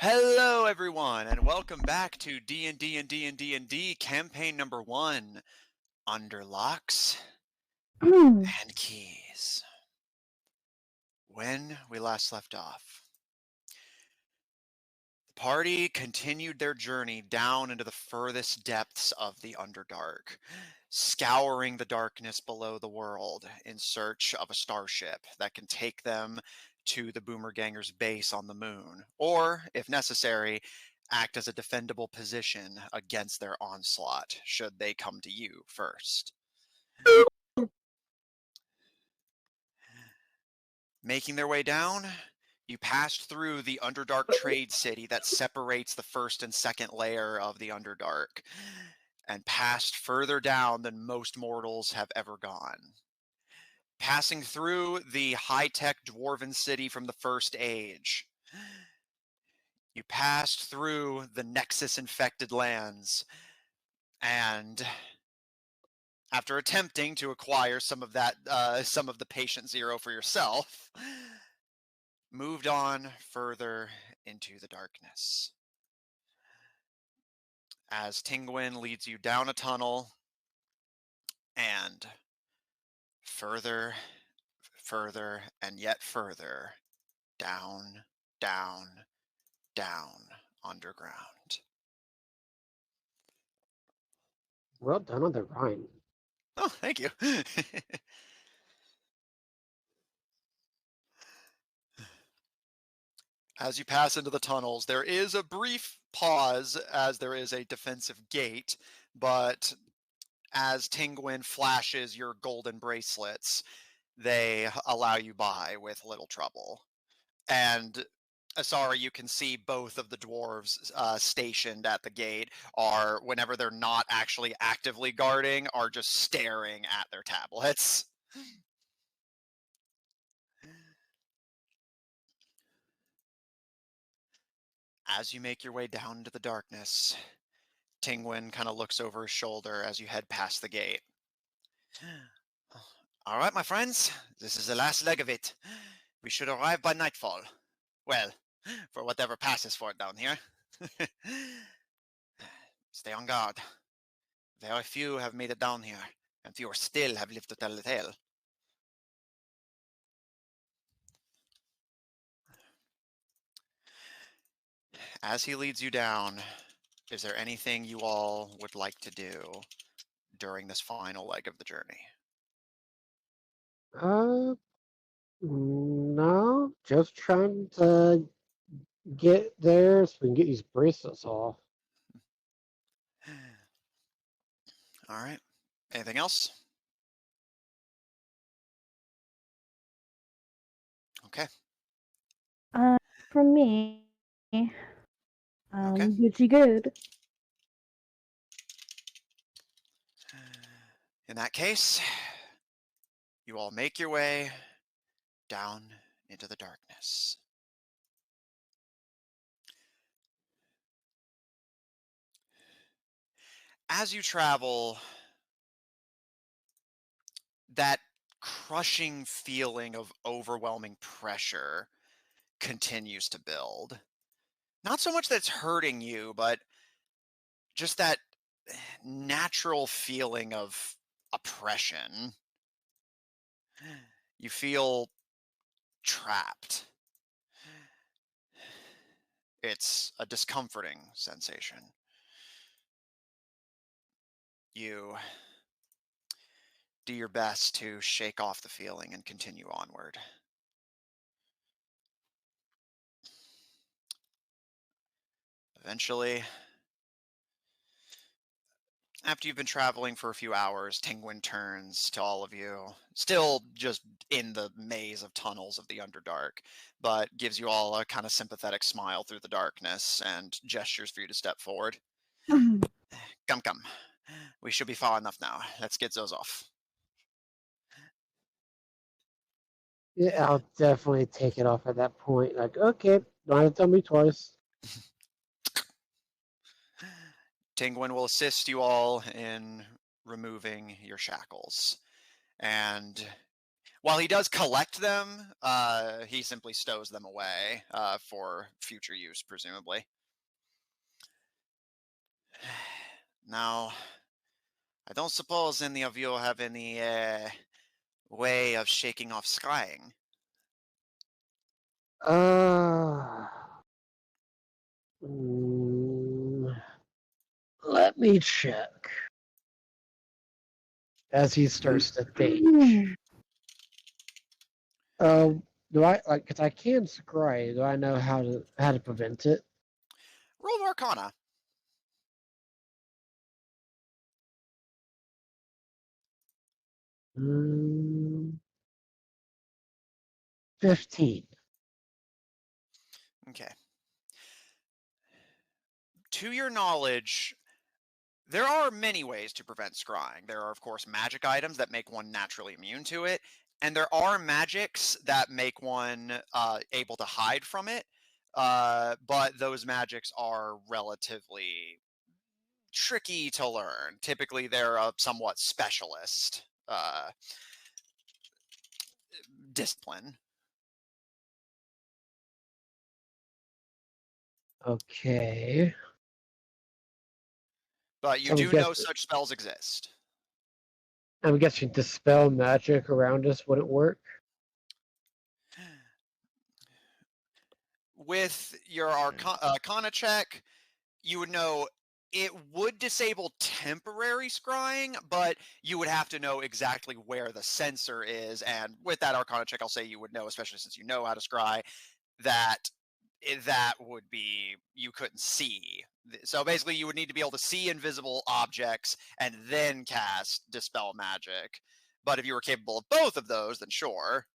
Hello, everyone, and welcome back to D&D&D&D&D campaign number 1, Underlocks and Keys. When we last left off, the party continued their journey down into the furthest depths of the Underdark, scouring the darkness below the world in search of a starship that can take them to the Boomerganger's base on the moon, or, if necessary, act as a defendable position against their onslaught should they come to you first. Making their way down, you passed through the Underdark trade city that separates the first and second layer of the Underdark, and passed further down than most mortals have ever gone. Passing through the high-tech dwarven city from the First Age, you passed through the Nexus infected lands, and after attempting to acquire some of the patient zero for yourself, moved on further into the darkness. As Tingwin leads you down a tunnel and further, and yet further down, down, down underground. Well done on the rhyme. Oh, thank you. As you pass into the tunnels, there is a brief pause as there is a defensive gate, but as Tingwin flashes your golden bracelets, they allow you by with little trouble. And Asara, you can see both of the dwarves stationed at the gate are, whenever they're not actually actively guarding, are just staring at their tablets. As you make your way down into the darkness, Tingwin kind of looks over his shoulder as you head past the gate. All right, my friends, this is the last leg of it. We should arrive by nightfall. Well, for whatever passes for it down here. Stay on guard. Very few have made it down here, and fewer still have lived to tell the tale. As he leads you down, is there anything you all would like to do during this final leg of the journey? No, just trying to get there so we can get these bracelets off. All right. Anything else? Okay. From me, Okay. Gucci good. In that case, you all make your way down into the darkness. As you travel, that crushing feeling of overwhelming pressure continues to build. Not so much that it's hurting you, but just that natural feeling of oppression. You feel trapped. It's a discomforting sensation. You do your best to shake off the feeling and continue onward. Eventually, after you've been traveling for a few hours, Tingwin turns to all of you, still just in the maze of tunnels of the Underdark, but gives you all a kind of sympathetic smile through the darkness and gestures for you to step forward. Come. We should be far enough now. Let's get those off. Yeah, I'll definitely take it off at that point. Like, okay, don't have to tell me twice. Tingwin will assist you all in removing your shackles. And While he does collect them, he simply stows them away for future use, presumably. Now, I don't suppose any of you have any way of shaking off scrying. Let me check. As he starts to think. Do I like? Because I can scry. Do I know how to prevent it? Roll Arcana. Mm, 15. Okay. To your knowledge, there are many ways to prevent scrying. There are, of course, magic items that make one naturally immune to it, and there are magics that make one able to hide from it. But those magics are relatively tricky to learn. Typically, they're a somewhat specialist discipline. Okay. But you So do know such spells exist. I'm guessing dispel magic around us wouldn't work. With your Arcana check, you would know it would disable temporary scrying, but you would have to know exactly where the sensor is. And with that Arcana check, I'll say you would know, especially since you know how to scry, that that would be you couldn't see. So basically, you would need to be able to see invisible objects and then cast dispel magic. But if you were capable of both of those, then sure.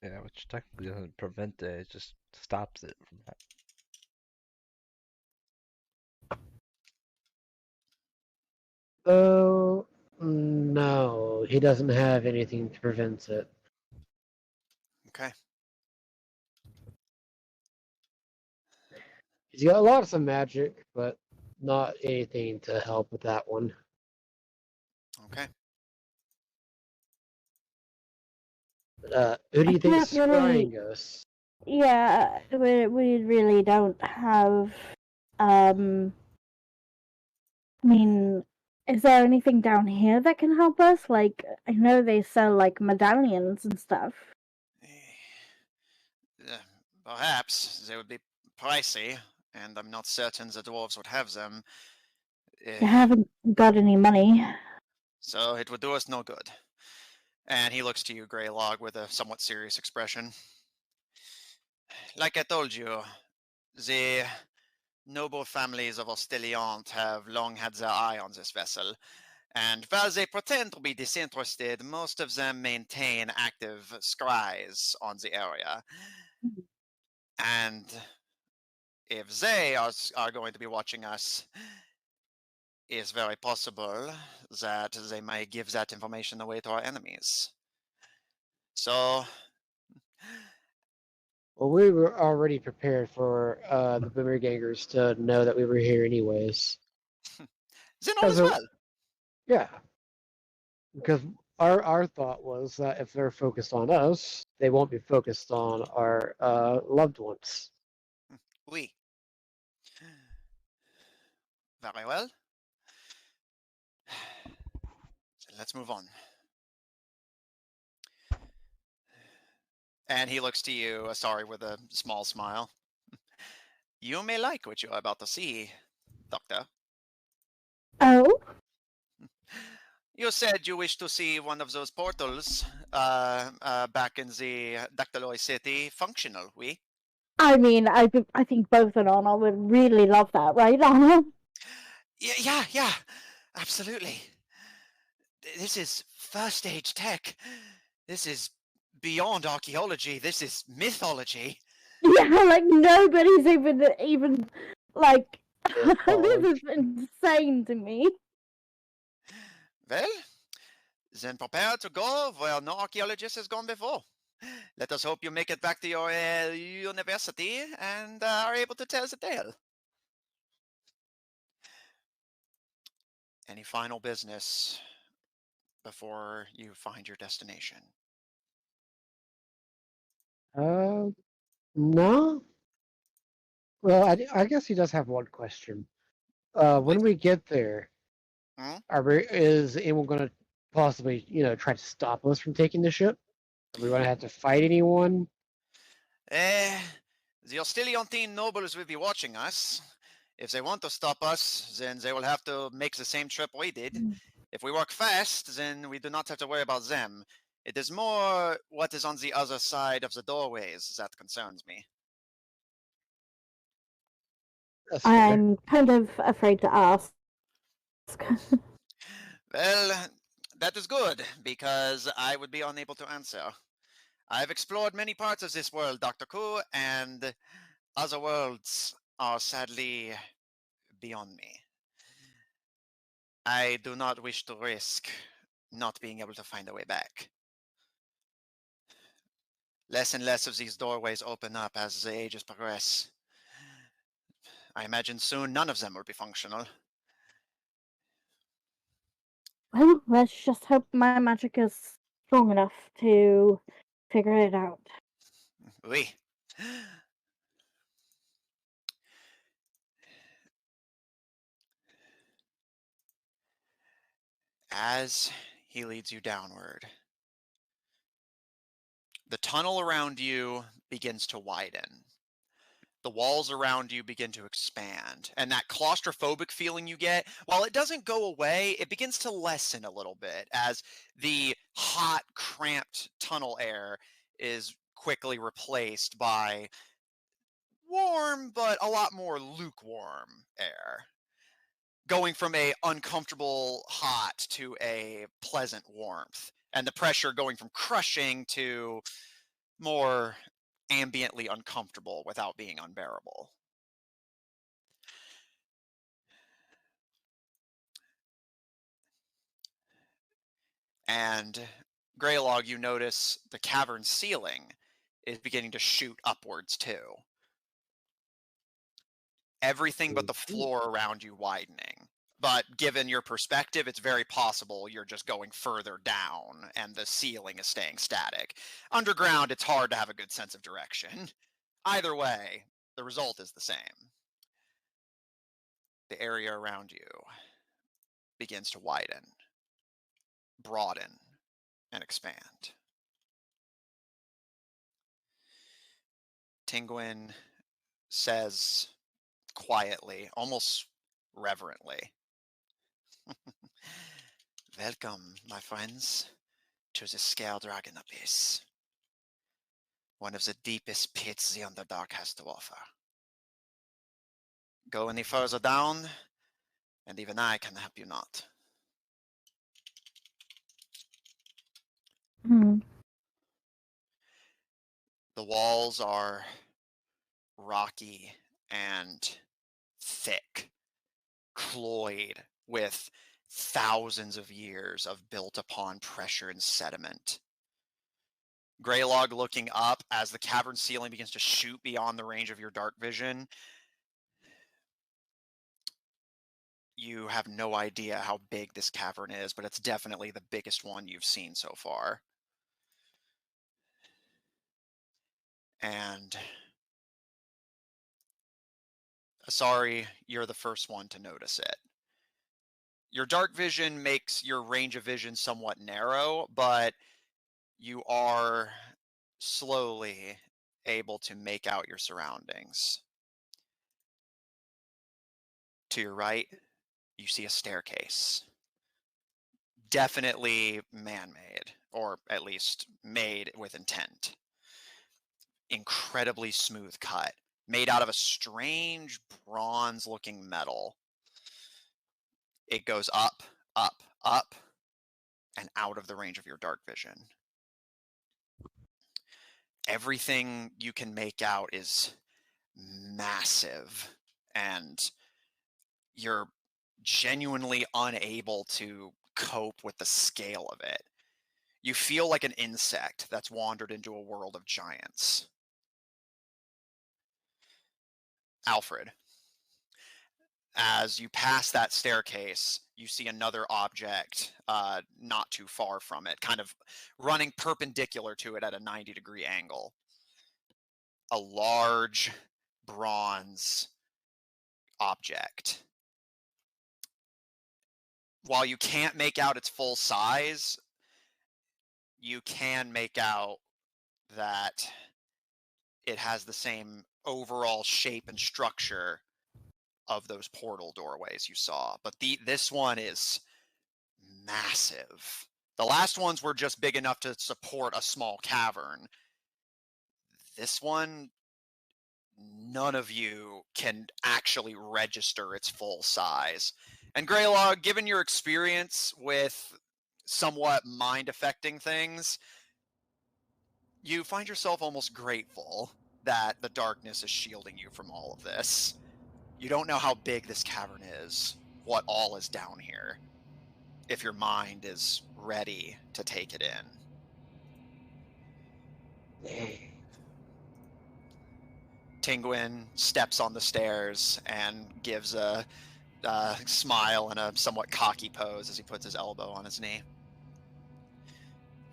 Yeah, which technically doesn't prevent it, it just stops it from happening. Oh, no. He doesn't have anything to prevent it. Okay. He's got lots of magic, but not anything to help with that one. Okay. Who do you think is can't really- scrying us? Yeah, we really don't have. I mean, is there anything down here that can help us? Like, I know they sell like medallions and stuff. Perhaps they would be pricey, and I'm not certain the dwarves would have them. I haven't got any money. So it would do us no good. And he looks to you, Greylog, with a somewhat serious expression. Like I told you, the noble families of Osteliant have long had their eye on this vessel, and while they pretend to be disinterested, most of them maintain active scries on the area. And if they are going to be watching us, it's very possible that they might give that information away to our enemies. So, Well, we were already prepared for the Boomergangers to know that we were here anyways. then all is well. Yeah. Because our thought was that if they're focused on us, they won't be focused on our loved ones. Oui. Very well. So let's move on. And he looks to you, Asari, with a small smile. You may like what you're about to see, Doctor. Oh? You said you wish to see one of those portals back in the Dactyloid City functional, oui? I mean, I think both and Anna would really love that, right, Anna? Yeah, absolutely. This is first stage tech. This is beyond archaeology. This is mythology. Yeah, like nobody's even like this is insane to me. Well, then prepare to go where no archaeologist has gone before. Let us hope you make it back to your university and are able to tell the tale. Any final business before you find your destination? No. Well, I guess he does have one question. When we get there, Hmm? is anyone going to possibly, try to stop us from taking the ship? Are we going to have to fight anyone? The Ostiliantine nobles will be watching us. If they want to stop us, then they will have to make the same trip we did. If we work fast, then we do not have to worry about them. It is more what is on the other side of the doorways that concerns me. That's fair. I'm kind of afraid to ask. Well, that is good, because I would be unable to answer. I've explored many parts of this world, Dr. Ku, and other worlds are sadly beyond me. I do not wish to risk not being able to find a way back. Less and less of these doorways open up as the ages progress. I imagine soon none of them will be functional. Well, let's just hope my magic is strong enough to figure it out. Oui. As he leads you downward, the tunnel around you begins to widen. The walls around you begin to expand, and that claustrophobic feeling you get, while it doesn't go away, it begins to lessen a little bit as the hot, cramped tunnel air is quickly replaced by warm, but a lot more lukewarm air, going from a uncomfortable hot to a pleasant warmth, and the pressure going from crushing to more ambiently uncomfortable without being unbearable. And Greylog, you notice the cavern ceiling is beginning to shoot upwards too. Everything but the floor around you widening. But given your perspective, it's very possible you're just going further down and the ceiling is staying static. Underground, it's hard to have a good sense of direction. Either way, the result is the same. The area around you begins to widen, broaden, and expand. Tinguin says quietly, almost reverently, "Welcome, my friends, to the Scale Dragon Abyss, one of the deepest pits the Underdark has to offer. Go any further down, and even I can help you not." Hmm. The walls are rocky and thick, cloyed with thousands of years of built-upon pressure and sediment. Greylog looking up as the cavern ceiling begins to shoot beyond the range of your dark vision. You have no idea how big this cavern is, but it's definitely the biggest one you've seen so far. And Asari, you're the first one to notice it. Your dark vision makes your range of vision somewhat narrow, but you are slowly able to make out your surroundings. To your right, you see a staircase. Definitely man-made, or at least made with intent. Incredibly smooth cut, made out of a strange bronze-looking metal. It goes up, up, up, and out of the range of your dark vision. Everything you can make out is massive, and you're genuinely unable to cope with the scale of it. You feel like an insect that's wandered into a world of giants. Alfred, As you pass that staircase, you see another object not too far from it, kind of running perpendicular to it at a 90-degree angle. A large bronze object. While you can't make out its full size, you can make out that it has the same overall shape and structure of those portal doorways you saw. But this one is massive. The last ones were just big enough to support a small cavern. This one, none of you can actually register its full size. And Greylog, given your experience with somewhat mind-affecting things, you find yourself almost grateful that the darkness is shielding you from all of this. You don't know how big this cavern is, what all is down here, if your mind is ready to take it in. Tingwin steps on the stairs and gives a smile and a somewhat cocky pose as he puts his elbow on his knee.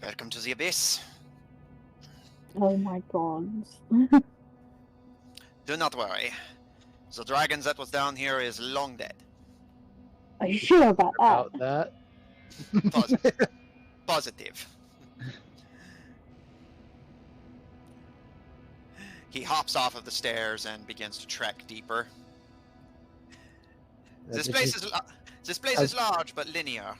Welcome to the abyss. Oh my god. Do not worry. The dragon that was down here is long dead. Are you sure about that? Positive. Positive. He hops off of the stairs and begins to trek deeper. This place is large but linear.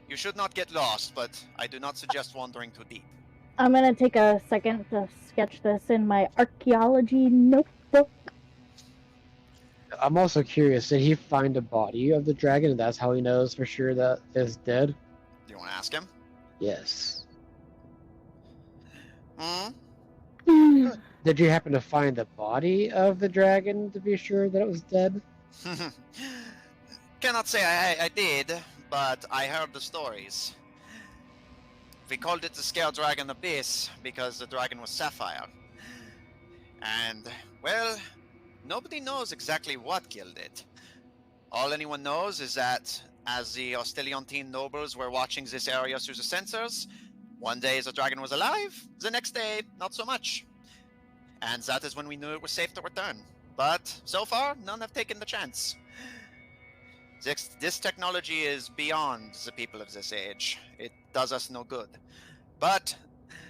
You should not get lost, but I do not suggest wandering too deep. I'm gonna take a second to sketch this in my archaeology notebook. I'm also curious, did he find a body of the dragon and that's how he knows for sure that it's dead? Do you want to ask him? Yes. Hmm? Did you happen to find the body of the dragon to be sure that it was dead? Cannot say I did, but I heard the stories. We called it the Scale Dragon Abyss because the dragon was sapphire. And, well, nobody knows exactly what killed it. All anyone knows is that as the Osteliantine nobles were watching this area through the sensors, one day the dragon was alive, the next day not so much. And that is when we knew it was safe to return. But so far, none have taken the chance. This technology is beyond the people of this age. It does us no good. But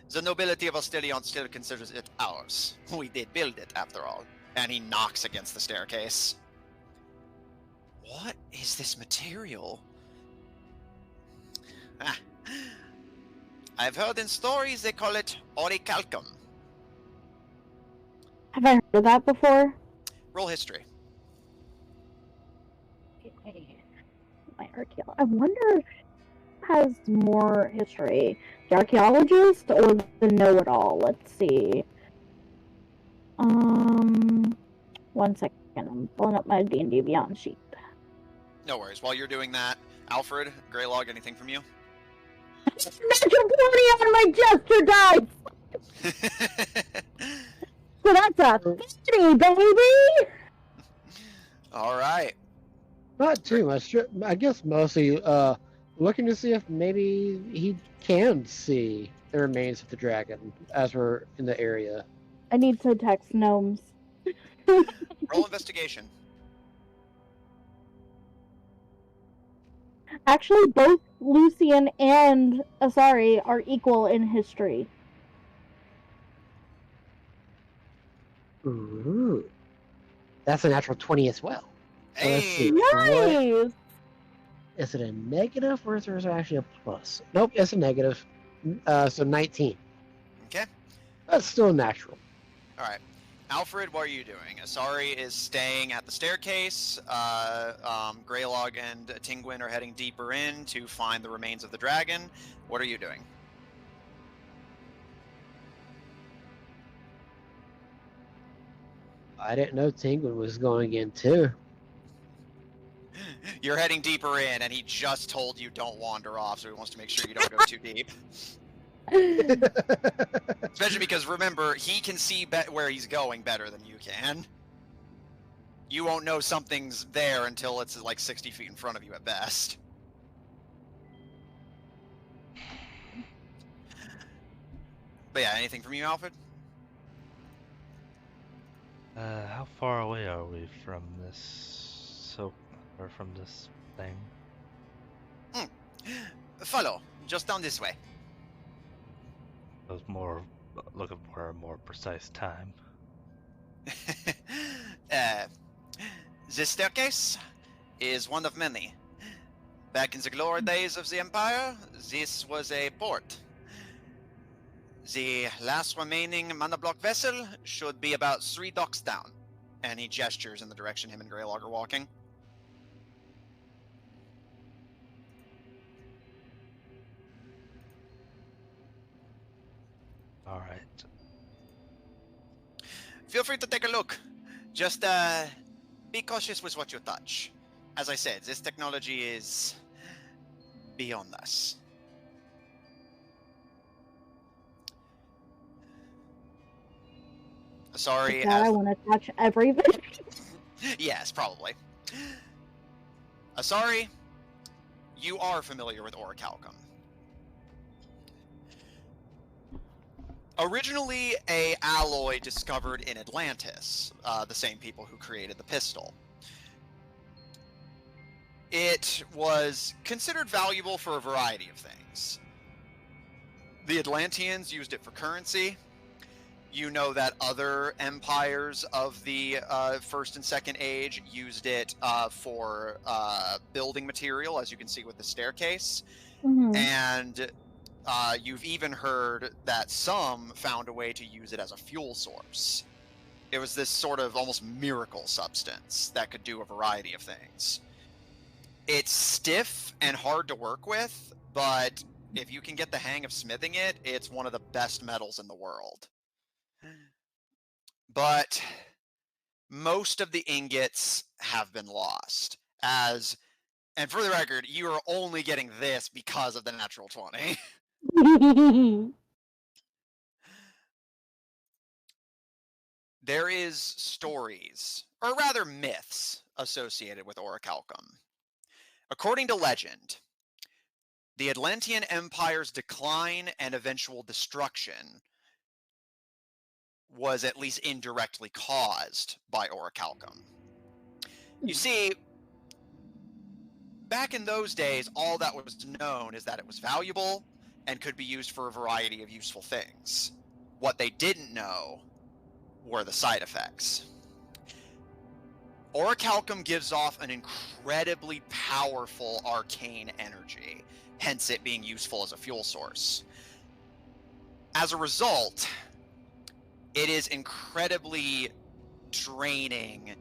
the nobility of Ostelion still considers it ours. We did build it, after all. And he knocks against the staircase. What is this material? I've heard in stories they call it orichalcum. Have I heard of that before? Roll history. My I wonder who has more history, the archaeologist or the know-it-all. Let's see. 1 second. I'm pulling up my D&D Beyond sheet. No worries. While you're doing that, Alfred, Greylog, anything from you? Natural 20 on my gesture dice! So that's a 50, baby! Alright. Not too much. I guess mostly looking to see if maybe he can see the remains of the dragon as we're in the area. I need to text gnomes. Roll investigation. Actually, both Lucian and Asari are equal in history. Ooh. That's a natural 20 as well. So let's see. Nice! Is it a negative or is there actually a plus? Nope, it's a negative. So 19. Okay. That's still natural. Alright. Alfred, what are you doing? Asari is staying at the staircase. Greylog and Tingwin are heading deeper in to find the remains of the dragon. What are you doing? I didn't know Tingwin was going in too. You're heading deeper in, and he just told you don't wander off, so he wants to make sure you don't go too deep. Especially because, remember, he can see where he's going better than you can. You won't know something's there until it's like 60 feet in front of you at best. But yeah, anything from you, Alfred? How far away are we from this or from this thing? Follow, just down this way. I was more looking for a more precise time. This staircase is one of many. Back in the glory days of the Empire, this was a port. The last remaining mana block vessel should be about 3 docks down. And he gestures in the direction him and Greylog are walking. All right. Feel free to take a look. Just be cautious with what you touch. As I said, this technology is beyond us. Sorry. God, I want to touch everything. Yes, probably. Sorry, you are familiar with orichalcum. Originally a alloy discovered in Atlantis, the same people who created the pistol. It was considered valuable for a variety of things. The Atlanteans used it for currency. You know that other empires of the First and Second Age used it for building material, as you can see with the staircase. Mhm. And you've even heard that some found a way to use it as a fuel source. It was this sort of almost miracle substance that could do a variety of things. It's stiff and hard to work with, but if you can get the hang of smithing it, it's one of the best metals in the world. But most of the ingots have been lost. And for the record, you are only getting this because of the natural 20. There is stories, or rather myths, associated with orichalcum. According to legend, the Atlantean Empire's decline and eventual destruction was at least indirectly caused by orichalcum. You see, back in those days, all that was known is that it was valuable and could be used for a variety of useful things. What they didn't know were the side effects. Orichalcum gives off an incredibly powerful arcane energy, hence it being useful as a fuel source. As a result, it is incredibly draining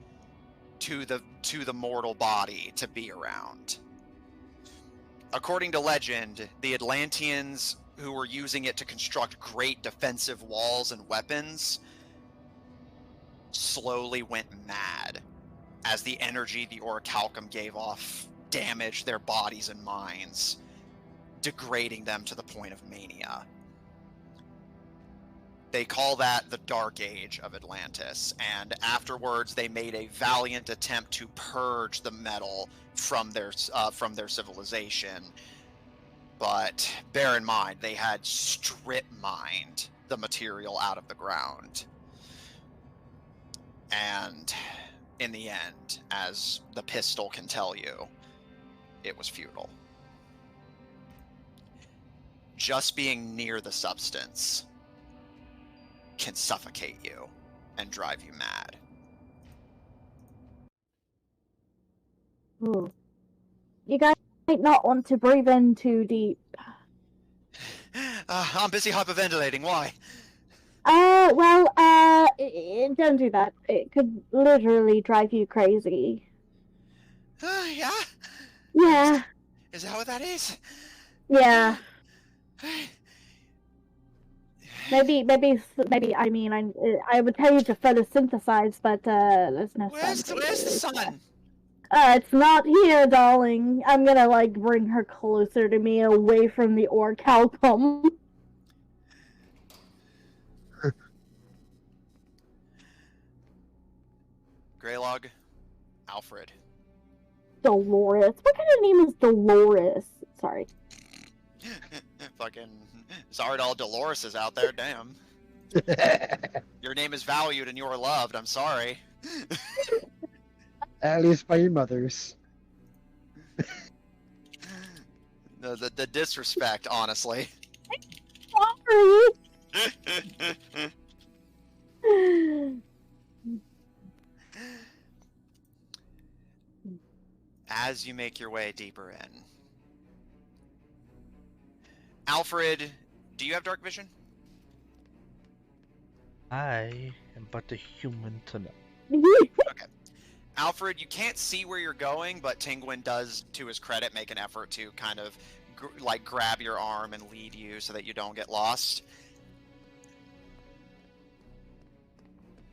to the mortal body to be around. According to legend, the Atlanteans who were using it to construct great defensive walls and weapons slowly went mad as the energy the orichalcum gave off damaged their bodies and minds, degrading them to the point of mania. They call that the Dark Age of Atlantis, and afterwards they made a valiant attempt to purge the metal from their civilization. But bear in mind, they had strip mined the material out of the ground. And in the end, as the pistol can tell you, it was futile. Just being near the substance can suffocate you and drive you mad. Ooh. You guys might not want to breathe in too deep. I'm busy hyperventilating. Why? Don't do that. It could literally drive you crazy. Yeah? Yeah. Is that what that is? Yeah. Maybe. I mean, I would tell you to photosynthesize, but there's no Where's sun. the sun? It's not here, darling. I'm gonna bring her closer to me, away from the orichalcum. Greylog, Alfred. Dolores. What kind of name is Dolores? Sorry. Fucking sorry to all Doloreses out there, damn. Your name is valued and you are loved, I'm sorry. At least by your mothers. The disrespect, honestly. Sorry. As you make your way deeper in. Alfred, do you have dark vision? I am but a human to know. Okay. Alfred, you can't see where you're going, but Tingwin does, to his credit, make an effort to kind of like grab your arm and lead you so that you don't get lost.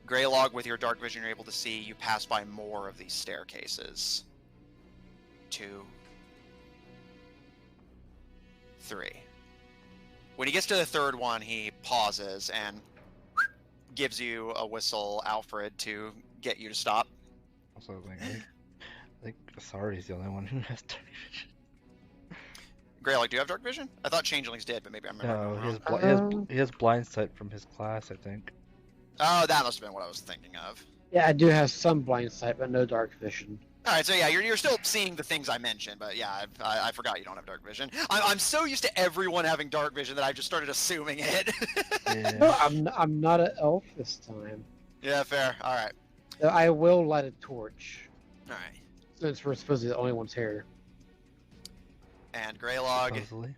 Greylog, with your dark vision, you're able to see you pass by more of these staircases. 2, 3. When he gets to the third one, he pauses and gives you a whistle, Alfred, to get you to stop. Also, I think Asari's the only one who has dark vision. Greylog, do you have dark vision? I thought Changelings did, but maybe I'm No, wrong. he has blind sight from his class, I think. Oh, that must have been what I was thinking of. Yeah, I do have some blind sight, but no dark vision. Alright, so yeah, you're still seeing the things I mentioned, but yeah, I forgot you don't have dark vision. I'm so used to everyone having dark vision that I've just started assuming it. Yeah. No, I'm not an elf this time. Yeah, fair. Alright. I will light a torch, Alright. since we're supposed to be the only ones here. And Greylog, Supposedly.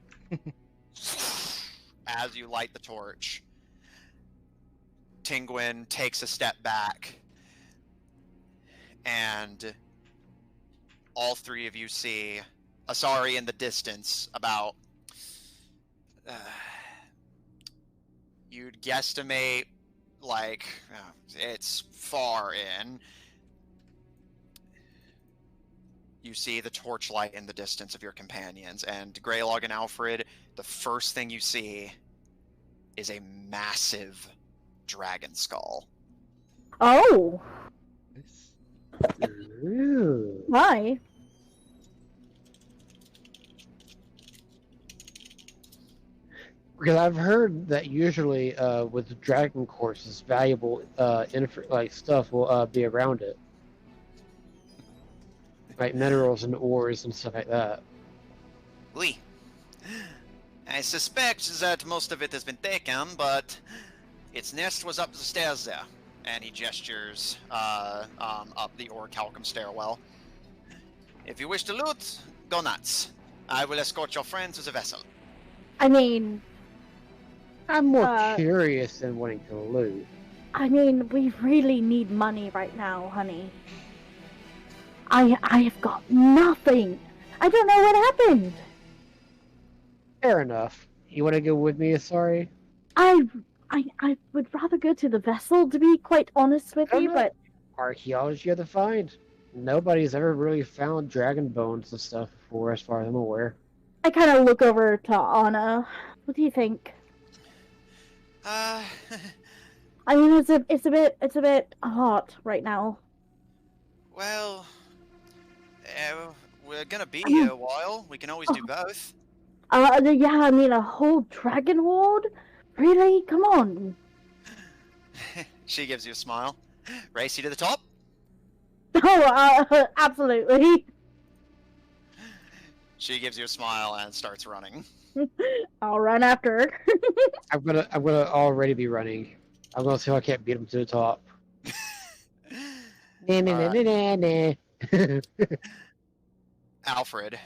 as you light the torch, Tingwin takes a step back, and all three of you see Asari in the distance, about you'd guesstimate like it's far in. You see the torchlight in the distance of your companions, and Greylog and Alfred, the first thing you see is a massive dragon skull. Oh, Nice. Ooh. my. Because I've heard that usually with dragon courses, valuable stuff will be around it, like minerals and ores and stuff like that. Oui. I suspect that most of it has been taken, but its nest was up the stairs there. And he gestures up the orichalcum stairwell. If you wish to loot, go nuts. I will escort your friend to the vessel. I mean, I'm more curious than wanting to loot. we really need money right now, honey. I have got nothing. I don't know what happened. Fair enough. You want to go with me, Asari? I would rather go to the vessel, to be quite honest with you, but Archaeology of the find. Nobody's ever really found dragon bones and stuff before, as far as I'm aware. I kind of look over to Anna. What do you think? I mean, it's a bit hot right now. Well, we're gonna be here a while. We can always do both. Yeah, I mean, a whole dragon horde? Really? Come on. She gives you a smile. Race you to the top? Oh, absolutely. She gives you a smile and starts running. I'll run after her. I'm gonna already be running. I'm gonna see if I can't beat him to the top. Alfred,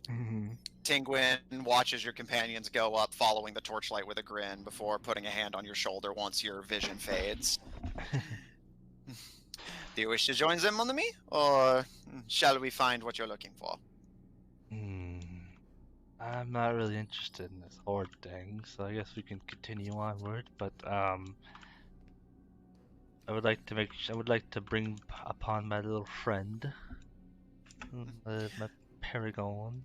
Mhm. Tingwin watches your companions go up, following the torchlight with a grin before putting a hand on your shoulder once your vision fades. Do you wish to join them, mon ami? Or shall we find what you're looking for? I'm not really interested in this horde thing, so I guess we can continue onward. But I would like to bring upon my little friend, my Paragon,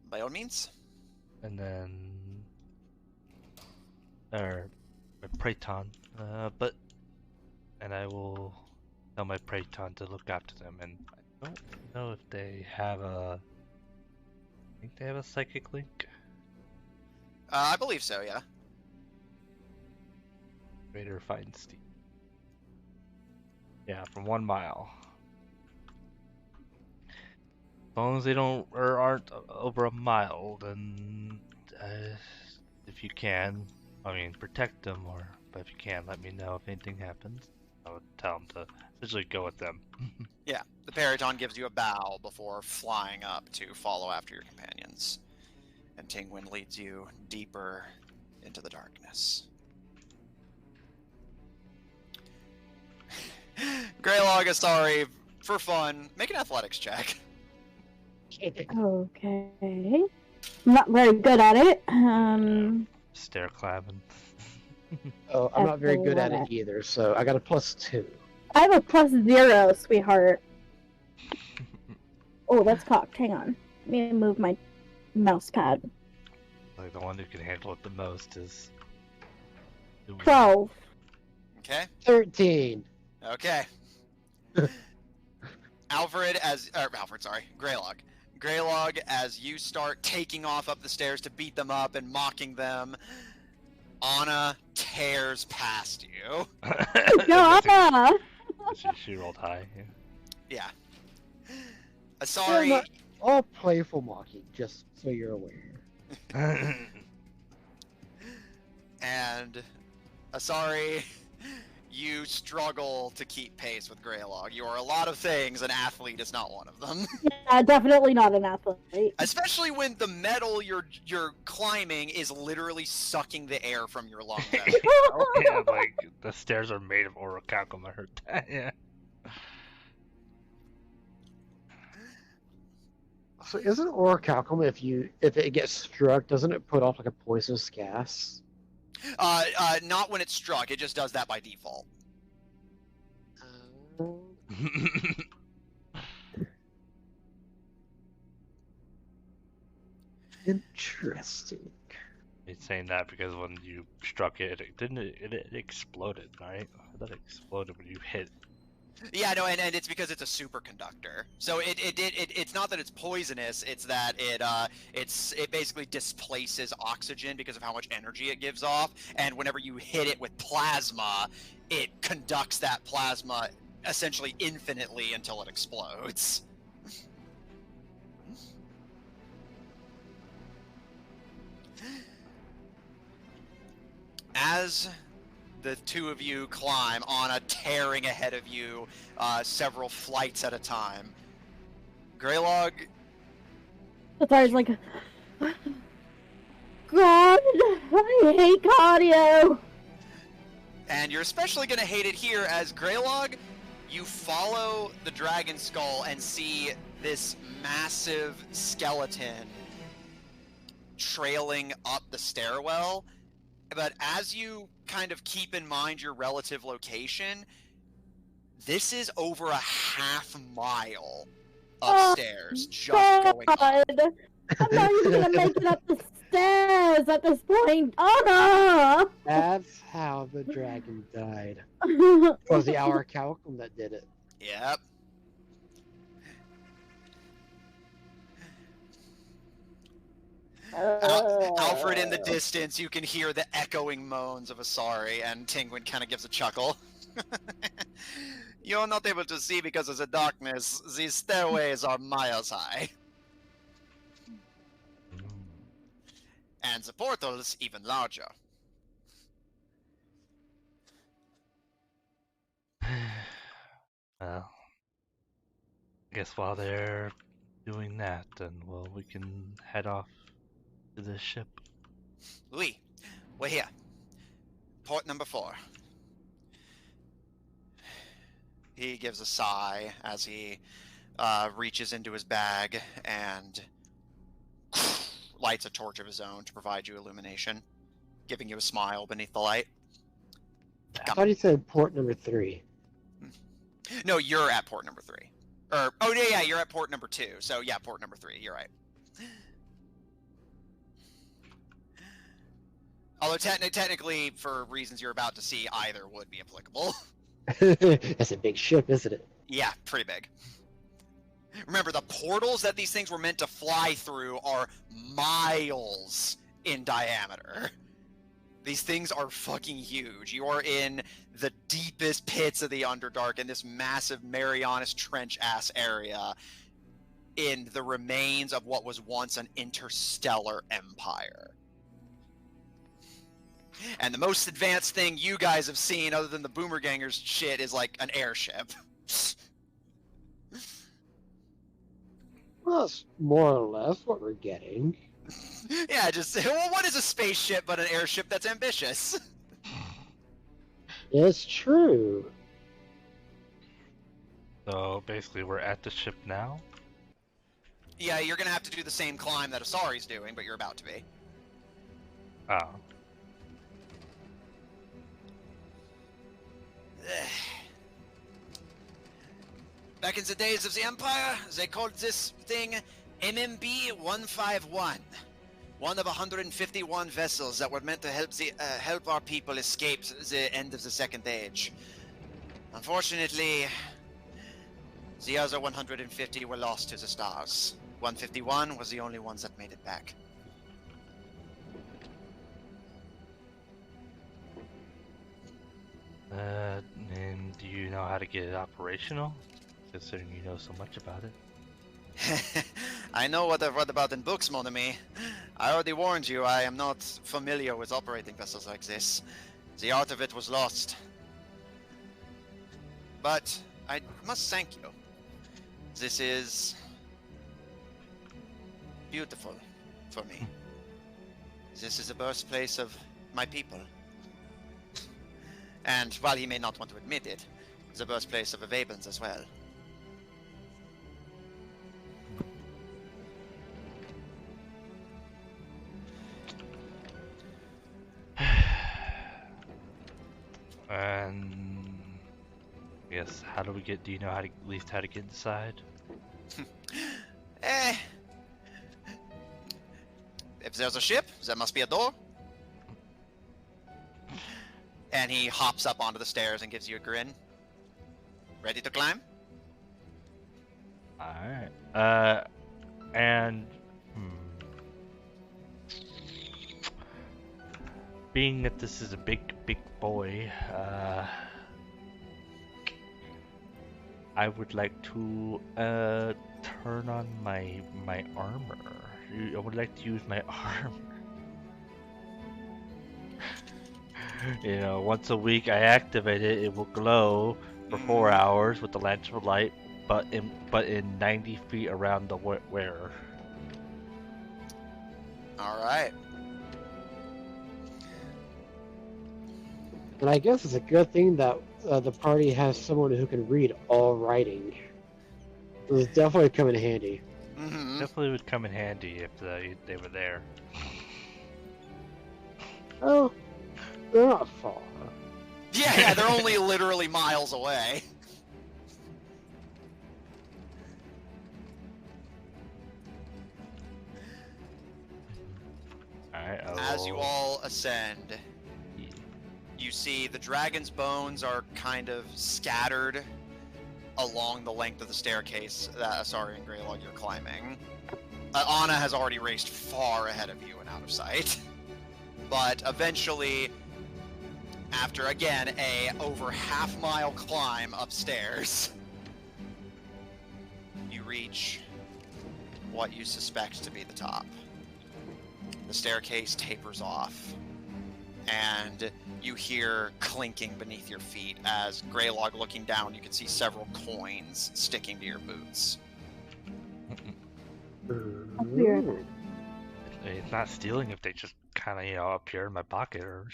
By all means. and then my Praeton. And I will tell my Praeton to look after them, and I don't know if they have a. I think they have a psychic link. I believe so, yeah. Greater Feinstein. Yeah, from 1 mile. As long as they don't or aren't over a mile, then if you can, I mean, protect them, but if you can, let me know if anything happens. I would tell them to essentially go with them. Yeah, the Periton gives you a bow before flying up to follow after your companions. And Tingwin leads you deeper into the darkness. Greylog, Asari, for fun, make an athletics check. Okay. I'm not very good at it. Stair climbing. Oh, I'm not very good at it Athletic. either, so I got a +2. I have a +0, sweetheart. Oh, that's cocked. Hang on. Let me move my mouse pad. Like the one who can handle it the most is. 12. Okay? 13. Okay. Alfred, sorry, Greylog. Greylog, as you start taking off up the stairs to beat them up and mocking them, Anna tears past you. Yeah! She rolled high. Yeah. Asari, All playful mocking, just so you're aware. Yeah. and Asari, you struggle to keep pace with Greylog. You are a lot of things, an athlete is not one of them. Yeah, definitely not an athlete. Especially when the metal you're climbing is literally sucking the air from your lungs. Yeah, like the stairs are made of orichalcum. I heard that. Yeah. So isn't orichalcum, if it gets struck, doesn't it put off like a poisonous gas? Not when it's struck. It just does that by default. Interesting. It's saying that because when you struck it, it exploded, right? I thought it exploded when you hit. Yeah, no, and it's because it's a superconductor. So it's not that it's poisonous. It's that it basically displaces oxygen because of how much energy it gives off. And whenever you hit it with plasma, it conducts that plasma essentially infinitely until it explodes. As the two of you climb, Anna tearing ahead of you several flights at a time, Greylog... Atari's like, God, I hate cardio. And you're especially going to hate it here as Greylog, you follow the dragon skull and see this massive skeleton trailing up the stairwell. But as you kind of keep in mind your relative location, this is over a half mile of stairs just going up. I'm not even gonna make it up the stairs at this point. Oh That's how the dragon died. no! It was the orichalcum that did it. Yep. Alfred in the distance, you can hear the echoing moans of Asari, and Tingwin kind of gives a chuckle. You're not able to see because of the darkness. These stairways are miles high. And the portals even larger. Well, I guess while they're doing that, then we can head off to the ship. Oui, we're here. Port number 4. He gives a sigh as he reaches into his bag and lights a torch of his own to provide you illumination, giving you a smile beneath the light. I thought he said port number 3. No, you're at port number 3. Yeah, you're at port number 2. So yeah, port number 3. You're right. Although technically, for reasons you're about to see, either would be applicable. That's a big ship, isn't it? Yeah, pretty big. Remember, the portals that these things were meant to fly through are miles in diameter. These things are fucking huge. You are in the deepest pits of the Underdark in this massive Marianas Trench-ass area in the remains of what was once an interstellar empire. And the most advanced thing you guys have seen, other than the Boomergangers shit, is like an airship. Well, that's more or less what we're getting. Yeah, just, well, what is a spaceship but an airship that's ambitious? It's true. So basically, we're at the ship now. Yeah, you're gonna have to do the same climb that Asari's doing, but you're about to be. Oh. Back in the days of the Empire, they called this thing MMB 151. One of 151 vessels that were meant to help our people escape the end of the Second Age. Unfortunately, the other 150 were lost to the stars. 151 was the only ones that made it back. And do you know how to get it operational? Considering you know so much about it. I know what I've read about in books, mon ami. I already warned you, I am not familiar with operating vessels like this. The art of it was lost. But I must thank you. This is beautiful for me. This is the birthplace of my people. And while he may not want to admit it, the birthplace of the Vabans as well. And yes, how do we get? Do you know how to at least how to get inside? If there's a ship, there must be a door. And he hops up onto the stairs and gives you a grin. Ready to climb? All right. And being that this is a big boy, I would like to turn on my armor. I would like to use my armor. You know, once a week I activate it. It will glow for 4 hours with the lantern light, but in 90 feet around the wearer. All right. And I guess it's a good thing that the party has someone who can read all writing. It was definitely come in handy. Mm-hmm. Definitely would come in handy if they were there. Oh, they're not far. Yeah, they're only literally miles away. Alright, As you all ascend, you see the dragon's bones are kind of scattered along the length of the staircase that Asari and Greylog you're climbing. Anna has already raced far ahead of you and out of sight. But eventually, after again a over half-mile climb upstairs, you reach what you suspect to be the top. The staircase tapers off, and you hear clinking beneath your feet as Greylog, looking down, you can see several coins sticking to your boots. Weird. It's not stealing if they just kind of, appear in my pocket or...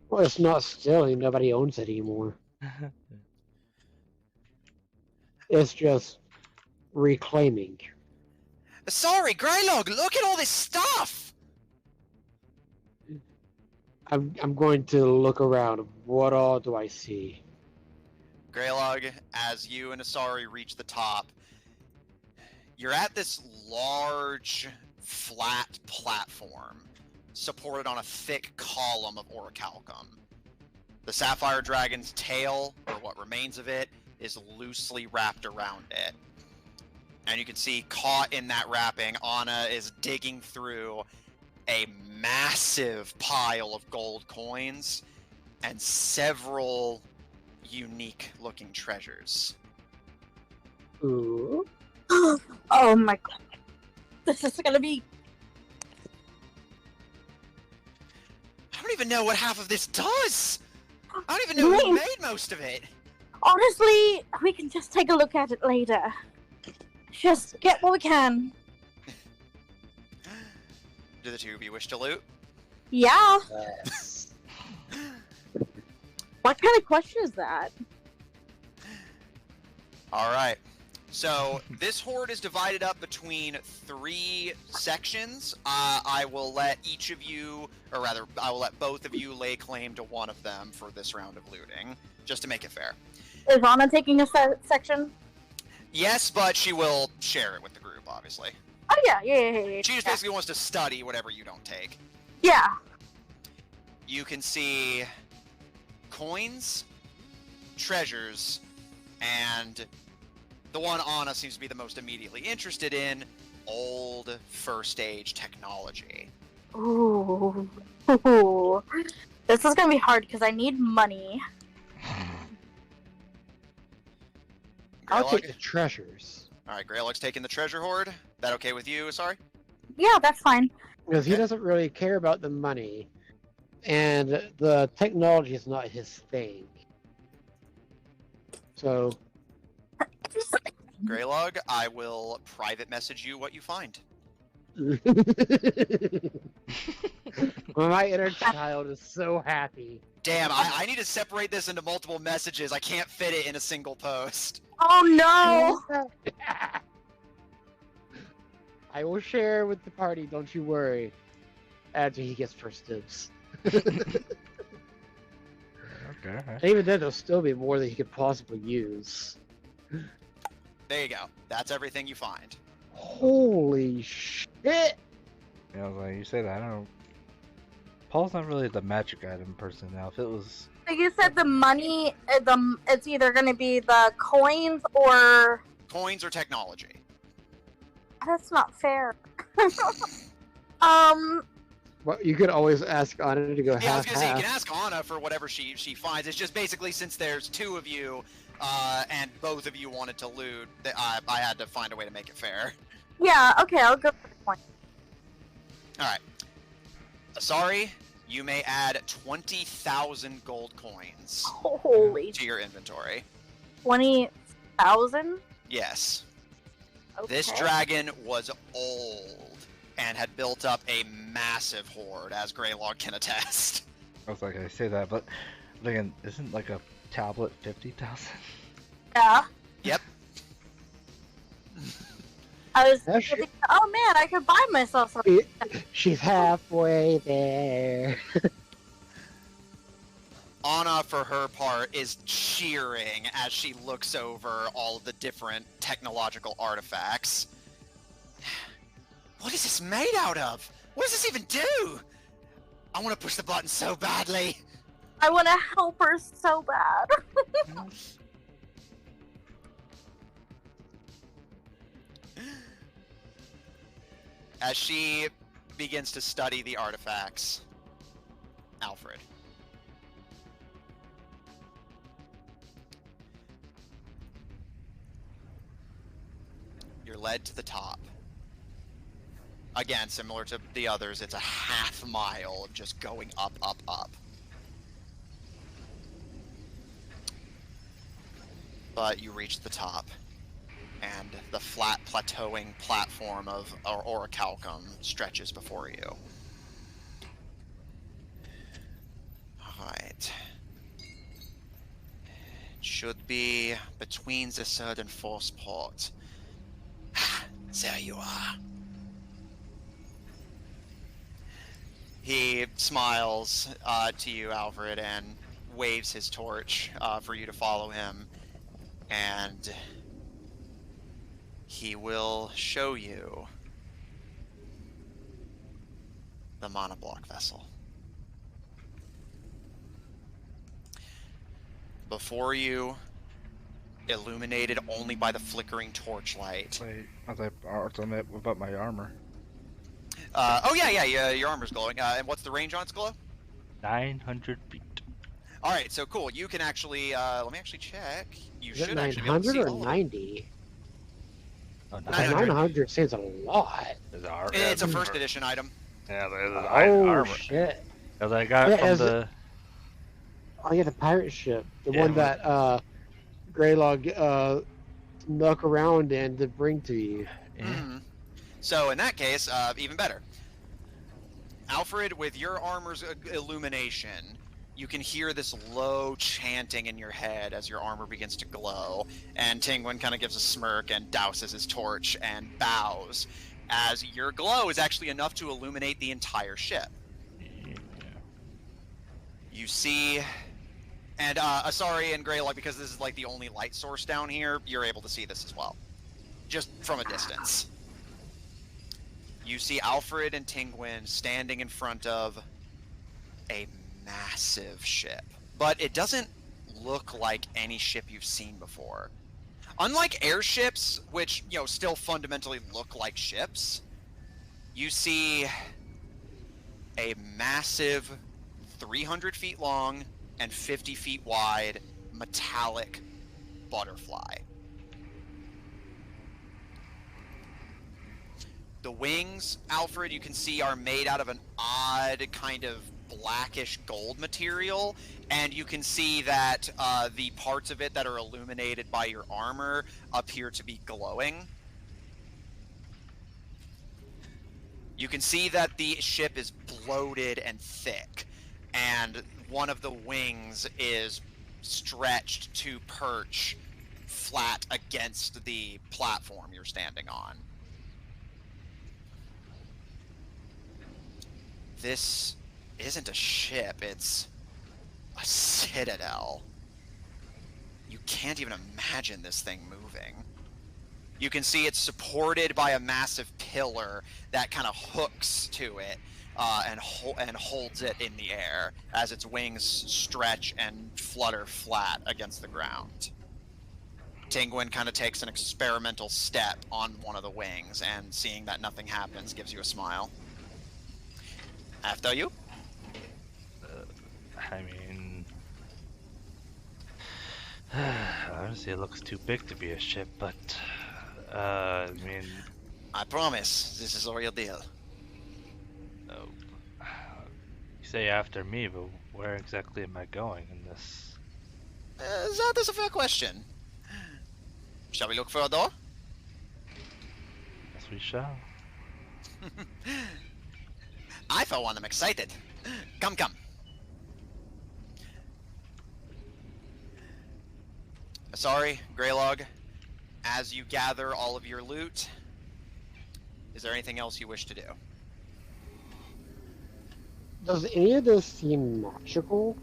Well, it's not stealing. Nobody owns it anymore. It's just reclaiming. Sorry, Greylog, look at all this stuff! I'm going to look around. What all do I see? Greylog, as you and Asari reach the top, you're at this large, flat platform supported on a thick column of orichalcum. The sapphire dragon's tail, or what remains of it, is loosely wrapped around it. And you can see, caught in that wrapping, Anna is digging through a massive pile of gold coins and several unique-looking treasures. Ooh. Oh my god. This is gonna be... I don't even know what half of this does! I don't even know who made most of it! Honestly, we can just take a look at it later. Just get what we can. Do the two of you wish to loot? Yeah. Yes. What kind of question is that? Alright. So, this horde is divided up between 3 sections. I will let each of you, or rather, I will let both of you lay claim to one of them for this round of looting, just to make it fair. Is Anna taking a section? Yes, but she will share it with the group, obviously. Oh yeah. She just basically wants to study whatever you don't take. Yeah. You can see coins, treasures, and the one Anna seems to be the most immediately interested in, old first age technology. Ooh. This is gonna be hard because I need money. I'll take Greylog? the treasures. Alright, Greylog's taking the treasure hoard. That okay with you, sorry? Yeah, that's fine. Because he Okay. doesn't really care about the money. And the technology is not his thing. So, Greylog, I will private message you what you find. well, my inner child is so happy. Damn, I need to separate this into multiple messages. I can't fit it in a single post. Oh no! I will share with the party, don't you worry. After he gets first dibs. And Okay. even then, there'll still be more that he could possibly use. There you go. That's everything you find. Holy shit! Yeah, I was like, you say that, I don't... Paul's not really the magic item person now. If it was... So you said the money, it's either gonna be the coins or... Coins or technology. That's not fair. Well, you could always ask Anna to go Yeah, I was gonna say, you half-half. can ask Anna for whatever she finds. It's just basically since there's 2 of you, and both of you wanted to loot, that I had to find a way to make it fair. Yeah, okay, I'll go for the coin. Alright. Sorry, you may add 20,000 gold coins Holy, to your inventory. 20,000? Yes. Okay. This dragon was old and had built up a massive horde, as Greylog can attest. I was like, I say that, but again, isn't like a tablet 50,000? Yeah. Yep. I was Yeah, thinking, oh man, I could buy myself something. She's halfway there. Anna, for her part, is cheering as she looks over all of the different technological artifacts. What is this made out of? What does this even do? I want to push the button so badly. I want to help her so bad. As she begins to study the artifacts, Alfred. You're led to the top. Again, similar to the others, it's a half mile of just going up, up, up. But you reach the top, and the flat plateauing platform of Orichalcum stretches before you. Alright. It should be between the third and fourth port. There you are. He smiles to you, Alfred, and waves his torch for you to follow him. And he will show you the monoblock vessel. Before you, illuminated only by the flickering torchlight. Wait, what about my armor? Oh yeah, your armor's glowing. And what's the range on its glow? 900 feet. All right, so cool. You can actually, let me actually check. You Is it should actually be able to 900 see or all of them. 90? Oh, 900. 900 seems a lot. It's a first edition item. Yeah, the Oh, armor. shit. As I got Yeah, from as the. Oh, yeah, the pirate ship. The Yeah, one but- that Greylog snuck around in to bring to you. Yeah. Mhm. So in that case, even better. Alfred, with your armor's illumination, you can hear this low chanting in your head as your armor begins to glow, and Tingwin kind of gives a smirk and douses his torch and bows, as your glow is actually enough to illuminate the entire ship. Yeah. You see, and Asari and Greylog, because this is like the only light source down here, you're able to see this as well, just from a distance. You see Alfred and Tingwin standing in front of a massive ship, but it doesn't look like any ship you've seen before. Unlike airships, which, you know, still fundamentally look like ships, you see a massive 300 feet long and 50 feet wide metallic butterfly. The wings, Alfred, you can see are made out of an odd kind of blackish gold material, and you can see that the parts of it that are illuminated by your armor appear to be glowing. You can see that the ship is bloated and thick, and one of the wings is stretched to perch flat against the platform you're standing on. This isn't a ship, it's a citadel. You can't even imagine this thing moving. You can see it's supported by a massive pillar that kind of hooks to it and holds it in the air as its wings stretch and flutter flat against the ground. Tingwin kind of takes an experimental step on one of the wings, and seeing that nothing happens gives you a smile. After you? I mean, honestly, it looks too big to be a ship, but I mean, I promise, this is a real deal. oh, you say after me, but where exactly am I going in this? That is a fair question. Shall we look for a door? Yes, we shall. I, for one, am excited. Come, come. Sorry, Greylog. As you gather all of your loot, is there anything else you wish to do? Does any of this seem magical?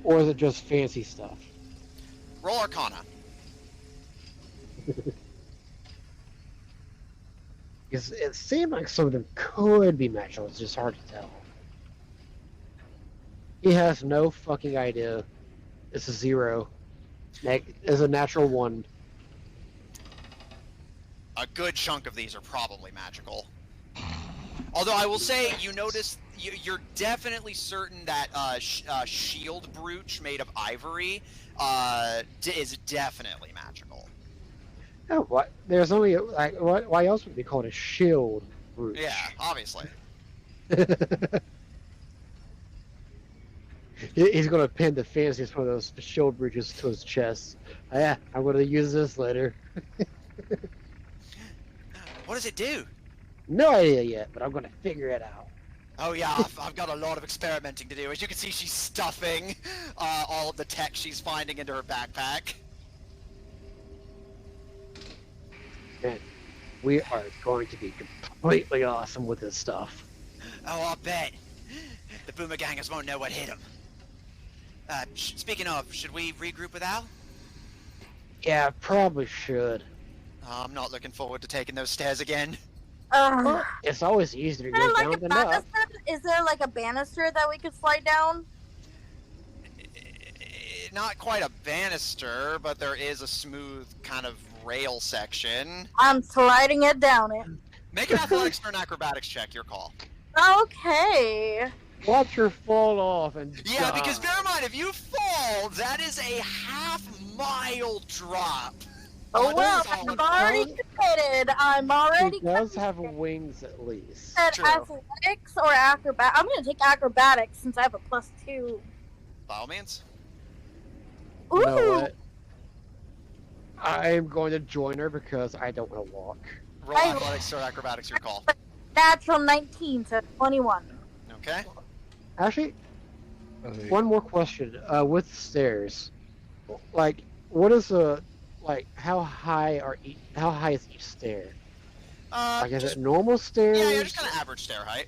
Or is it just fancy stuff? Roll Arcana. Because it seemed like some of them could be magical, it's just hard to tell. He has no fucking idea. It's a 0. It's a natural 1. A good chunk of these are probably magical. Although I will say, you notice, you're definitely certain that shield brooch made of ivory is definitely magical. Oh, what? There's only, like, why else would it be called a shield brooch? Yeah, obviously. He's gonna pin the fanciest one of those shield brooches to his chest. Yeah, I'm gonna use this later. What does it do? No idea yet, but I'm gonna figure it out. Oh yeah, I've got a lot of experimenting to do. As you can see, she's stuffing all of the tech she's finding into her backpack. Man, we are going to be completely awesome with this stuff. Oh, I'll bet. The Boomagangers won't know what hit them. Speaking of, should we regroup with Al? Yeah, probably should. I'm not looking forward to taking those stairs again. Well, it's always easier to Is there go like down a than up. banister? Is there like a banister that we could slide down? not quite a banister, but there is a smooth kind of rail section. I'm sliding it down it. Make an athletics or an acrobatics check, your call. Okay. Watch her fall off and Yeah, because die. bear in mind, if you fall, that is a half-mile drop. Oh on well, solid I'm already committed. I'm already She does committed. have wings at least. Said True. athletics or acrobatics. I'm gonna take acrobatics since I have a +2. By all means. Ooh. You know what? I'm going to join her because I don't want to walk. Roll athletics or acrobatics, your call. Natural 19, so 21. Okay. Actually, Okay. one more question. With stairs, like, what is how high is each stair? Like, is it normal stairs? Yeah, just kind of average stair height.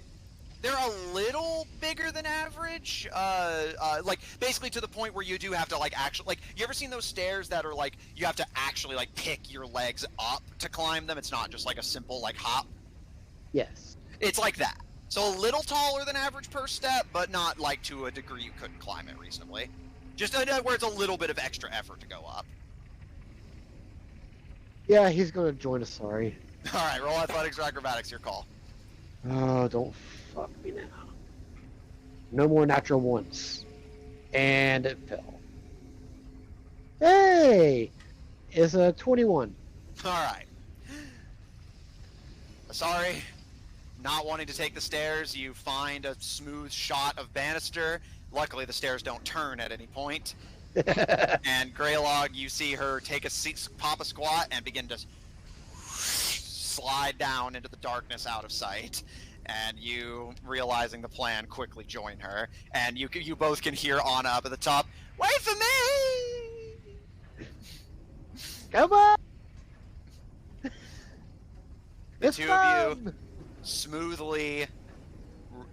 They're a little bigger than average, like basically to the point where you do have to actually you ever seen those stairs that are like you have to actually pick your legs up to climb them? It's not just like a simple hop. Yes. It's like that. So a little taller than average per step, but not to a degree you couldn't climb it reasonably. Just where it's a little bit of extra effort to go up. Yeah, he's going to join us. Sorry. All right, roll athletics or acrobatics, your call. Oh, don't fuck me now. No more natural ones. And it fell. Hey! It's a 21. All right. Sorry. Not wanting to take the stairs, you find a smooth shot of banister. Luckily, the stairs don't turn at any point. And Greylog, you see her take a seat, pop a squat, and begin to slide down into the darkness out of sight. And you, realizing the plan, quickly join her. And you both can hear Anna up at the top, "Wait for me!" Come on! The It's two of you fun! smoothly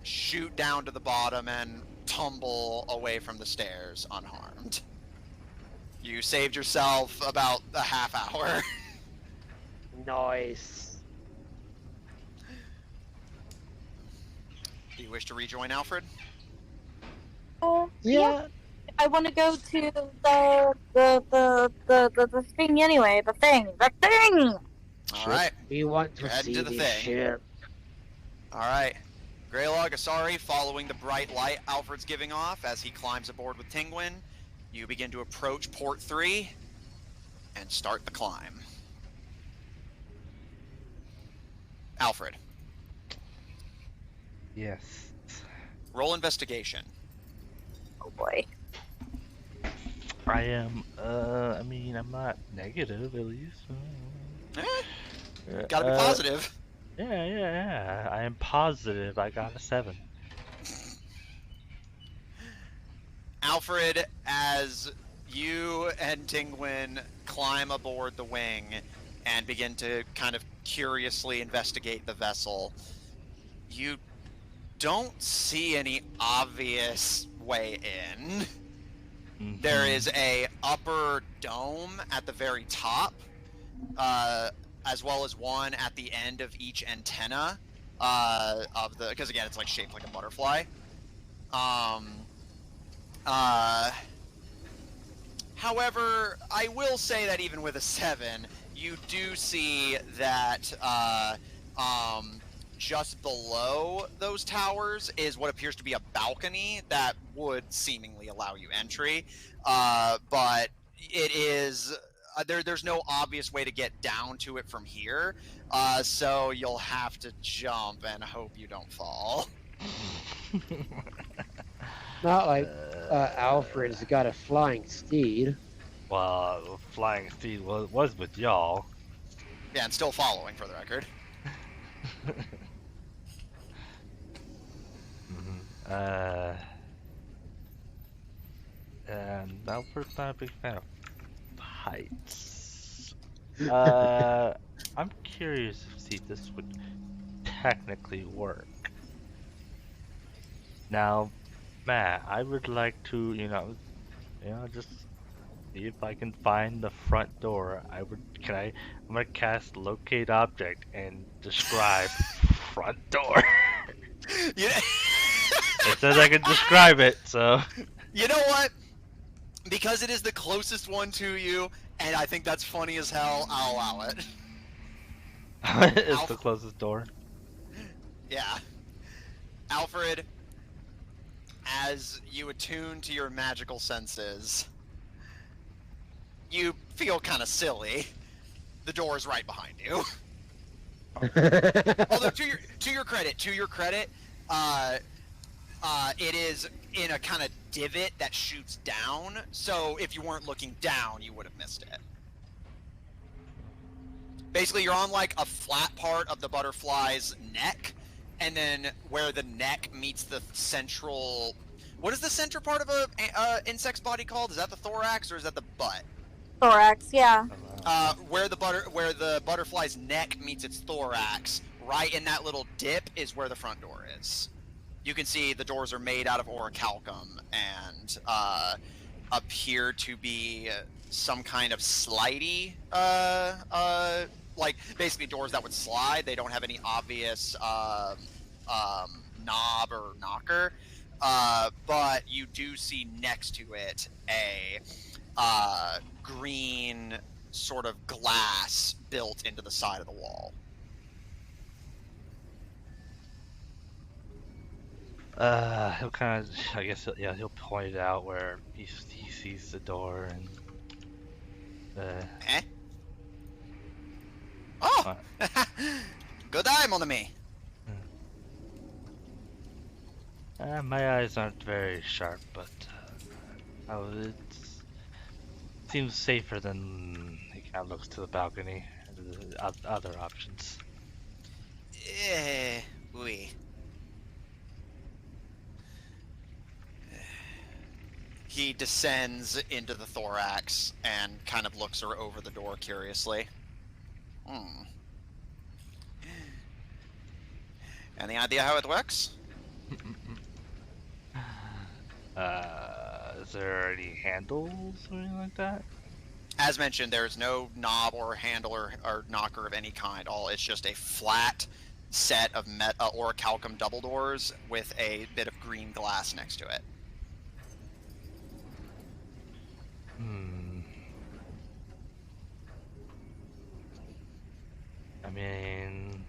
shoot down to the bottom and tumble away from the stairs unharmed. You saved yourself about a half hour. Nice. Do you wish to rejoin Alfred? Yeah. I want to go to the thing anyway. The thing. All right. We want You're to heading see to the the thing. ship. All right. Greylog Asari, following the bright light Alfred's giving off as he climbs aboard with Tingwin, you begin to approach Port 3 and start the climb. Alfred, Yes. roll investigation. Oh boy. I am, I mean, I'm not negative, at least. Gotta be positive. Yeah. I am positive I got a 7. Alfred, as you and Tingwin climb aboard the wing and begin to kind of curiously investigate the vessel, you don't see any obvious way in. Mhm. There is a upper dome at the very top, as well as one at the end of each antenna of the, because again it's shaped like a butterfly. However, I will say that even with a 7, you do see that just below those towers is what appears to be a balcony that would seemingly allow you entry, but it is there's no obvious way to get down to it from here, so you'll have to jump and hope you don't fall. Not like Alfred's got a flying steed. Well, Flying Steed was with y'all. Yeah, and still following, for the record. And Alfred's not a big fan of heights. I'm curious to see if this would technically work. Now, Matt, I would like to, just see if I can find the front door. I'm gonna cast Locate Object and describe front door. Yeah. It says I can describe it, so. You know what? Because it is the closest one to you, and I think that's funny as hell, I'll allow it. It's the closest door. Yeah. Alfred, as you attune to your magical senses, you feel kind of silly. The door is right behind you. Although to your credit, it is in a kind of divot that shoots down. So if you weren't looking down, you would have missed it. Basically, you're on like a flat part of the butterfly's neck, and then where the neck meets the central. What is the central part of a insect's body called? Is that the thorax or is that the butt? Thorax, yeah. Where the butterfly's neck meets its thorax, right in that little dip is where the front door is. You can see the doors are made out of orichalcum and appear to be some kind of slidey, like basically doors that would slide. They don't have any obvious knob or knocker, but you do see next to it a green sort of glass built into the side of the wall. He'll kind of, I guess, he'll point it out where he sees the door and. Eh? Oh! Good eye, mon ami. My eyes aren't very sharp, but it seems safer than he kind of looks to the balcony. Other options. Oui. He descends into the thorax and kind of looks her over the door curiously. Any idea how it works? Is there any handles or anything like that? As mentioned, there's no knob or handle or knocker of any kind. It's just a flat set of orichalcum double doors with a bit of green glass next to it. I mean,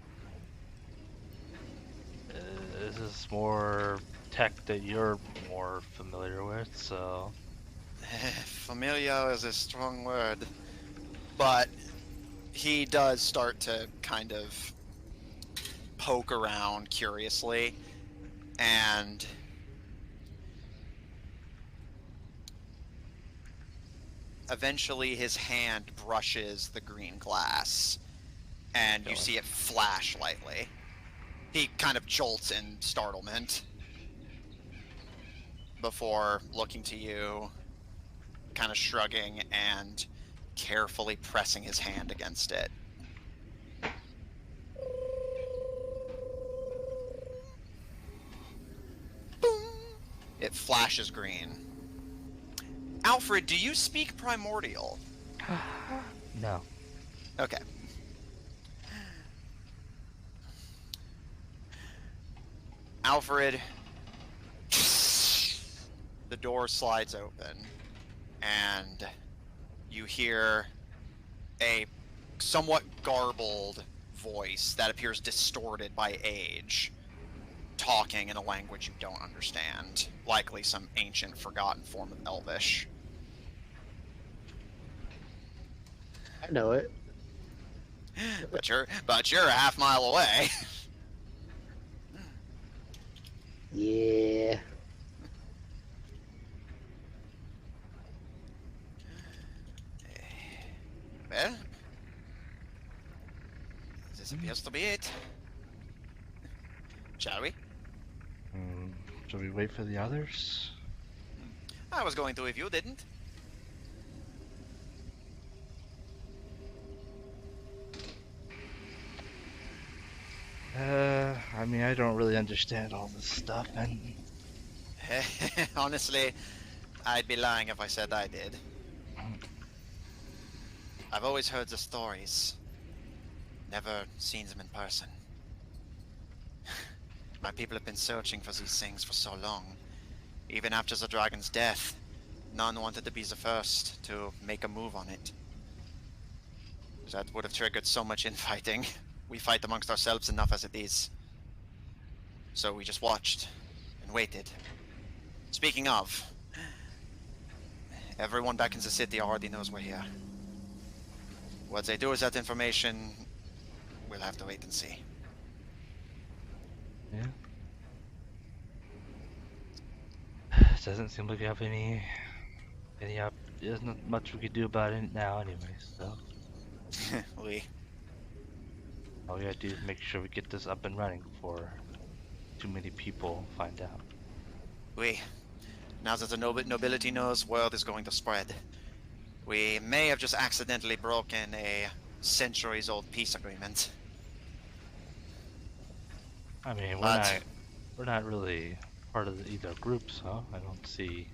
this is more tech that you're more familiar with, so... Familiar is a strong word. But he does start to kind of poke around curiously, and eventually his hand brushes the green glass, and you see it flash lightly. He kind of jolts in startlement before looking to you, kind of shrugging and carefully pressing his hand against it. Boom. It flashes green. Alfred, do you speak Primordial? No. Okay. Alfred, the door slides open, and you hear a somewhat garbled voice that appears distorted by age, talking in a language you don't understand, likely some ancient, forgotten form of Elvish. I know it. But you're a half mile away. Yeah. Well, this appears to be it. Shall we? Shall we wait for the others? I was going to if you didn't. I mean, I don't really understand all this stuff, and... Honestly, I'd be lying if I said I did. I've always heard the stories. Never seen them in person. My people have been searching for these things for so long. Even after the dragon's death, none wanted to be the first to make a move on it. That would have triggered so much infighting. We fight amongst ourselves enough as it is. So we just watched and waited. Speaking of, everyone back in the city already knows we're here. What they do with that information, we'll have to wait and see. Yeah. It doesn't seem like you have any there's not much we could do about it now anyway, so We. all we gotta do is make sure we get this up and running before too many people find out. Now that the nobility knows, word is going to spread. We may have just accidentally broken a centuries-old peace agreement. I mean, But- we're not really part of either groups, huh? I don't see.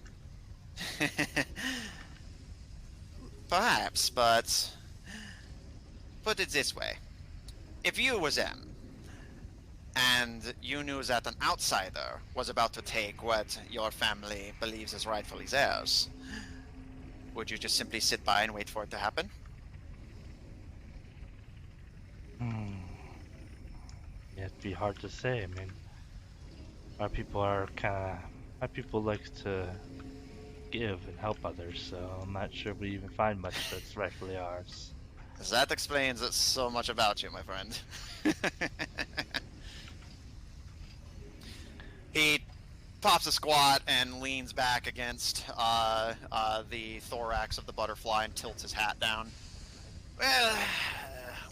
Perhaps, but put it this way. If you was M, and you knew that an outsider was about to take what your family believes is rightfully theirs, would you just simply sit by and wait for it to happen? Yeah, it'd be hard to say. I mean, our people like to give and help others, so I'm not sure we even find much that's rightfully ours. That explains so much about you, my friend. He pops a squat and leans back against the thorax of the butterfly and tilts his hat down. Well,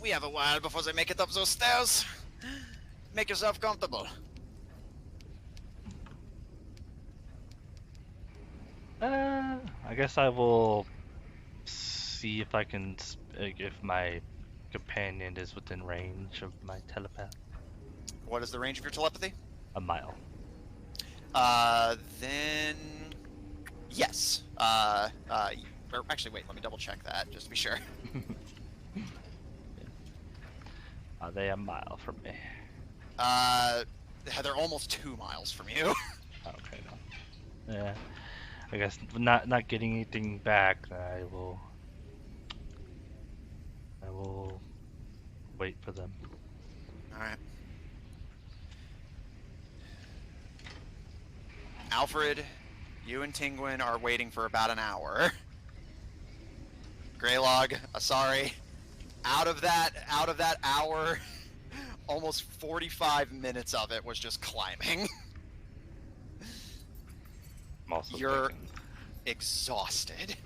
we have a while before they make it up those stairs. Make yourself comfortable. I guess I will see if I can, if my companion is within range of my telepath. What is the range of your telepathy? A mile. Then... Yes. Or actually, wait, let me double check that, just to be sure. Are they a mile from me? They're almost 2 miles from you. Okay, no. Yeah. I guess not getting anything back, I will wait for them. Alright. Alfred, you and Tingwin are waiting for about an hour. Greylog, sorry. Out of that hour, almost 45 minutes of it was just climbing. I'm also You're thinking, exhausted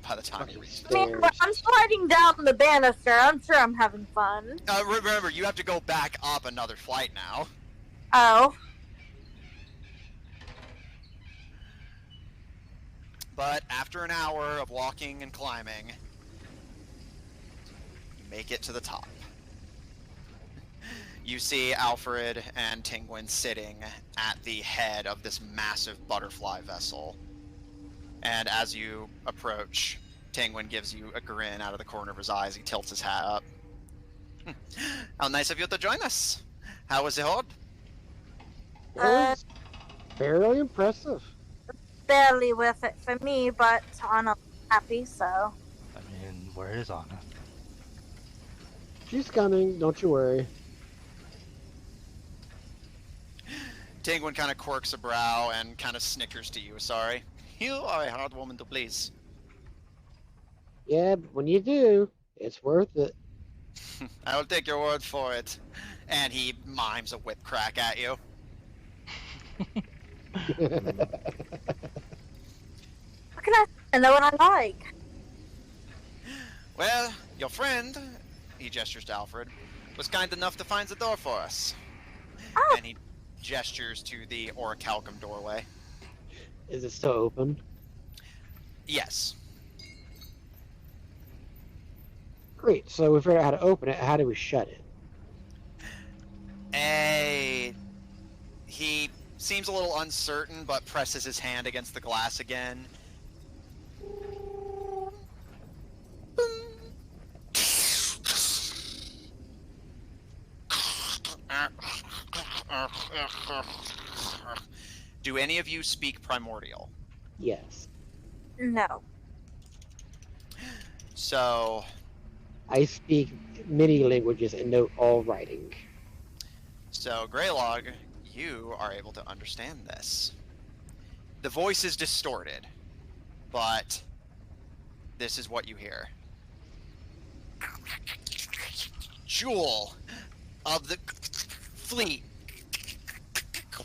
by the time you reach the I mean, but I'm sliding down the banister. I'm sure I'm having fun. remember, you have to go back up another flight now. Oh. But after an hour of walking and climbing, you make it to the top. You see Alfred and Tingwin sitting at the head of this massive butterfly vessel. And as you approach, Tingwin gives you a grin out of the corner of his eyes. He tilts his hat up. How nice of you to join us. How was the hold? It was fairly impressive. Barely worth it for me, but Anna's happy, so. I mean, where is Anna? She's coming, don't you worry. Tingwin kind of quirks a brow and kind of snickers to you, sorry. You are a hard woman to please. Yeah, but when you do, it's worth it. I will take your word for it. And he mimes a whip crack at you. What can I know what I like? Well, your friend, he gestures to Alfred, was kind enough to find the door for us. Oh. And he gestures to the orichalcum doorway. Is it still open? Yes. Great, so we figured out how to open it. How do we shut it? He seems a little uncertain, but presses his hand against the glass again. Do any of you speak Primordial? Yes. No. So, I speak many languages and know all writing. Greylog, you are able to understand this. The voice is distorted, but this is what you hear. Jewel of the fleet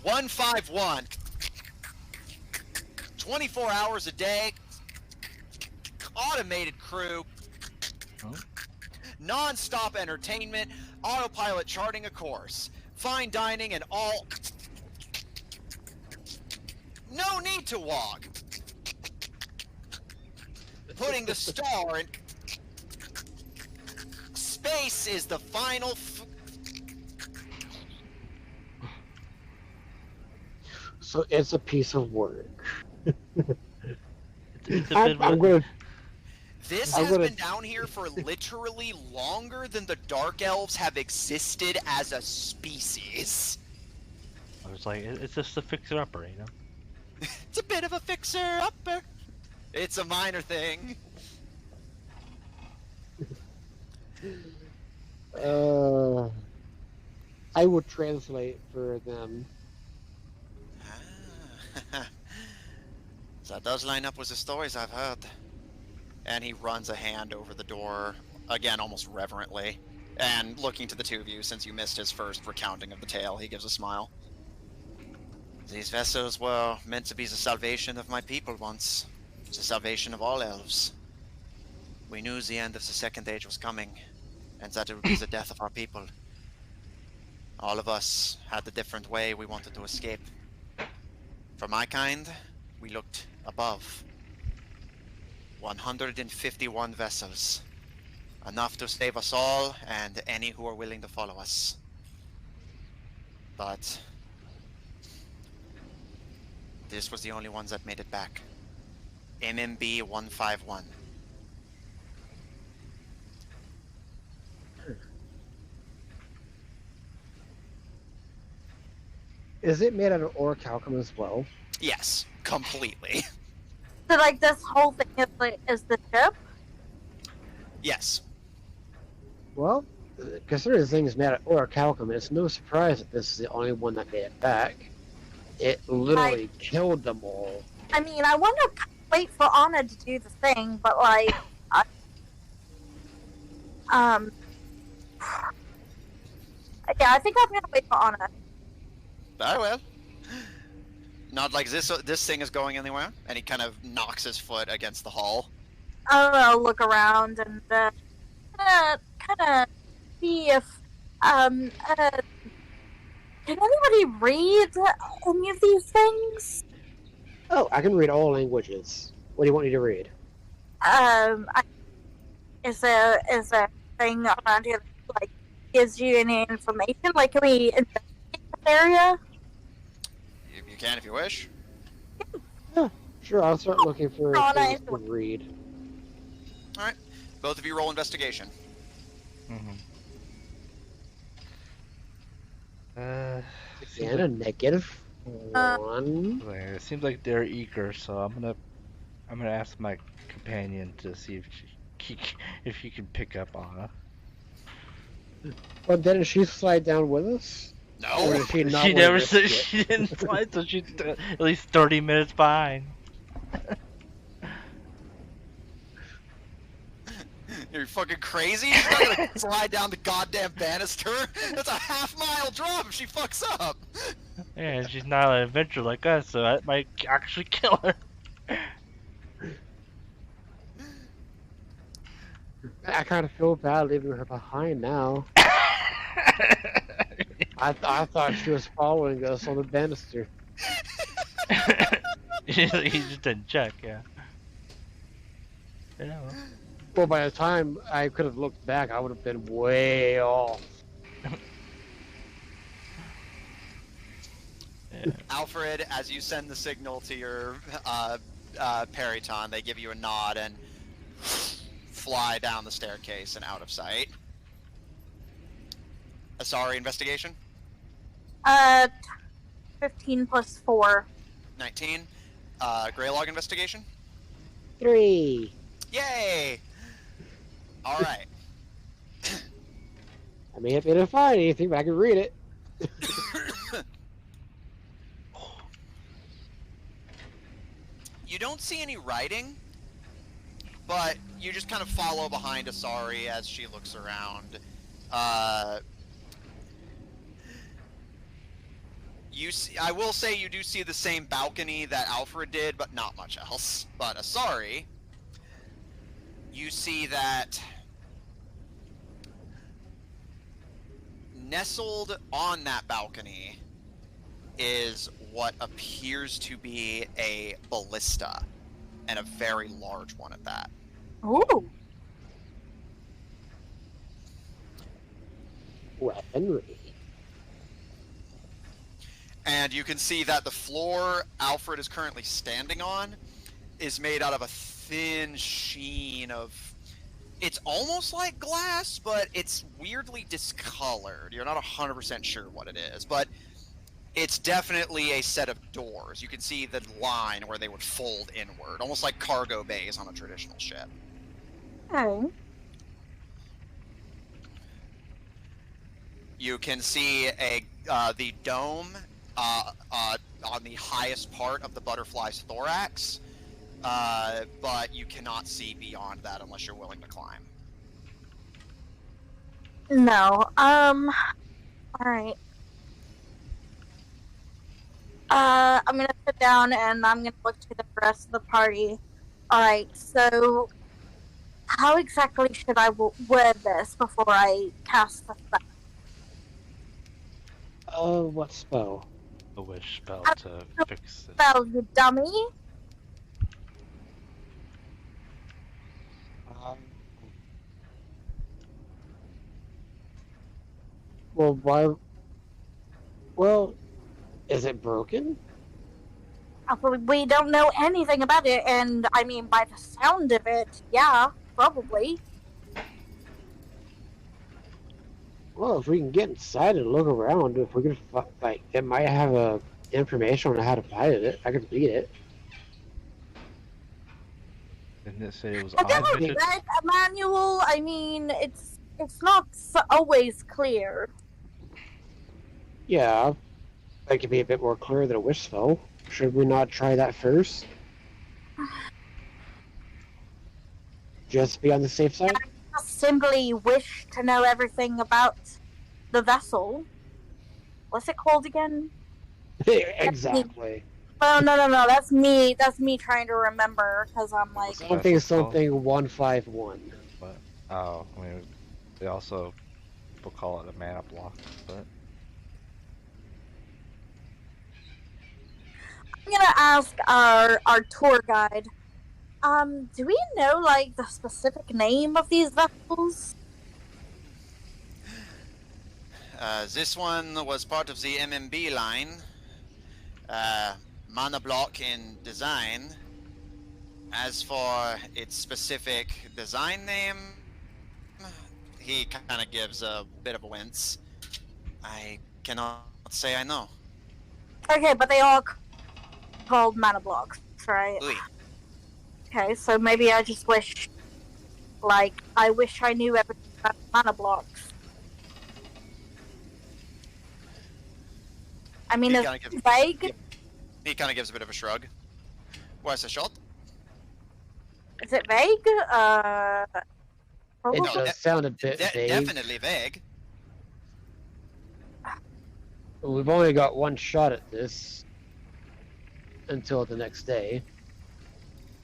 151, 24 hours a day, automated crew, Oh. non-stop entertainment, autopilot charting a course, fine dining and all. No need to walk. Putting the star in space is the final So it's a piece of work. It's a bit. I'm gonna. This I'm has gonna- been down here for literally longer than the Dark Elves have existed as a species. I was like, it's just a fixer-upper, you know. It's a bit of a fixer-upper. It's a minor thing. I will translate for them. Ah. That does line up with the stories I've heard. And he runs a hand over the door, again, almost reverently. And looking to the two of you, since you missed his first recounting of the tale, he gives a smile. These vessels were meant to be the salvation of my people once. The salvation of all elves. We knew the end of the Second Age was coming, and that it would be the death of our people. All of us had a different way we wanted to escape. For my kind, we looked above. 151 vessels. Enough to save us all and any who are willing to follow us. But this was the only ones that made it back. MMB 151. Is it made out of orichalcum as well? Yes, completely. So like this whole thing is the ship? Yes. Well, considering the thing is made out of orichalcum, it's no surprise that this is the only one that made it back. It literally killed them all. I mean, I want to wait for Anna to do the thing, but like, yeah, I think I'm gonna wait for Anna. Very well. Not like this thing is going anywhere, and he kind of knocks his foot against the hull. I'll look around and kind of see if can anybody read any of these things? Oh, I can read all languages. What do you want me to read? Is there a thing around here that like gives you any information? Like, can we investigate this area? You can if you wish. Sure, I'll start looking for Oh, things nice. to read. Alright. Both of you roll investigation. Mm-hmm. And a negative one. It seems like they're eager, so I'm gonna ask my companion to see if he can pick up Anna. But didn't she slide down with us? Or No. did she not She want never to said risk it? she didn't slide, so she's at least 30 minutes behind. You're fucking crazy? She's not gonna slide down the goddamn banister. That's a half-mile drop if she fucks up. Yeah, and she's not an adventurer like us, so that might actually kill her. I kind of feel bad leaving her behind now. I thought she was following us on the banister. He just didn't check, yeah. Yeah. Well, by the time I could have looked back, I would have been way off. Yeah. Alfred, as you send the signal to your Periton, they give you a nod and fly down the staircase and out of sight. Asari, investigation? 15 plus 4. 19. Greylog investigation? 3. Yay! All right. I may not be able to find anything, but I can read it. You don't see any writing, but you just kind of follow behind Asari as she looks around. You see, I will say you do see the same balcony that Alfred did, but not much else. But Asari, you see that nestled on that balcony is what appears to be a ballista, and a very large one at that. Ooh. Weaponry. And you can see that the floor Alfred is currently standing on is made out of a thin sheen of... It's almost like glass, but it's weirdly discolored. You're not 100% sure what it is, but it's definitely a set of doors. You can see the line where they would fold inward, almost like cargo bays on a traditional ship. Okay. You can see the dome on the highest part of the butterfly's thorax, but you cannot see beyond that unless you're willing to climb. No. Alright. I'm gonna sit down and I'm gonna look to the rest of the party. Alright, so how exactly should I word this before I cast the spell? What spell? A wish spell to fix it. Spell, you dummy! Well, why? Well, is it broken? We don't know anything about it, and I mean, by the sound of it, yeah, probably. Well, if we can get inside and look around, if we can, like, it might have information on how to pilot it. I could read it. Didn't it say it was I've never automated? read a manual. I mean, it's not always clear. Yeah, that could be a bit more clear than a wish spell. Should we not try that first? Just be on the safe side? I simply wish to know everything about the vessel. What's it called again? Exactly. Oh, no. That's me. That's me trying to remember because I'm like, Something 151. But oh, I mean, they also people call it a mana block, but I'm gonna ask our tour guide. Do we know like the specific name of these vessels? This one was part of the MMB line. Mana block in design. As for its specific design name, he kind of gives a bit of a wince. I cannot say I know. Okay, but they all called mana blocks, right? Oui. Okay, so maybe I just wish, like, I wish I knew everything about mana blocks. I mean, He it's kinda vague. He kind of gives a bit of a shrug. What's a shot? Is it vague? It Probably. does sound a bit vague. Definitely vague. We've only got one shot at this until the next day.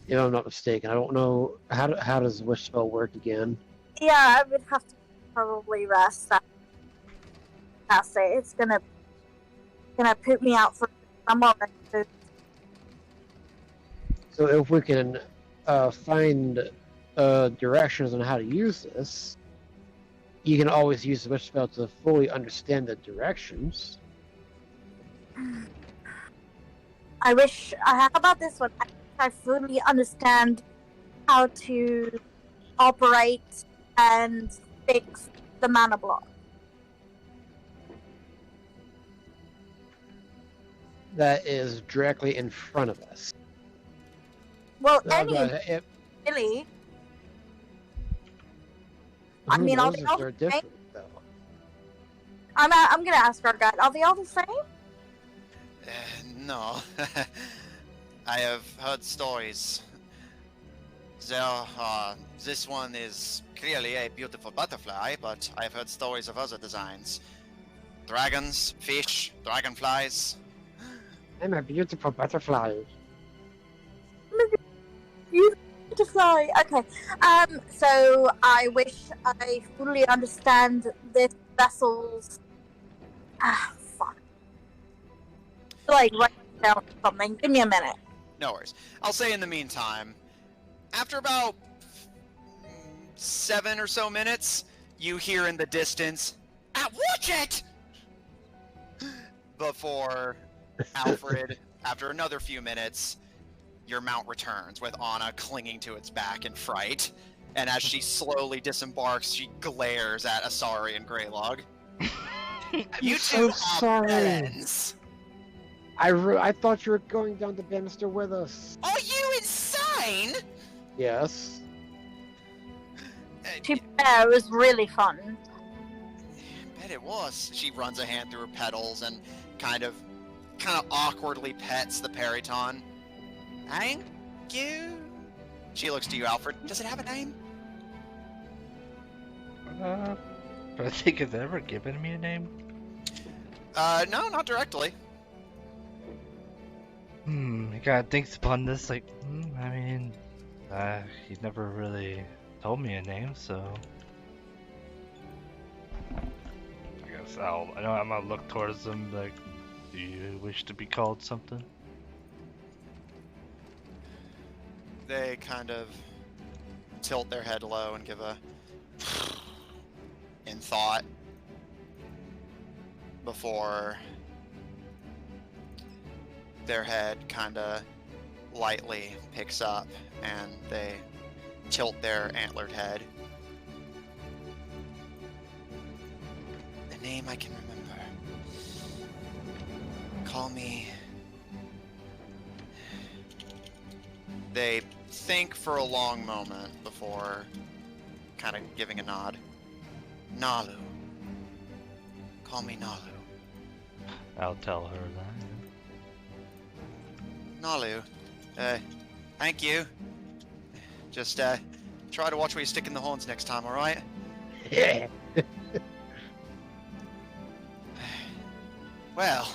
If I'm not mistaken. I don't know how does wish spell work again. Yeah, I would have to probably rest that day. It's gonna put me out for a moment. So if we can find directions on how to use this, you can always use the wish spell to fully understand the directions. I wish. How about this one? I fully understand how to operate and fix the mana block. That is directly in front of us. Well, Oh, any God, really. I who mean, are knows they if all they're the same? different, though. I'm gonna ask our guide. Are they all the same? No. I have heard stories. This one is clearly a beautiful butterfly, but I have heard stories of other designs. Dragons, fish, dragonflies. I'm a beautiful butterfly. You to fly. Okay. So I wish I fully understand this vessel's. Ah, fuck. Like write down something. Give me a minute. No worries. I'll say in the meantime, after about 7 or so minutes, you hear in the distance, watch it! Before Alfred, after another few minutes, your mount returns with Anna clinging to its back in fright. And as she slowly disembarks, she glares at Asari and Greylog. You so two sorry. villains! I thought you were going down the banister with us. Are you insane? Yes. To be fair, it was really fun. Bet it was. She runs a hand through her petals and kind of awkwardly pets the Periton. Thank you. She looks to you, Alfred. Does it have a name? I think it's ever given me a name. No, not directly. He kind of thinks upon this, like, I mean, he's never really told me a name, so I guess I know I'm gonna look towards them, like, do you wish to be called something? They kind of tilt their head low and give a in thought before their head kind of lightly picks up and they tilt their antlered head. The name I can remember. Call me. They think for a long moment before kind of giving a nod. Nalu. Call me Nalu. I'll tell her that. Nalu. Thank you. Just, try to watch where you stick in the horns next time, alright? Yeah. Well,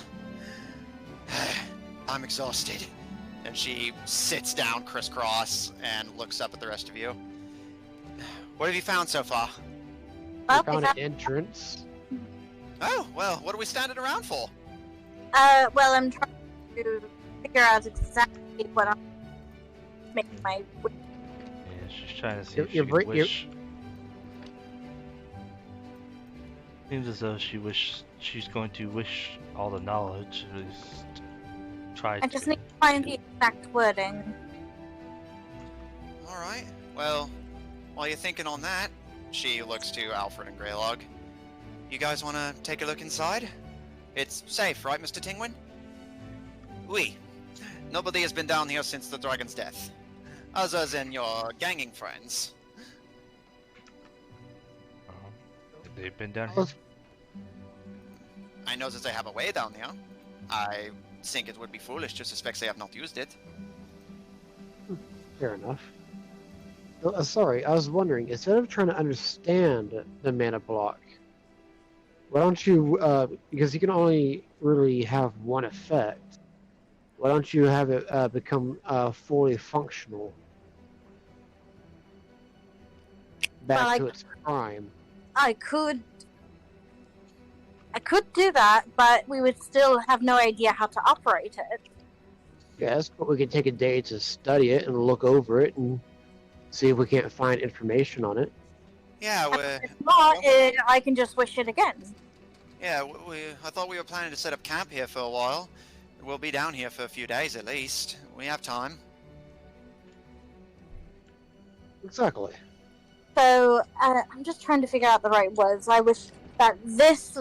I'm exhausted. And she sits down crisscross and looks up at the rest of you. What have you found so far? We Well, found an entrance. Oh, well, what are we standing around for? well, I'm trying to figure out exactly what I'm making my. Yeah, she's trying to see You're- if she you're can bri- you're- wish. Seems as though she's going to wish all the knowledge, at least try I just to. need to find the exact wording. Alright, well, while you're thinking on that, she looks to Alfred and Greylog. You guys want to take a look inside? It's safe, right, Mr. Tingwin? Oui. Nobody has been down here since the dragon's death. Other than your ganging friends. They've been down here. I know that they have a way down here. I think it would be foolish to suspect they have not used it. Fair enough. Sorry, I was wondering, instead of trying to understand the mana block, why don't you, because you can only really have one effect, why don't you have it become fully functional? Back to its prime. I could do that, but we would still have no idea how to operate it. Yes, but we could take a day to study it and look over it and see if we can't find information on it. Yeah, If not, I can just wish it again. I thought we were planning to set up camp here for a while. We'll be down here for a few days at least. We have time. Exactly. So I'm just trying to figure out the right words. I wish that this,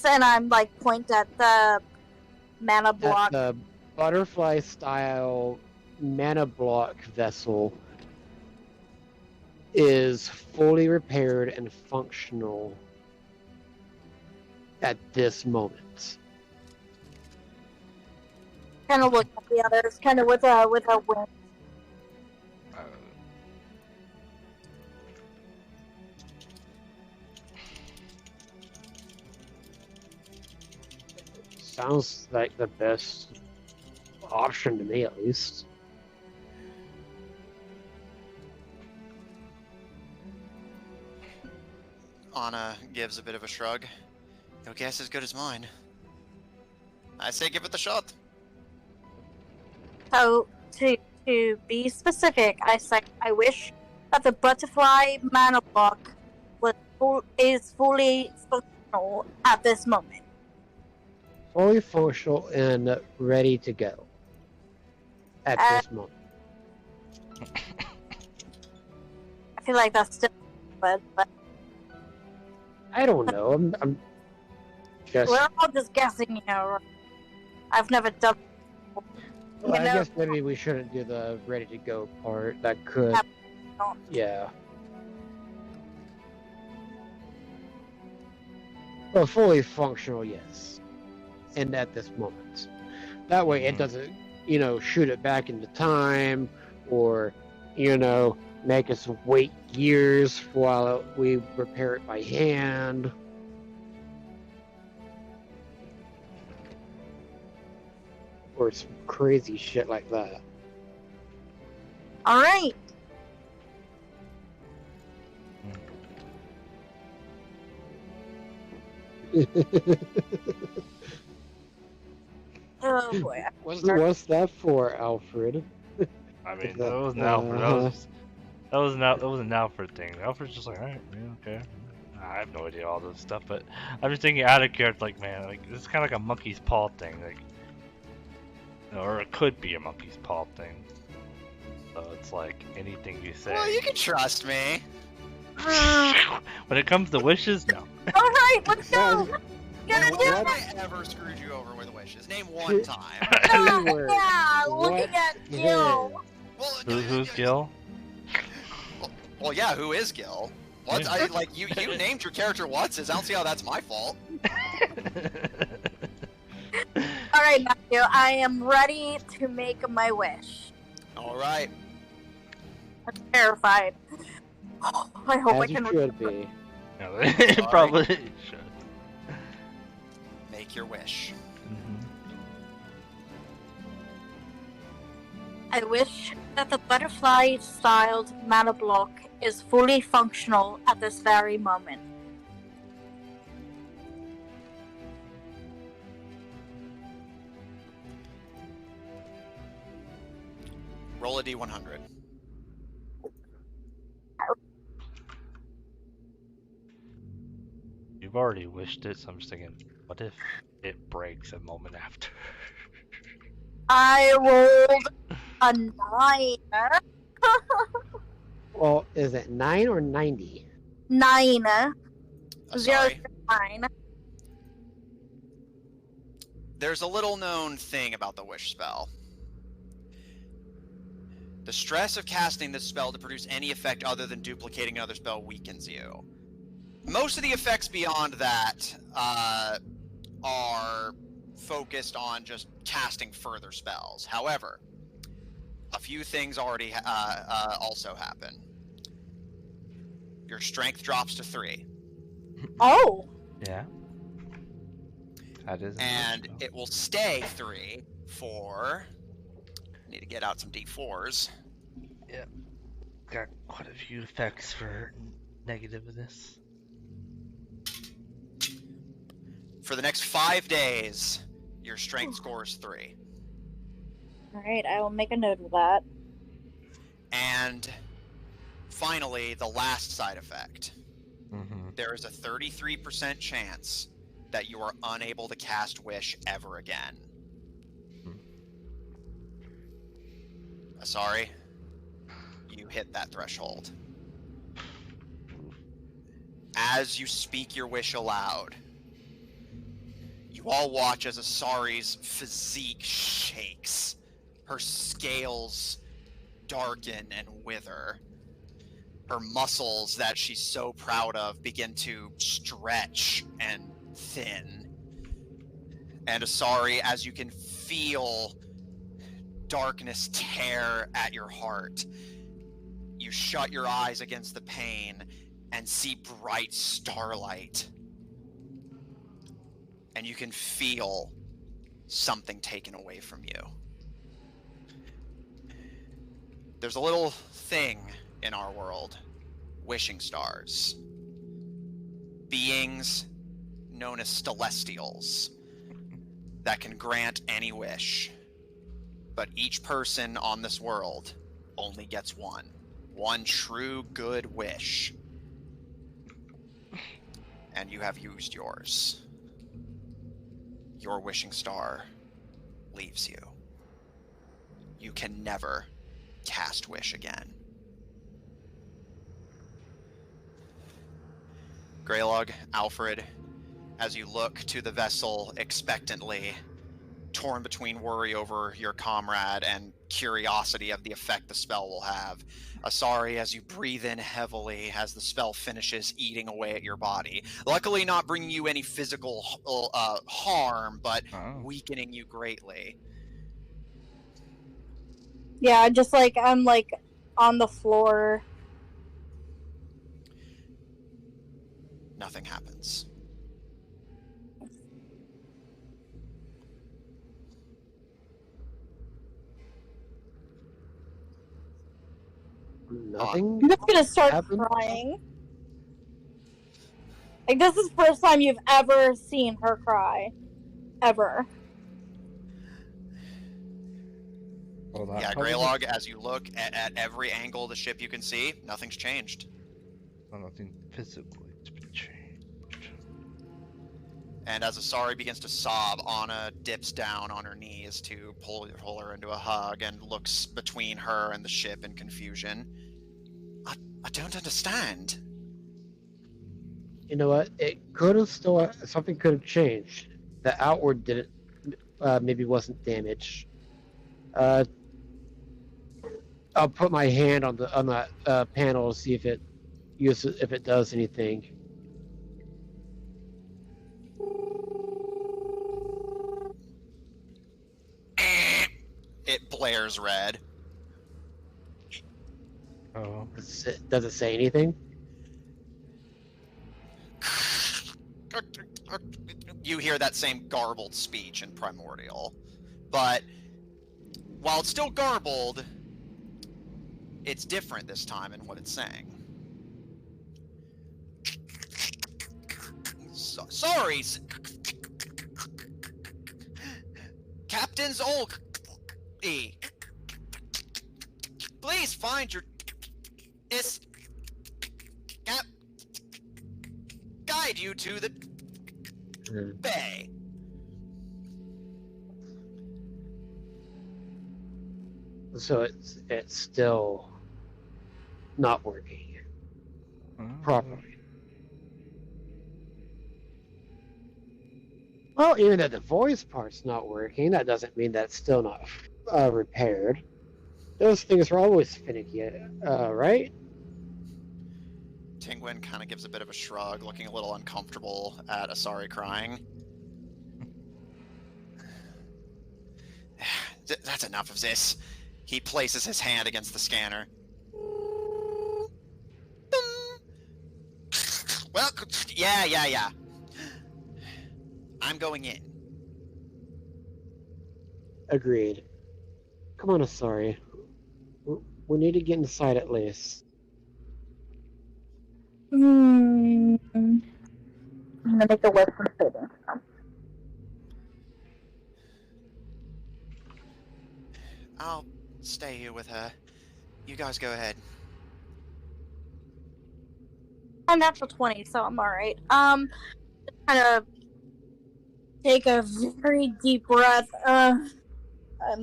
and I'm like point at the mana block. At the butterfly style mana block vessel is fully repaired and functional at this moment. Kind of look at the others, kind of with a wink. Sounds like the best option to me, at least. Anna gives a bit of a shrug. Your guess is as good as mine. I say give it the shot. So, to be specific, I say I wish that the butterfly mana block is fully functional at this moment. Fully functional and ready to go at this moment. I feel like that's still good, but I don't know. I'm just. we're all just guessing here. I've never done. Well, I guess maybe we shouldn't do the ready to go part. That could. Yeah. Well, fully functional, yes. And at this moment. That way it doesn't, shoot it back into time or, make us wait years while we repair it by hand. Or some crazy shit like that. Alright. Oh boy. What's that for, Alfred? I mean, that was an Alfred. That was an Alfred thing. Alfred's just like, alright, yeah, okay. I have no idea all this stuff, but I'm just thinking out of character, like, man, like, this is kind of like a monkey's paw thing, like, or it could be a monkey's paw thing. So it's like anything you say. Well, you can trust me. When it comes to wishes, no. Alright, let's go! Gonna do When have it! I ever screwed you over with wishes? Name one time. Yeah, looking at Gil. Well, Who's Gil? Well, yeah, who is Gil? What? Yeah. You named your character What's-His. I don't see how that's my fault. Alright, Matthew, I am ready to make my wish. Alright. I'm terrified. Oh, I hope I As you can. should be. No, it probably should. Make your wish. I wish that the butterfly-styled mana block is fully functional at this very moment. Roll a d100. You've already wished it, so I'm just thinking, what if it breaks a moment after? I rolled a 9. Well, is it 9 or 90? 9. Sorry. 9. There's a little known thing about the wish spell. The stress of casting this spell to produce any effect other than duplicating another spell weakens you. Most of the effects beyond that are focused on just casting further spells. However, a few things already also happen. Your strength drops to 3. Oh! Yeah. That is. And it will stay 3 for... Need to get out some d4s. Yeah. Got quite a few effects for negativeness. For the next 5 days, your strength score is 3. Alright, I will make a note of that. And finally, the last side effect. Mm-hmm. There is a 33% chance that you are unable to cast Wish ever again. Sorry, you hit that threshold. As you speak your wish aloud, you all watch as Asari's physique shakes Her scales darken and wither. Her muscles that she's so proud of begin to stretch and thin. And Asari, as you can feel darkness tear at your heart, you shut your eyes against the pain and see bright starlight. And you can feel something taken away from you. There's a little thing in our world, wishing stars. Beings known as celestials that can grant any wish. But each person on this world only gets one. One true good wish. And you have used yours. Your wishing star leaves you. You can never cast wish again. Greylog, Alfred, as you look to the vessel expectantly, torn between worry over your comrade and curiosity of the effect the spell will have. Asari, as you breathe in heavily as the spell finishes eating away at your body. Luckily not bringing you any physical harm, but weakening you greatly. Yeah, just like I'm like on the floor. Nothing happens. Nothing I'm just gonna start happened? crying. Like, this is the first time you've ever seen her cry. Ever. Yeah, Greylog, as you look at every angle of the ship you can see, nothing's changed. Well, nothing physically has been changed. And as Asari begins to sob, Anna dips down on her knees to pull her into a hug and looks between her and the ship in confusion. I don't understand. You know what? It could have still something could have changed. The outward didn't maybe wasn't damaged. I'll put my hand on the panel to see if it does anything. It blares red. Oh. Does it say anything? You hear that same garbled speech in Primordial. But while it's still garbled, it's different this time in what it's saying. Sorry, Captain's old. Please find your. Guide you to the bay. So it's still not working properly. Well, even though the voice part's not working, that doesn't mean that's still not repaired. Those things are always finicky, right? Tingwin kind of gives a bit of a shrug, looking a little uncomfortable at Asari crying. That's enough of this. He places his hand against the scanner. Well, yeah. I'm going in. Agreed. Come on, Asari. We need to get inside at least. I'm gonna make a wisdom saving throw. I'll stay here with her. You guys go ahead. I'm natural 20, so I'm alright. Kind of take a very deep breath. I'm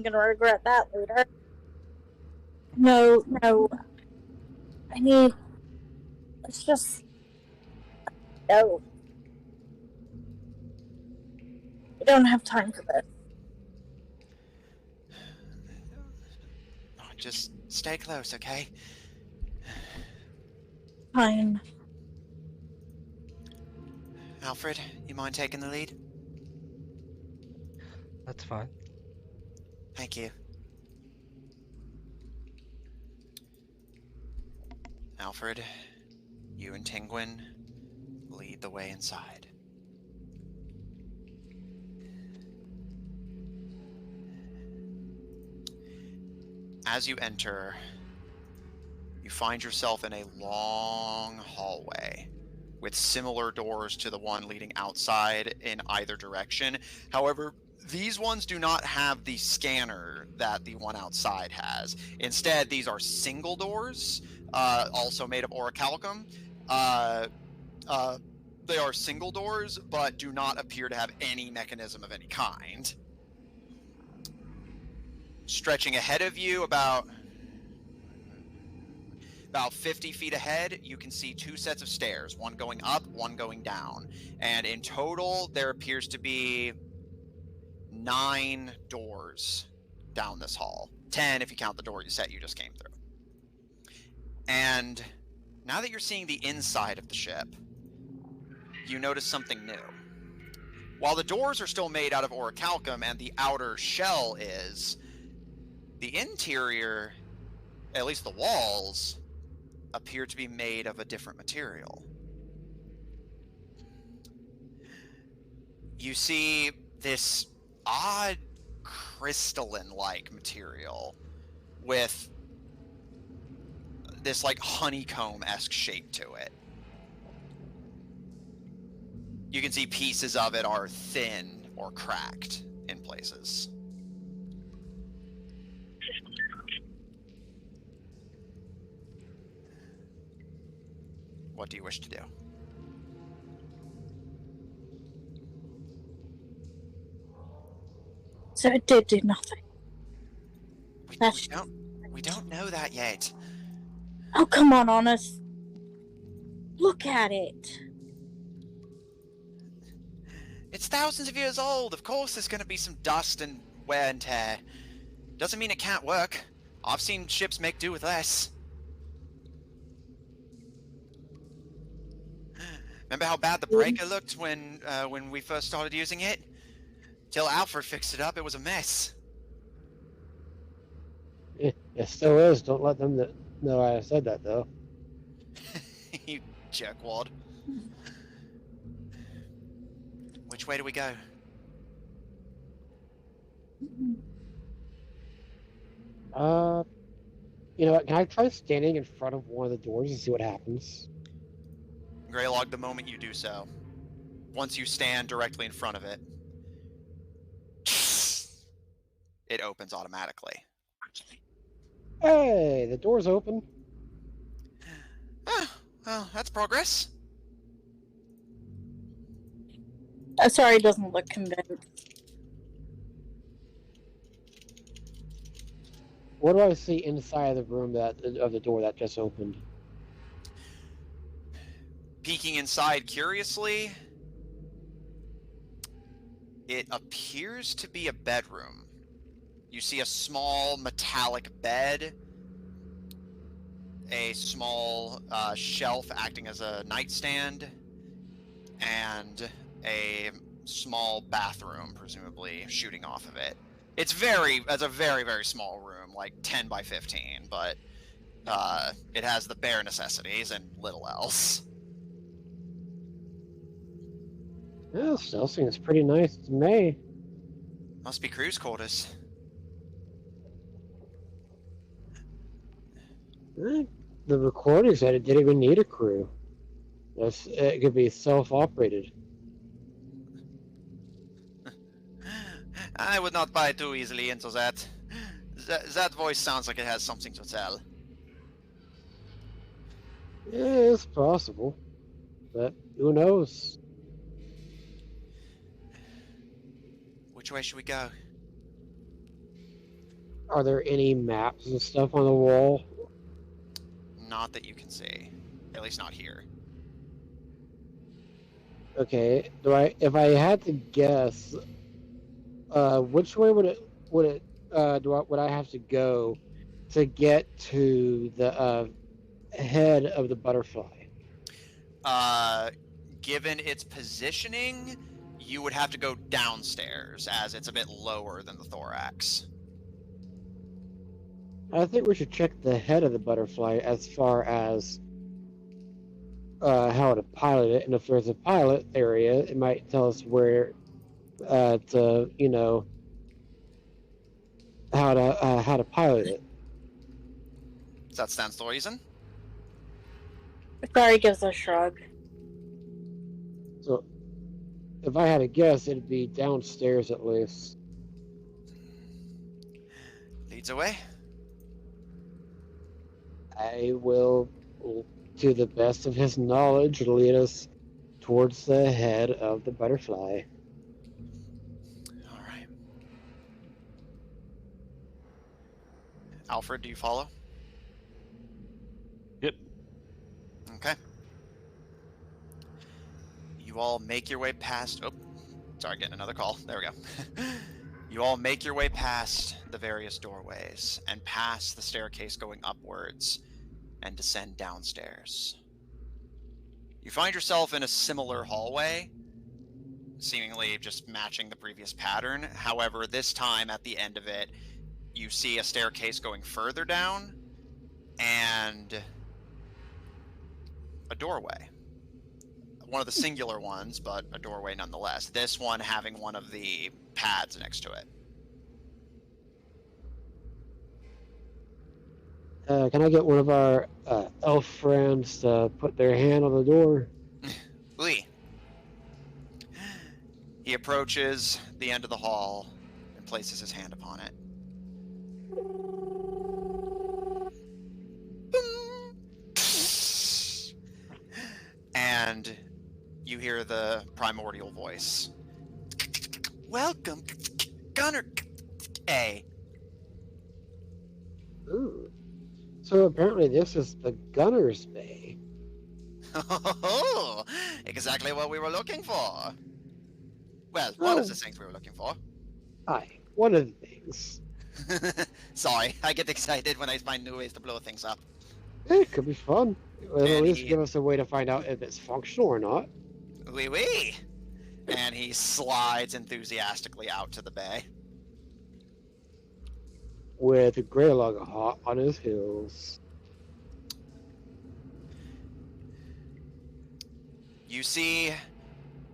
gonna regret that later. No. It's just. No. I don't have time for this. Just stay close, okay? Fine. Alfred, you mind taking the lead? That's fine. Thank you. Alfred, you and Tinguin lead the way inside. As you enter, you find yourself in a long hallway with similar doors to the one leading outside in either direction. However, these ones do not have the scanner that the one outside has. Instead, these are single doors, also made of orichalcum. They are single doors, but do not appear to have any mechanism of any kind. Stretching ahead of you about 50 feet ahead, you can see two sets of stairs, one going up, one going down. And in total, there appears to be 9 doors down this hall. 10 if you count the door you just came through. And now that you're seeing the inside of the ship, you notice something new. While the doors are still made out of orichalcum and the outer shell is, the interior, at least the walls, appear to be made of a different material. You see this odd crystalline-like material with this like honeycomb-esque shape to it. You can see pieces of it are thin or cracked in places. What do you wish to do? So it did do nothing. We don't know that yet. Oh, come on, Honest. Look at it. It's thousands of years old. Of course there's going to be some dust and wear and tear. Doesn't mean it can't work. I've seen ships make do with less. Remember how bad the breaker looked when we first started using it? Till Alfred fixed it up, it was a mess. It still is. Don't let them know I said that, though. You jerkwad. Which way do we go? You know what? Can I try standing in front of one of the doors and see what happens? Greylog, the moment you do so, once you stand directly in front of it, it opens automatically. Hey, the door's open. Ah, well, that's progress. Sorry, it doesn't look convinced. What do I see inside of the room of the door that just opened? Peeking inside curiously, it appears to be a bedroom. You see a small metallic bed, a small shelf acting as a nightstand, and a small bathroom, presumably shooting off of it. It's a very, very small room, like 10 by 15, but it has the bare necessities and little else. Yeah, still seems pretty nice to me. Must be cruise quarters. The recording said it didn't even need a crew. It could be self-operated. I would not buy too easily into that. That voice sounds like it has something to tell. Yeah, it's possible. But who knows? Which way should we go? Are there any maps and stuff on the wall? Not that you can see. At least not here. Okay, if I had to guess, which way would I have to go to get to the head of the butterfly? Given its positioning, you would have to go downstairs, as it's a bit lower than the thorax. I think we should check the head of the butterfly as far as how to pilot it, and if there's a pilot area, it might tell us where to, you know, how to pilot it. Does that stand to reason? Barry gives a shrug. So, if I had to guess, it'd be downstairs at least. Leads away. I will, to the best of his knowledge, lead us towards the head of the butterfly. All right. Alfred, do you follow? Yep. Okay. You all make your way past... Oh, sorry, getting another call. There we go. You all make your way past the various doorways and past the staircase going upwards and descend downstairs. You find yourself in a similar hallway, seemingly just matching the previous pattern. However, this time at the end of it, you see a staircase going further down and a doorway. One of the singular ones, but a doorway nonetheless. This one having one of the pads next to it. Can I get one of our elf friends to put their hand on the door? Lee. He approaches the end of the hall and places his hand upon it. And you hear the primordial voice. Welcome, Gunner A. Ooh. So apparently this is the Gunner's Bay. Oh, exactly what we were looking for. Well, one of the things we were looking for. Aye, one of the things. Sorry, I get excited when I find new ways to blow things up. It could be fun. It'll at And least he- give us a way to find out if it's functional or not. Wee wee! And he slides enthusiastically out to the bay. With a Greylog hot on his heels. You see,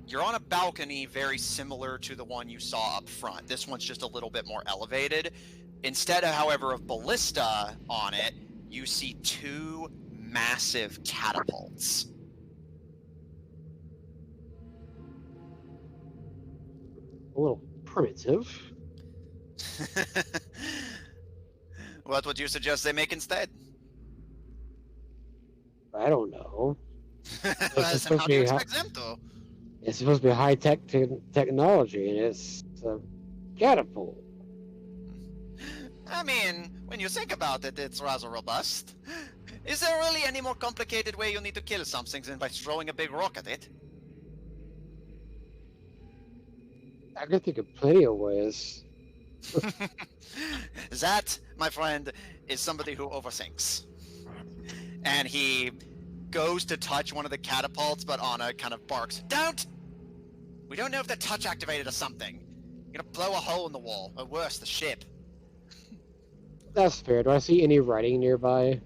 you're on a balcony very similar to the one you saw up front. This one's just a little bit more elevated. Instead of, however, of ballista on it, you see two massive catapults. A little primitive. What would you suggest they make instead? I don't know. Well, supposed how to do you be expect them to? It's supposed to be high-tech technology, and it's a catapult. I mean, when you think about it, it's rather robust. Is there really any more complicated way you need to kill something than by throwing a big rock at it? I can think of plenty of ways. That, my friend, is somebody who overthinks. And he goes to touch one of the catapults, but Anna kind of barks, "Don't! We don't know if the touch activated or something. You're gonna blow a hole in the wall, or worse, the ship." That's fair. Do I see any writing nearby?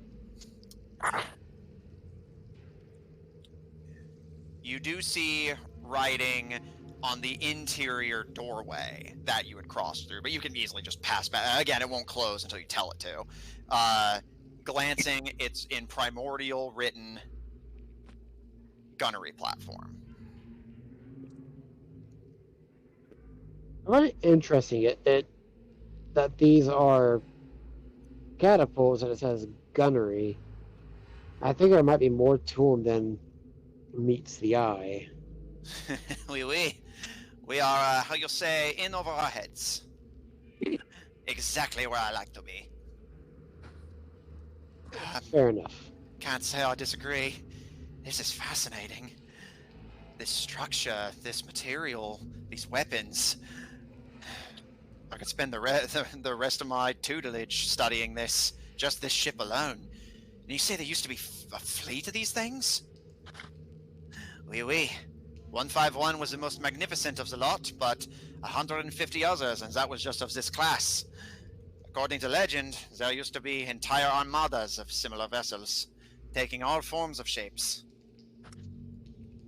You do see writing on the interior doorway that you would cross through, but you can easily just pass back. Again, it won't close until you tell it to. Glancing, it's in primordial written gunnery platform. I find it interesting that these are catapults and it says gunnery. I think there might be more to them than meets the eye. We are, how you say, in over our heads. Exactly where I like to be. Fair enough. Can't say I disagree. This is fascinating. This structure, this material, these weapons. I could spend the rest of my tutelage studying this. just this ship alone. And you say there used to be a fleet of these things? Oui. 151 was the most magnificent of the lot, but 150 others, and that was just of this class. According to legend, there used to be entire armadas of similar vessels, taking all forms of shapes.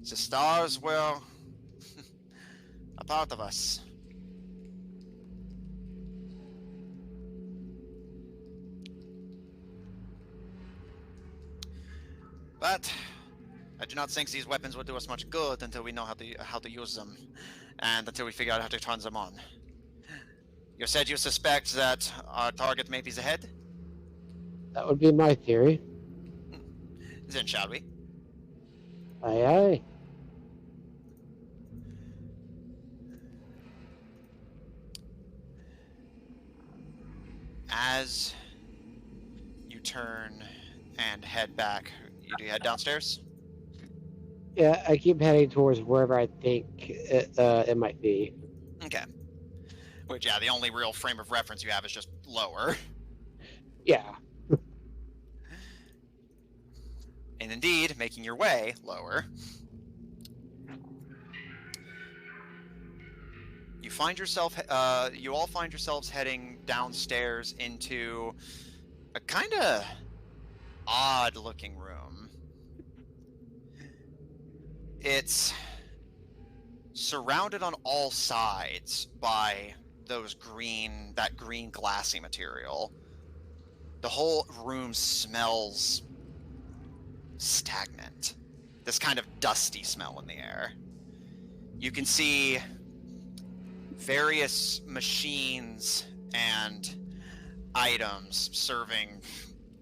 The stars were a part of us. But I do not think these weapons will do us much good until we know how to use them, and until we figure out how to turn them on. You said you suspect that our target may be the head? That would be my theory. Then shall we? Aye, aye. As you turn and head back, do you head downstairs? Yeah, I keep heading towards wherever I think it might be. Okay. Which, yeah, the only real frame of reference you have is just lower. Yeah. And indeed, making your way lower, you all find yourselves heading downstairs into a kind of odd-looking room. It's surrounded on all sides by that green glassy material. The whole room smells stagnant. This kind of dusty smell in the air. You can see various machines and items serving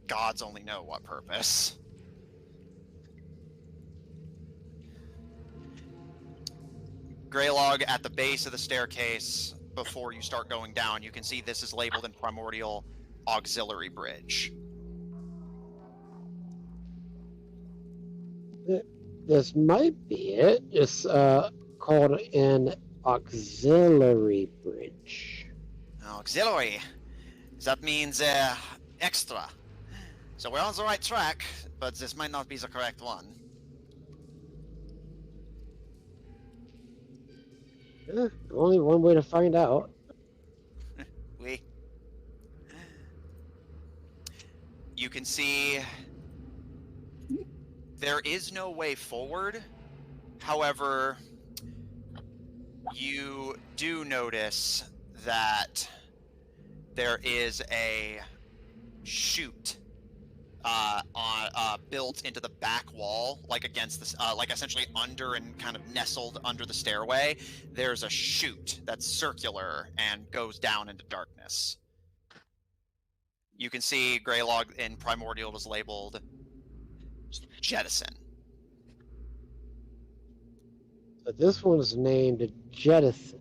gods only know what purpose. Greylog, at the base of the staircase, before you start going down, you can see this is labeled in Primordial Auxiliary Bridge. This might be it. It's called an auxiliary bridge. Auxiliary. That means extra. So we're on the right track, but this might not be the correct one. Only one way to find out. You can see there is no way forward. However, you do notice that there is a chute built into the back wall, like against this, like essentially under and kind of nestled under the stairway. There's a chute that's circular and goes down into darkness. You can see Greylog in Primordial is labeled Jettison. So this one's named Jettison.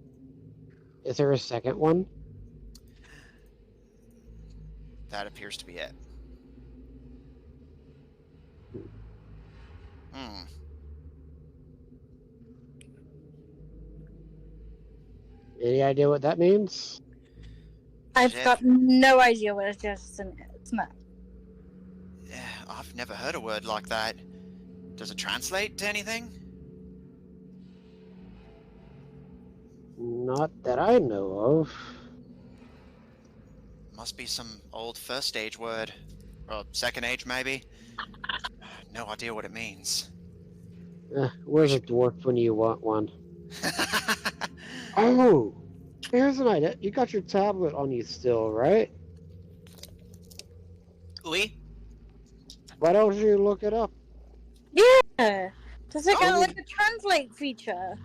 Is there a second one? That appears to be it. Any idea what that means? I've got no idea what a jettison is. No. Yeah, I've never heard a word like that. Does it translate to anything? Not that I know of. Must be some old first age word. Or second age, maybe? No idea what it means. Where's a dwarf when you want one? Oh! Here's an idea. You got your tablet on you still, right? Oui? Why don't you look it up? Yeah! Does it got like a translate feature?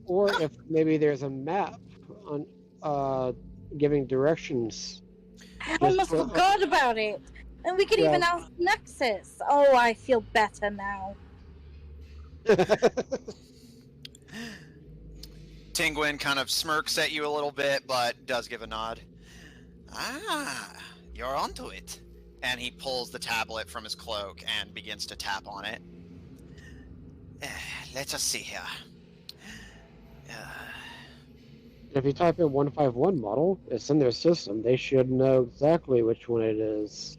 Or if maybe there's a map on giving directions. I almost forgot about it. And we could even ask Nexus. Oh, I feel better now. Tingwin kind of smirks at you a little bit, but does give a nod. Ah, you're onto it. And he pulls the tablet from his cloak and begins to tap on it. Let us see here. If you type in 151 model, it's in their system. They should know exactly which one it is.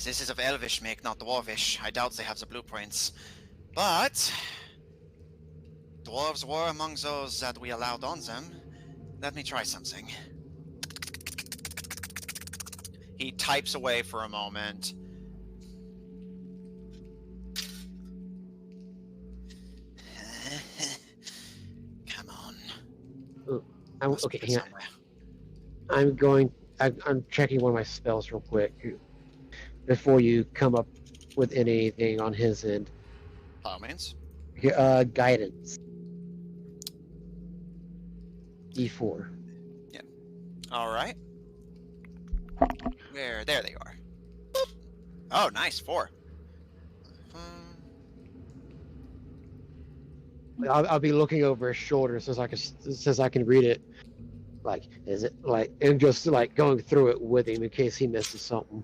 This is of Elvish make, not Dwarvish. I doubt they have the blueprints. But dwarves were among those that we allowed on them. Let me try something. He types away for a moment. Come on. Must Okay, be hang on. somewhere. I'm checking one of my spells real quick before you come up with anything on his end. By all means. Guidance. D4. All right. There they are. Oh, nice, 4. I'll be looking over his shoulder since I can read it. Like, is it like, and just like going through it with him in case he misses something.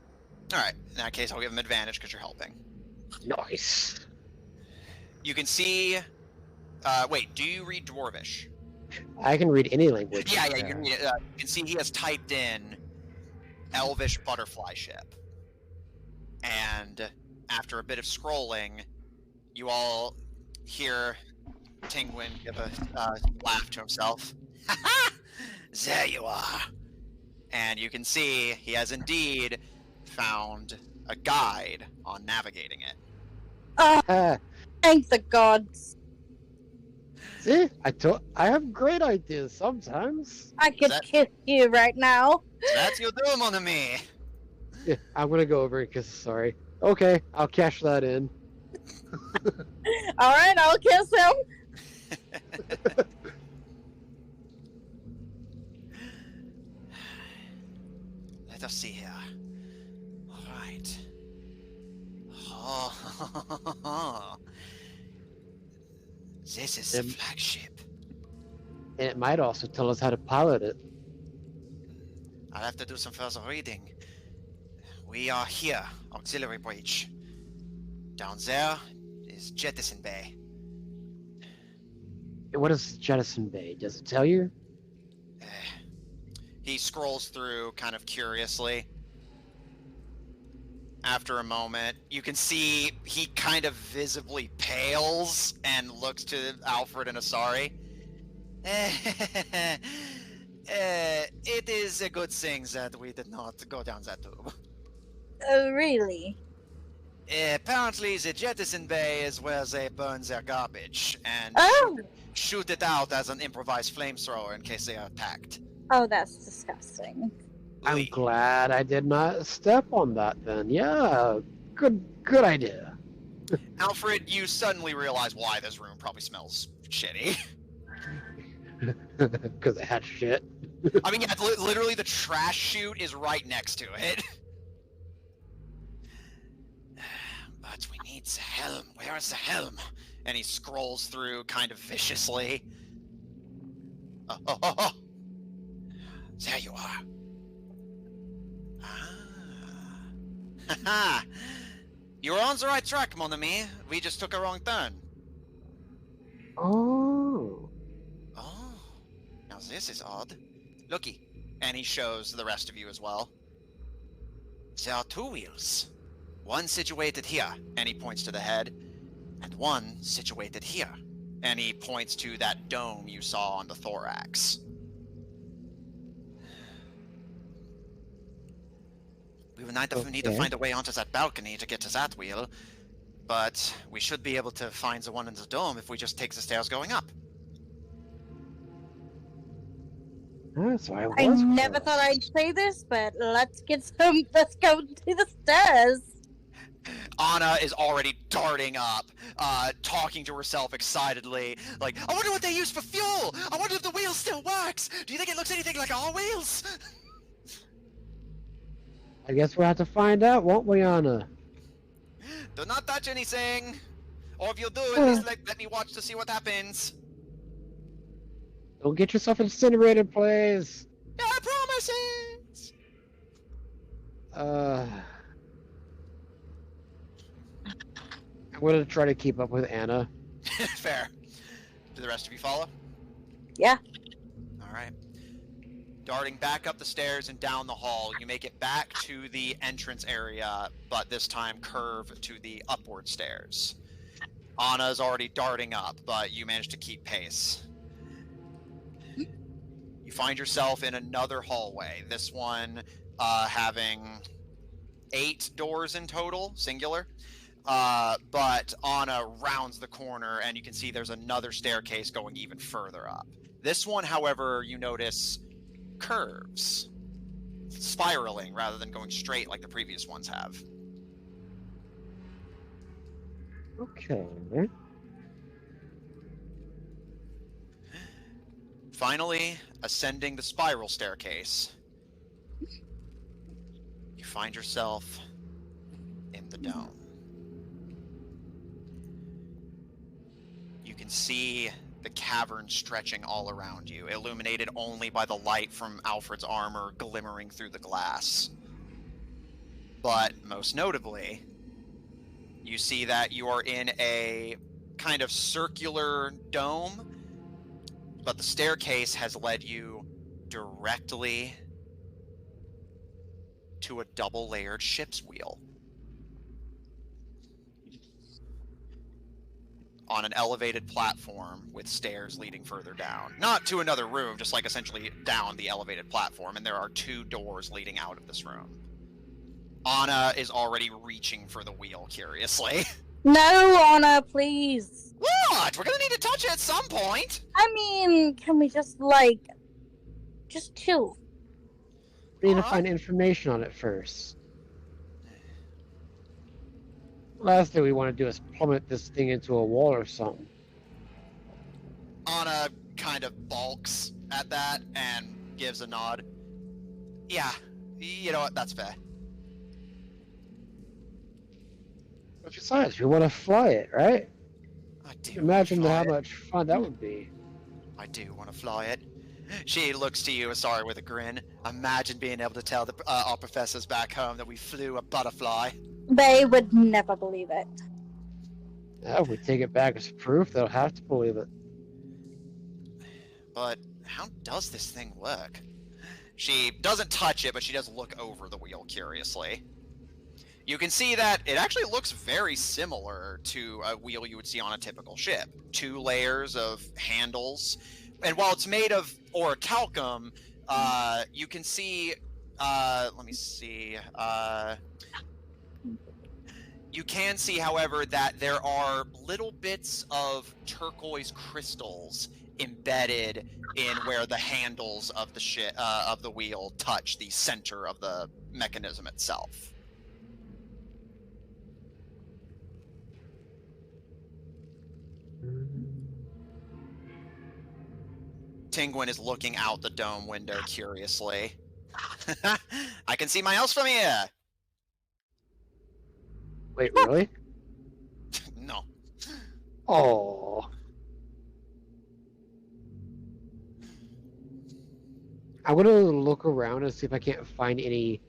All right. In that case, I'll give him advantage because you're helping. Nice. You can see. Wait, do you read Dwarvish? I can read any language. Yeah, you can read it. You can see he has typed in Elvish butterfly ship. And after a bit of scrolling, you all hear Tingwin give a laugh to himself. Ha ha! There you are. And you can see he has indeed found a guide on navigating it. Oh, thank the gods. See, I have great ideas sometimes. I could kiss you right now. That's your doom on me. Yeah, I'm gonna go over it because sorry. Okay, I'll cash that in. All right, I'll kiss him. Let us see here. All right. Oh, this is the flagship. And it might also tell us how to pilot it. I'll have to do some further reading. We are here, auxiliary breach. Down there is Jettison Bay. And what is Jettison Bay? Does it tell you? He scrolls through kind of curiously. After a moment, you can see he kind of visibly pales and looks to Alfred and Asari. It is a good thing that we did not go down that tube. Oh, really? Apparently, the Jettison Bay is where they burn their garbage and shoot it out as an improvised flamethrower in case they are attacked. Oh, that's disgusting. I'm glad I did not step on that then. Yeah, good idea. Alfred, you suddenly realize why this room probably smells shitty. Because it had shit. I mean, yeah, literally the trash chute is right next to it. But we need the helm. Where is the helm? And he scrolls through kind of viciously. Oh. There you are. Haha. You're on the right track, mon ami. We just took a wrong turn. Oh. Oh. Now this is odd. Looky. And he shows the rest of you as well. There are 2 wheels. One situated here, and he points to the head, and one situated here, and he points to that dome you saw on the thorax. We will need to find a way onto that balcony to get to that wheel, but we should be able to find the one in the dome if we just take the stairs going up. So I never thought I'd say this, but let's go to the stairs. Anna is already darting up, talking to herself excitedly, like, I wonder what they use for fuel! I wonder if the wheel still works! Do you think it looks anything like our wheels? I guess we'll have to find out, won't we, Anna? Do not touch anything! Or if you do, at least let me watch to see what happens. Don't get yourself incinerated, please! Yeah, promises! I'm gonna try to keep up with Anna. Fair. Do the rest of you follow? Yeah. Alright. Darting back up the stairs and down the hall, you make it back to the entrance area, but this time curve to the upward stairs. Anna's already darting up, but you manage to keep pace. You find yourself in another hallway, this one having 8 doors in total, singular. But Anna rounds the corner, and you can see there's another staircase going even further up. This one, however, you notice curves, spiraling rather than going straight like the previous ones have. Okay. Finally, ascending the spiral staircase, you find yourself in the dome. You can see the cavern stretching all around you, illuminated only by the light from Alfred's armor glimmering through the glass. But most notably, you see that you are in a kind of circular dome, but the staircase has led you directly to a double-layered ship's wheel. On an elevated platform with stairs leading further down. Not to another room, just like essentially down the elevated platform, and there are 2 doors leading out of this room. Anna is already reaching for the wheel, curiously. No, Anna, please. What? We're gonna need to touch it at some point! I mean, can we just, just chill? We need to find information on it first. Last thing we want to do is plummet this thing into a wall or something. Anna kind of balks at that and gives a nod. Yeah, you know what, that's fair. But besides, we want to fly it, right? I do Imagine wanna how fly it. much fun that would be. I do want to fly it. She looks to you, sorry, with a grin. Imagine being able to tell our professors back home that we flew a butterfly. They would never believe it. Yeah, if we take it back as proof, they'll have to believe it. But how does this thing work? She doesn't touch it, but she does look over the wheel curiously. You can see that it actually looks very similar to a wheel you would see on a typical ship. 2 layers of handles. And while it's made of orichalcum, you can see, let me see, you can see, however, that there are little bits of turquoise crystals embedded in where the handles of the of the wheel touch the center of the mechanism itself. Tingwin is looking out the dome window curiously. I can see my house from here! Wait, really? No. Oh. I'm gonna look around and see if I can't find any,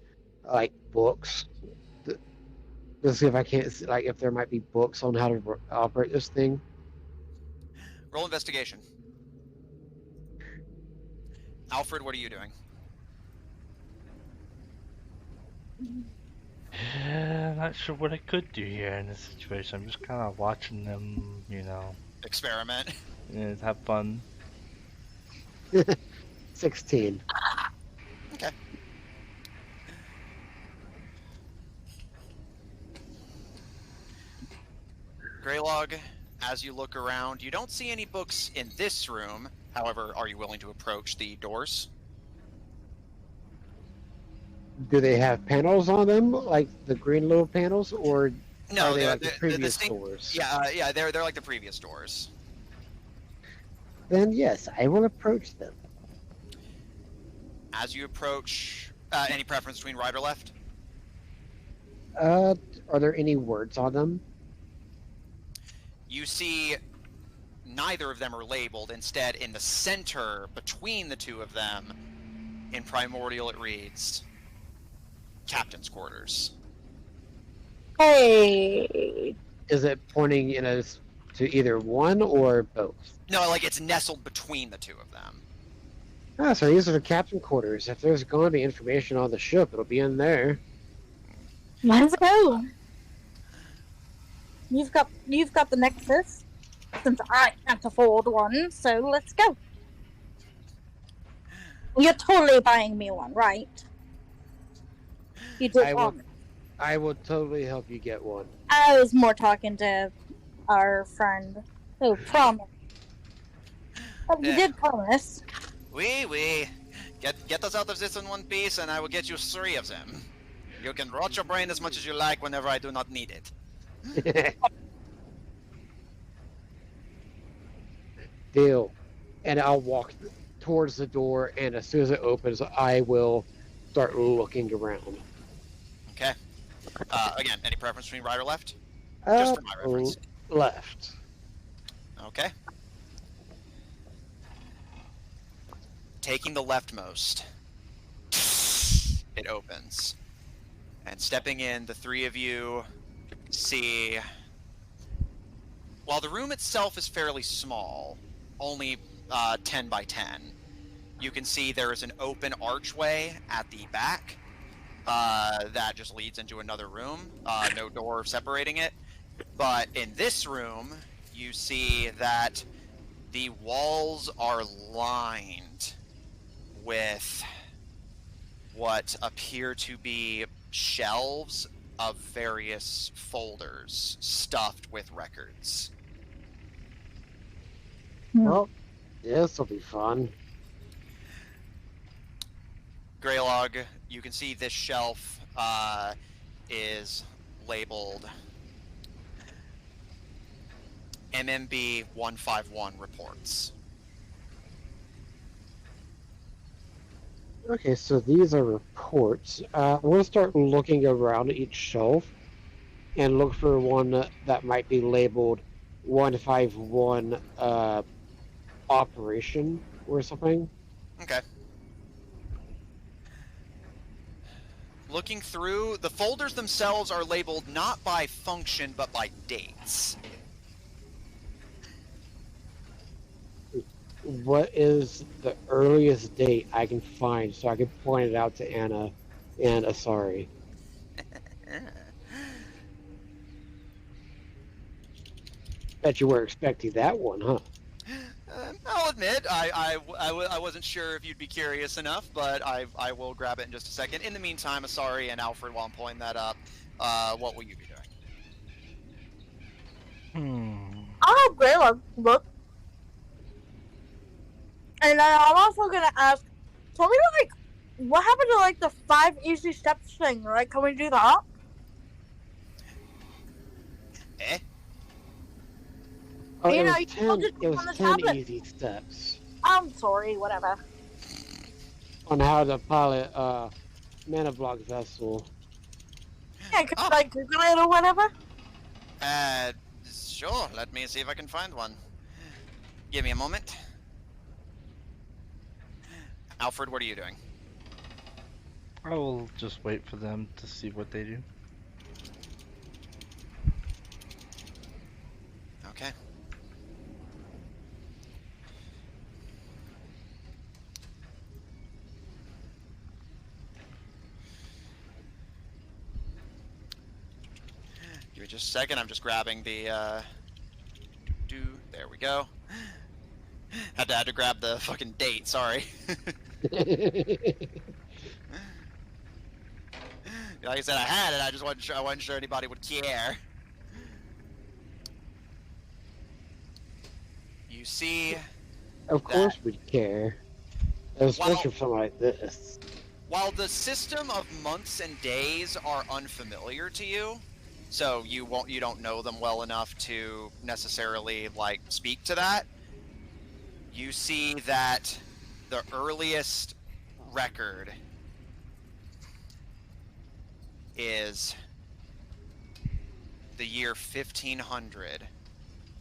books. Let's see if I can't, if there might be books on how to operate this thing. Roll investigation. Alfred, what are you doing? Not sure what I could do here in this situation. I'm just kind of watching them, Experiment. have fun. 16. Okay. Greylog, as you look around, you don't see any books in this room. However, are you willing to approach the doors? Do they have panels on them, like the green little panels, or No, are they they're like the previous doors? Yeah, they're like the previous doors. Then yes, I will approach them. As you approach, any preference between right or left? Are there any words on them? You see neither of them are labeled. Instead, in the center between the 2 of them, in Primordial it reads, Captain's Quarters. Hey. Is it pointing to either one or both? No, like it's nestled between the 2 of them. Ah, so these are the captain quarters. If there's going to be information on the ship, it'll be in there. Let's go. You've got the Nexus, since I can't afford one. So let's go. You're totally buying me one, right? You did promise. I will totally help you get one. I was more talking to our friend who promised. But you did promise. We. Get us out of this in one piece, and I will get you 3 of them. You can rot your brain as much as you like whenever I do not need it. Deal. And I'll walk towards the door, and as soon as it opens, I will start looking around. Okay. Again, any preference between right or left? Just for my reference. Left. Okay. Taking the leftmost, it opens. And stepping in, the 3 of you see... While the room itself is fairly small, only 10 by 10, you can see there is an open archway at the back that just leads into another room. No door separating it. But in this room, you see that the walls are lined with what appear to be shelves of various folders stuffed with records. Well, this will be fun. Greylog, you can see this shelf is labeled MMB 151 reports. Okay, so these are reports. We'll start looking around each shelf and look for one that might be labeled 151 operation or something. Okay. Looking through, the folders themselves are labeled not by function, but by dates. What is the earliest date I can find so I can point it out to Anna and Asari? Bet you were expecting that one, huh? I'll admit, I wasn't sure if you'd be curious enough, but I will grab it in just a second. In the meantime, Asari and Alfred, while I'm pulling that up, what will you be doing? I'll have Grayla look. And then I'm also gonna ask, tell me, like, what happened to, like, the 5 easy steps thing? Like, can we do that? Eh? Oh, You it know, was you 10, told us it on was the 10 tablet. easy steps I'm sorry, whatever. on how to pilot a mana block vessel. Yeah, can I, like, Google it or whatever? Sure, let me see if I can find one. Give me a moment. Alfred, what are you doing? I will just wait for them to see what they do. Okay. Give me just a second, I'm just grabbing the, there we go. Had to grab the fucking date, sorry. Like I said, I had it, I just wasn't sure, I wasn't sure anybody would care. You see... Of course we'd care. Especially Well, for something like this. While the system of months and days are unfamiliar to you, so you don't know them well enough to necessarily, like, speak to that, you see that the earliest record is the year 1500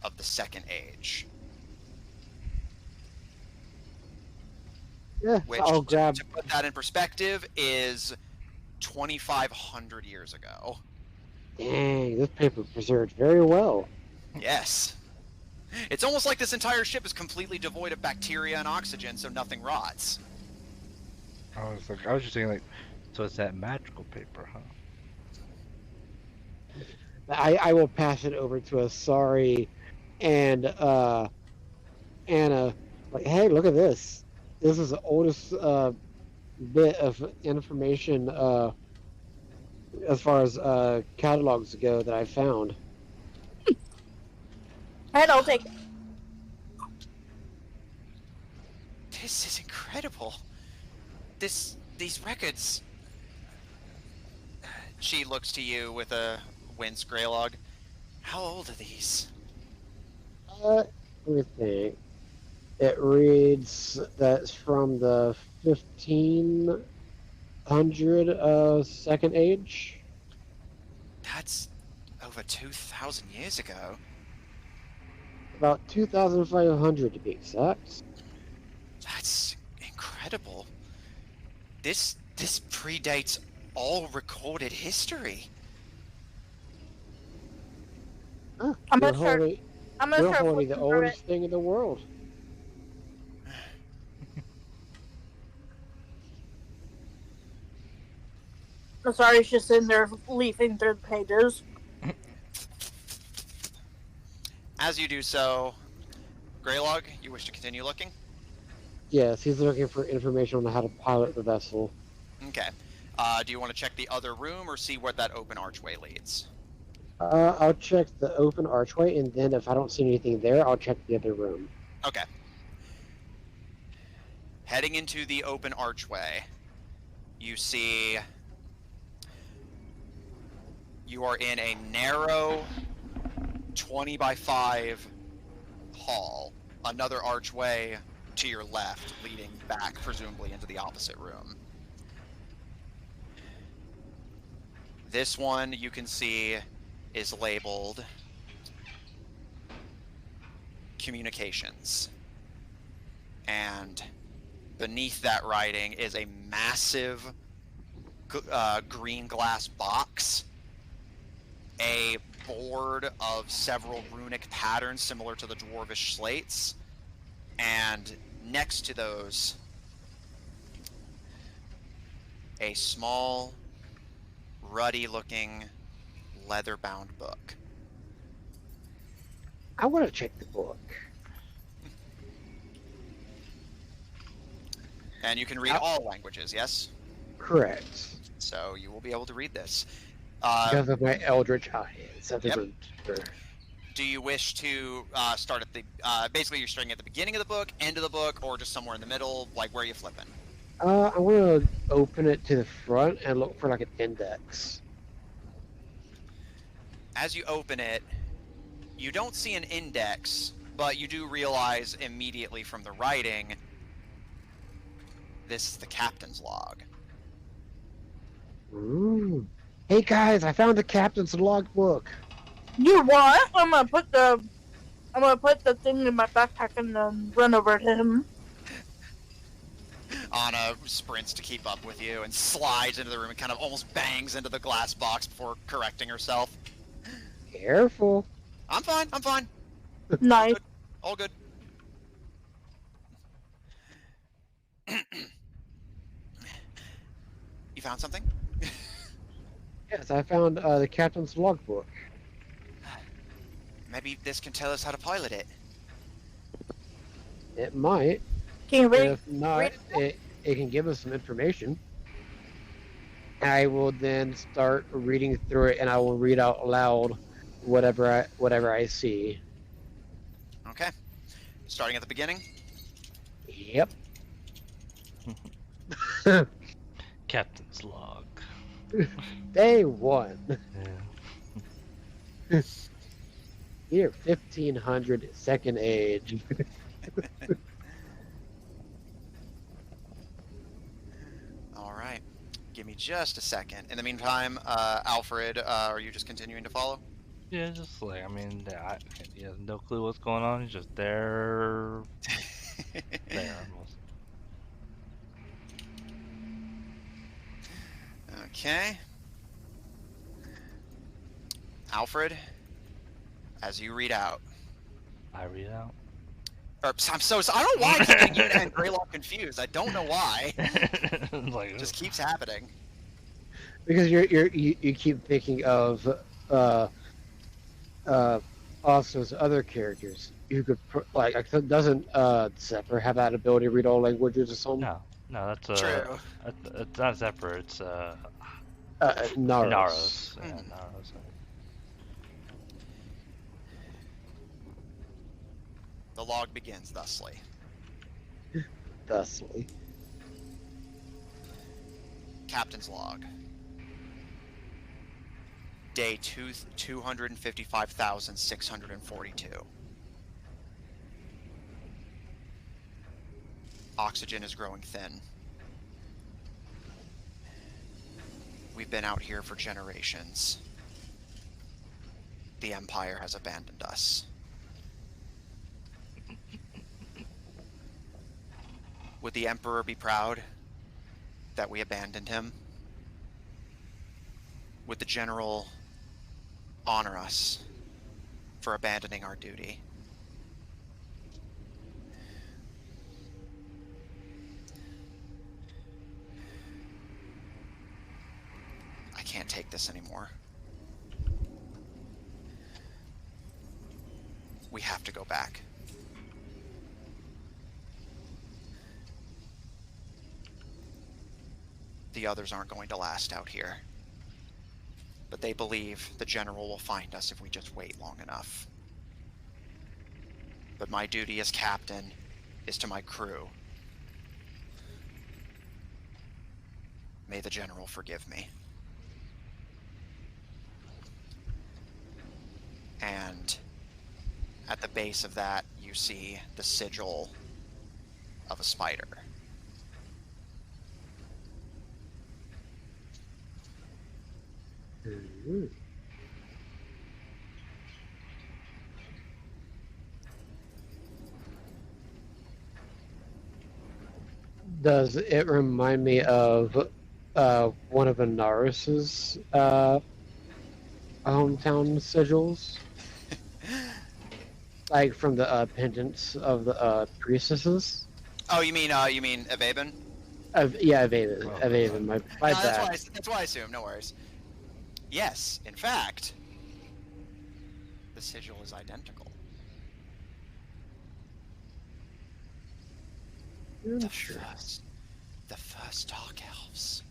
of the Second Age. Yeah, Which, I'll grab. to put that in perspective, is 2,500 years ago. Dang, this paper preserved very well. Yes. It's almost like this entire ship is completely devoid of bacteria and oxygen, so nothing rots. I was just thinking like, so it's that magical paper, huh? I will pass it over to Asari and Anna. Like, hey, look at this. This is the oldest bit of information as far as catalogs go that I found. And I'll take it. This is incredible. These records. She looks to you with a wince, Greylog. How old are these? Let me think. It reads that it's from the 1500 second age. That's over 2,000 years ago. About 2,500 to be exact. That's incredible. This predates all recorded history. Huh, I'm we're not sure. holding, I'm not we're sure. if holding the looking for oldest thing in the world. I'm sorry, it's just in there leafing through the pages. As you do so, Greylog, you wish to continue looking? Yes, he's looking for information on how to pilot the vessel. Okay. Do you want to check the other room or see where that open archway leads? I'll check the open archway, and then if I don't see anything there, I'll check the other room. Okay. Heading into the open archway, you see you are in a narrow 20 by 5 hall. Another archway to your left leading back, presumably into the opposite room. This one you can see is labeled Communications. And beneath that writing is a massive green glass box, a board of several runic patterns similar to the dwarvish slates, and next to those, a small, ruddy-looking, leather-bound book. I want to check the book. And you can read all languages, yes? Correct. So you will be able to read this. Because of my eldritch eyes. Yep. Do you wish to start at the... basically, you're starting at the beginning of the book, end of the book, or just somewhere in the middle? Like, where are you flipping? I'm going to open it to the front and look for, like, an index. As you open it, you don't see an index, but you do realize immediately from the writing, this is the captain's log. Ooh. Hey guys, I found the captain's logbook. You what? I'm gonna put the thing in my backpack and then run over to him. Anna sprints to keep up with you and slides into the room and kind of almost bangs into the glass box before correcting herself. Careful. I'm fine, I'm fine. Nice. All good. You found something? Yes, I found the captain's logbook. Maybe this can tell us how to pilot it. It might. Can you read? If not, it can give us some information. I will then start reading through it, and I will read out loud whatever I see. Okay. Starting at the beginning. Yep. Captain's log. Day 1. Yeah. Year 1500, second age. All right. Give me just a second. In the meantime, Alfred, are you just continuing to follow? Yeah, just like, I mean, he has no clue what's going on. He's just there. There, almost. Okay. Alfred, as you read out. I read out. Or, I'm so sorry. I don't know why I keep getting you and Greylock confused. I don't know why. Like, Just keeps happening. Because you keep thinking of also as other characters. You could doesn't Zephyr have that ability to read all languages or something? no, that's True. it's not Zephyr. It's Naros. Naros. Yeah, Hmm. Naros. The log begins thusly. Thusly. Captain's log. Day 255,642. Oxygen is growing thin. We've been out here for generations. The Empire has abandoned us. Would the Emperor be proud that we abandoned him? Would the General honor us for abandoning our duty? I can't take this anymore. We have to go back. The others aren't going to last out here. But they believe the General will find us if we just wait long enough. But my duty as captain is to my crew. May the General forgive me. And at the base of that, you see the sigil of a spider. Mm-hmm. Does it remind me of one of Anaros's hometown sigils? Like from the pendants of the priestesses? Oh, you mean Evaben? Yeah, Avaven. My No, bad. that's why I assume. No worries. Yes, in fact, the sigil is identical. The first Dark Elves.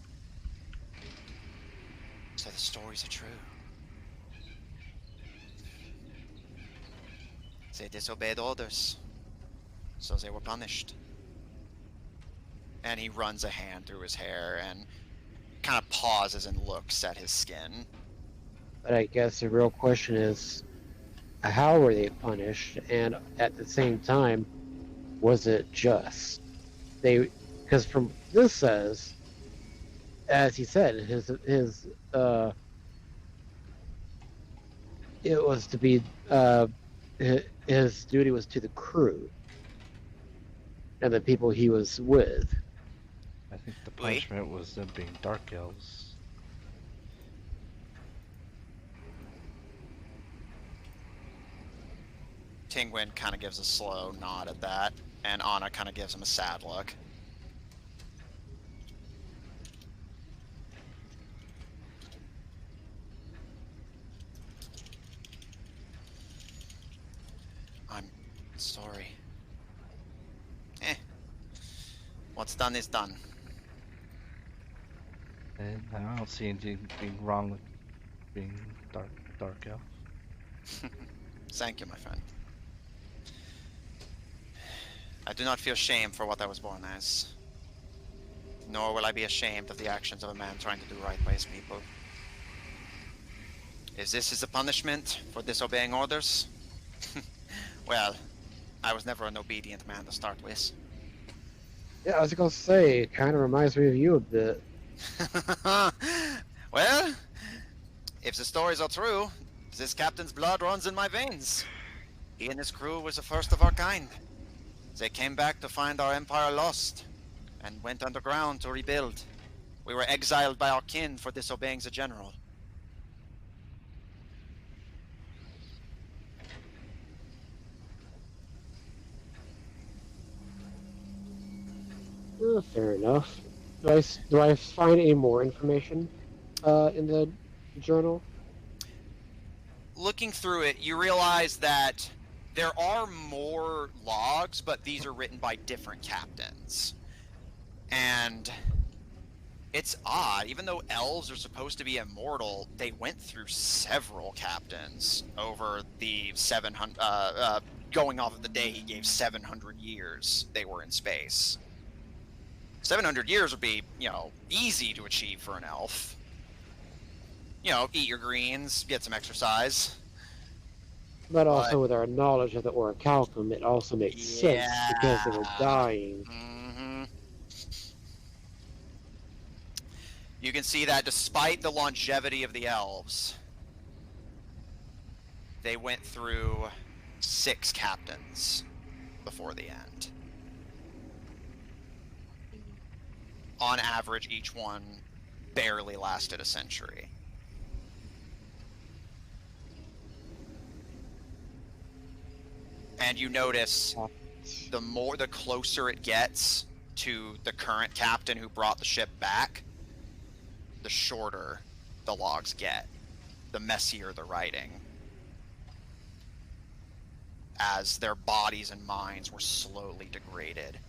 So the stories are true. They disobeyed orders, so they were punished. And he runs a hand through his hair and kind of pauses and looks at his skin. But I guess the real question is, how were they punished? And at the same time, was it just? Because from this says, as he said, it was to be his duty was to the crew and the people he was with. I think the punishment was them being dark elves. Tingwin kind of gives a slow nod at that, and Anna kind of gives him a sad look. I'm sorry. What's done is done. And I don't see anything wrong with being dark elf. Thank you, my friend. I do not feel shame for what I was born as. Nor will I be ashamed of the actions of a man trying to do right by his people. If this is a punishment for disobeying orders, well, I was never an obedient man to start with. Yeah, I was gonna say, it kind of reminds me of you a bit. Well, if the stories are true, this captain's blood runs in my veins. He and his crew was the first of our kind. They came back to find our empire lost, and went underground to rebuild. We were exiled by our kin for disobeying the general. Fair enough. Do I find any more information in the journal? Looking through it, you realize that there are more logs, but these are written by different captains. And it's odd, even though elves are supposed to be immortal, they went through several captains over the 700, going off of the day he gave 700 years they were in space. 700 years would be, easy to achieve for an elf. Eat your greens, get some exercise. But also, with our knowledge of the orichalcum, it also makes sense because they were dying. Mm-hmm. You can see that despite the longevity of the elves, they went through 6 captains before the end. On average, each one barely lasted a century. And you notice the closer it gets to the current captain who brought the ship back, the shorter the logs get, the messier the writing, as their bodies and minds were slowly degraded.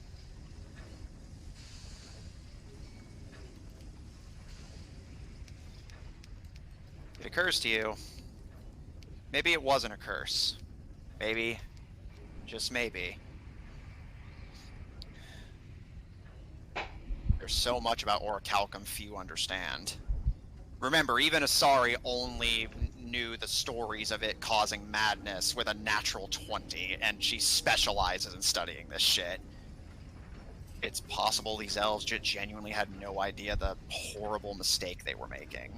It occurs to you, maybe it wasn't a curse. Maybe, just maybe, there's so much about orichalcum few understand. Remember, even Asari only knew the stories of it causing madness with a natural 20, and she specializes in studying this shit. It's possible these elves genuinely had no idea the horrible mistake they were making.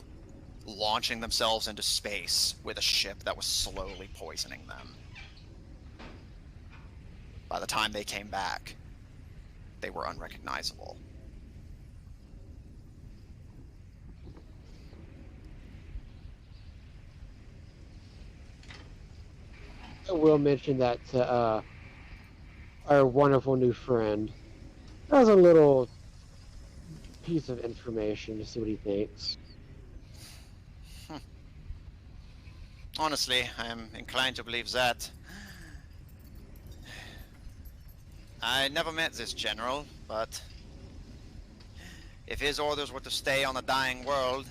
Launching themselves into space with a ship that was slowly poisoning them. By the time they came back, they were unrecognizable. I will mention that our wonderful new friend has a little piece of information to see what he thinks. Honestly, I am inclined to believe that. I never met this general, but if his orders were to stay on the dying world,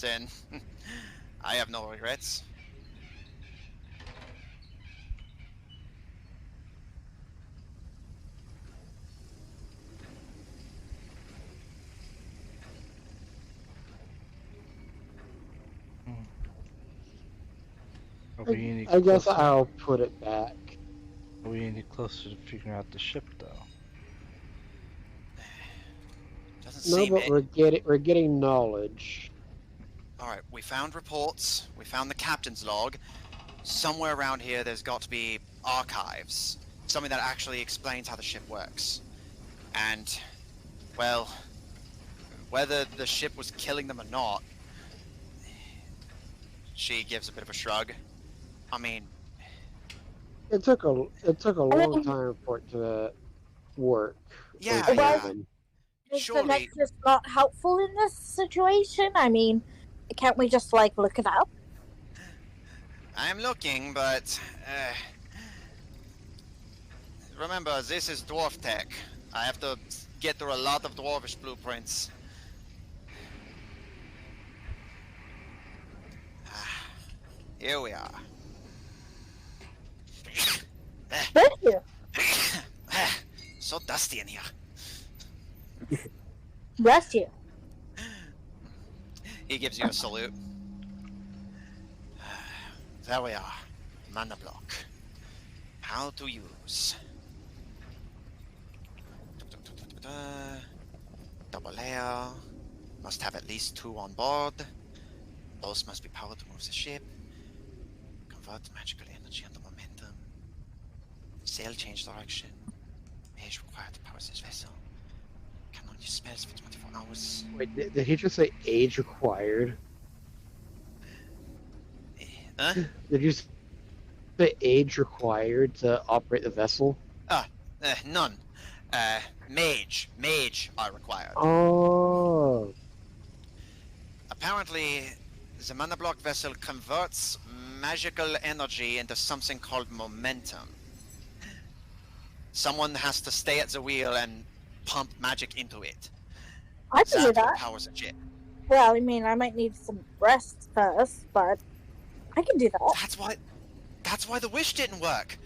then I have no regrets. Are we any I guess closer? I'll put it back. Are we any closer to figuring out the ship, though? Doesn't No, seem but it. we're getting knowledge. Alright, we found reports, we found the captain's log. Somewhere around here there's got to be archives. Something that actually explains how the ship works. And, well, whether the ship was killing them or not, she gives a bit of a shrug. I mean, It took a long time for it to work. yeah, or yeah. happen. Is the Surely, Nexus not helpful in this situation? I mean, can't we just, like, look it up? I'm looking, but remember, this is dwarf tech. I have to get through a lot of dwarvish blueprints. Here we are. Thank you. So dusty in here. Bless you. He gives you a salute. There we are. Mana block. How to use. Double layer. Must have at least 2 on board. Those must be powered to move the ship. Convert magical energy into momentum. Sail change direction. Mage required to power this vessel. Cannot use spells for 24 hours. Wait, did he just say age required? Huh? Did you say age required to operate the vessel? None. Mage are required. Oh. Apparently, the mana block vessel converts magical energy into something called momentum. Someone has to stay at the wheel and pump magic into it. I can do That's what that. powers the ship. Well, I mean, I might need some rest first, but I can do that. That's why the wish didn't work.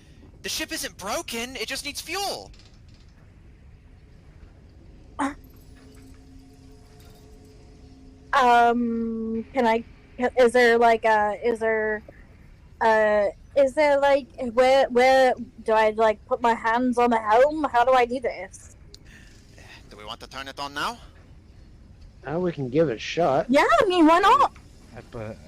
The ship isn't broken, it just needs fuel. Can I? Is there like where do I like put my hands on the helm? How do I do this? Do we want to turn it on now? Now we can give it a shot. Yeah, I mean, why not? But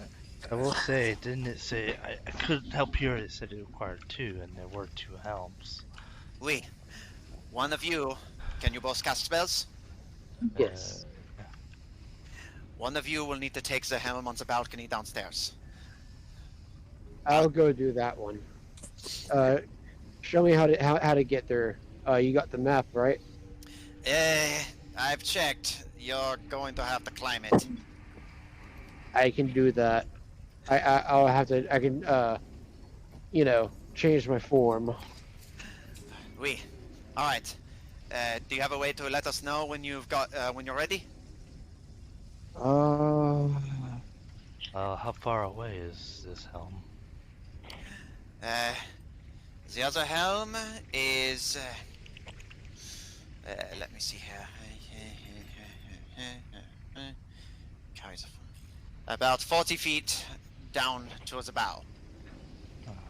I will say, didn't it say I couldn't help here? It said it required 2, and there were 2 helms. Oui. One of you, can you both cast spells? Yes. One of you will need to take the helm on the balcony downstairs. I'll go do that one. Show me how to get there. You got the map, right? I've checked. You're going to have to climb it. I can do that. I'll have to. I can. Change my form. Oui. All right. Do you have a way to let us know when you've got when you're ready? How far away is this helm? The other helm is. Let me see here. Carries about 40 feet down towards the bow.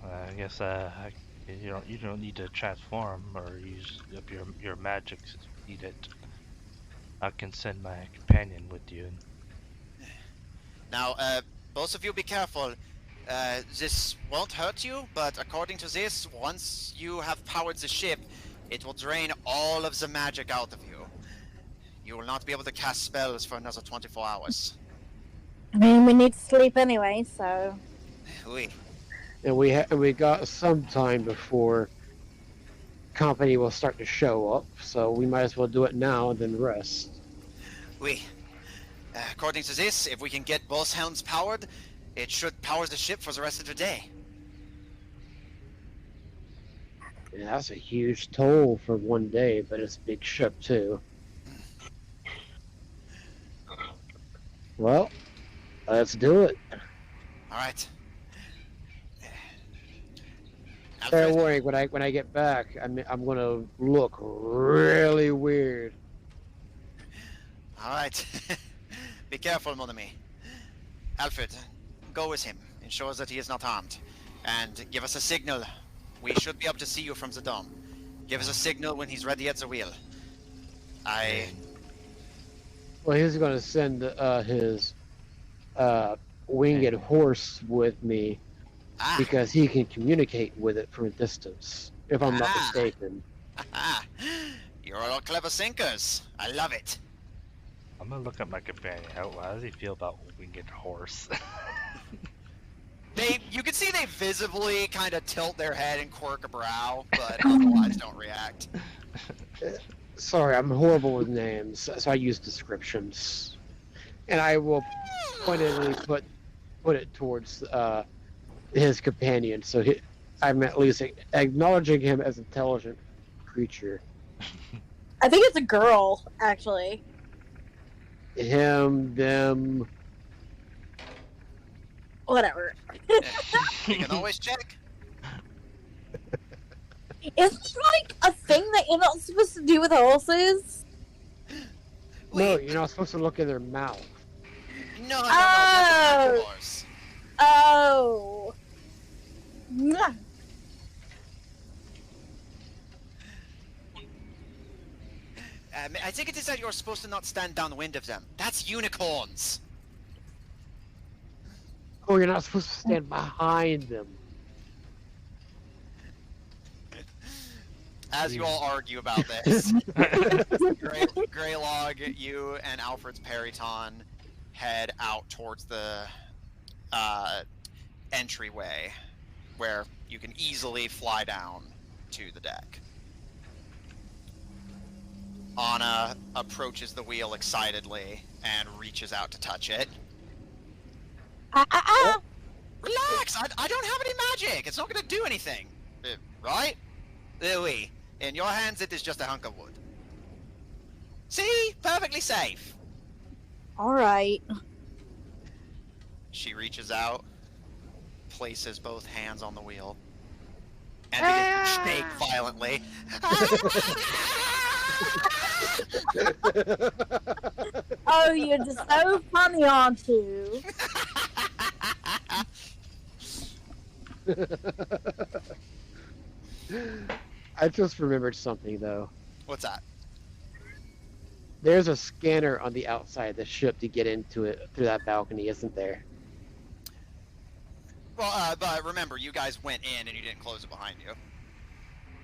I guess you don't need to transform or use up your magic to eat it. I can send my companion with you. Now, both of you be careful. This won't hurt you, but according to this, once you have powered the ship, it will drain all of the magic out of you. You will not be able to cast spells for another 24 hours. I mean, we need to sleep anyway, so. Oui. And we got some time before company will start to show up, so we might as well do it now and then rest. Oui. According to this, if we can get both helms powered, it should power the ship for the rest of the day. Yeah, that's a huge toll for one day, but it's a big ship too. Well, let's do it. All right. Don't worry, when I get back, I'm gonna look really weird. All right. Be careful, mon ami. Alfred, go with him. Ensure that he is not harmed. And give us a signal. We should be able to see you from the dome. Give us a signal when he's ready at the wheel. Well, he's gonna send his winged horse with me because he can communicate with it from a distance, if I'm not mistaken. You're all clever thinkers. I love it. I'm gonna look at my companion. How does he feel about winged horse? You can see they visibly kind of tilt their head and quirk a brow, but otherwise don't react. Sorry, I'm horrible with names, so I use descriptions. And I will pointedly put it towards his companion, so I'm at least acknowledging him as an intelligent creature. I think it's a girl, actually. Him, them. Whatever. You can always check. Isn't it like a thing that you're not supposed to do with horses? No, you're not supposed to look in their mouth. No, that's a horse. Oh. Mwah. I think it is that you're supposed to not stand downwind of them. That's unicorns. Oh, you're not supposed to stand behind them. As you all argue about this, Greylog, you and Alfred's Periton head out towards the entryway, where you can easily fly down to the deck. Anna approaches the wheel excitedly and reaches out to touch it. Relax! I don't have any magic! It's not gonna do anything! Right? Louis, in your hands it is just a hunk of wood. See? Perfectly safe! Alright. She reaches out, places both hands on the wheel, and begins to shake violently. Oh, you're just so funny, aren't you? I just remembered something though. What's that? There's a scanner on the outside of the ship to get into it through that balcony, isn't there? Well, but remember, you guys went in and you didn't close it behind you.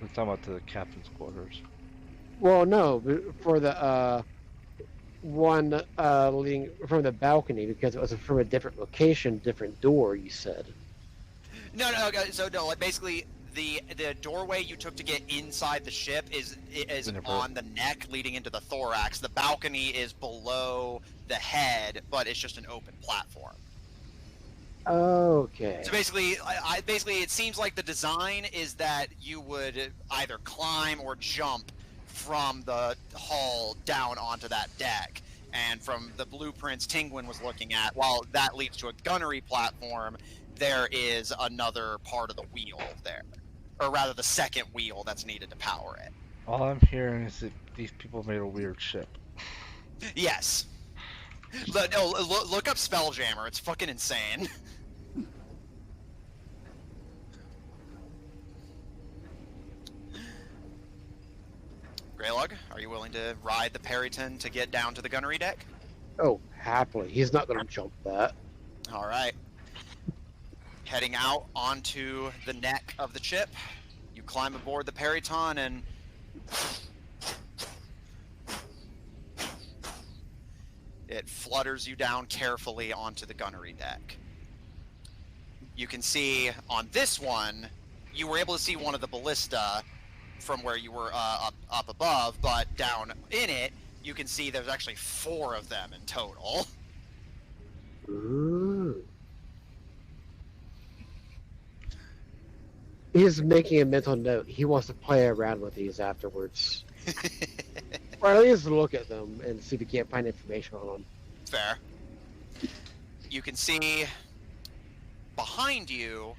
We're talking about the captain's quarters. Well, no, for the one leading from the balcony, because it was from a different location, different door. You said. No, so no, like basically the doorway you took to get inside the ship is on the neck leading into the thorax. The balcony is below the head, but it's just an open platform. Okay. So basically, basically it seems like the design is that you would either climb or jump from the hull down onto that deck. And from the blueprints Tingwin was looking at, while that leads to a gunnery platform, there is another part of the wheel there. Or rather, the second wheel that's needed to power it. All I'm hearing is that these people made a weird ship. Yes. No, look up Spelljammer. It's fucking insane. Greylug, are you willing to ride the Periton to get down to the gunnery deck? Oh, happily. He's not going to jump that. All right. Heading out onto the neck of the ship, you climb aboard the Periton and it flutters you down carefully onto the gunnery deck. You can see on this one, you were able to see one of the ballista from where you were up above, but down in it, you can see there's actually 4 of them in total. Ooh. He's making a mental note. He wants to play around with these afterwards. Or at least look at them and see if he can't find information on them. Fair. You can see behind you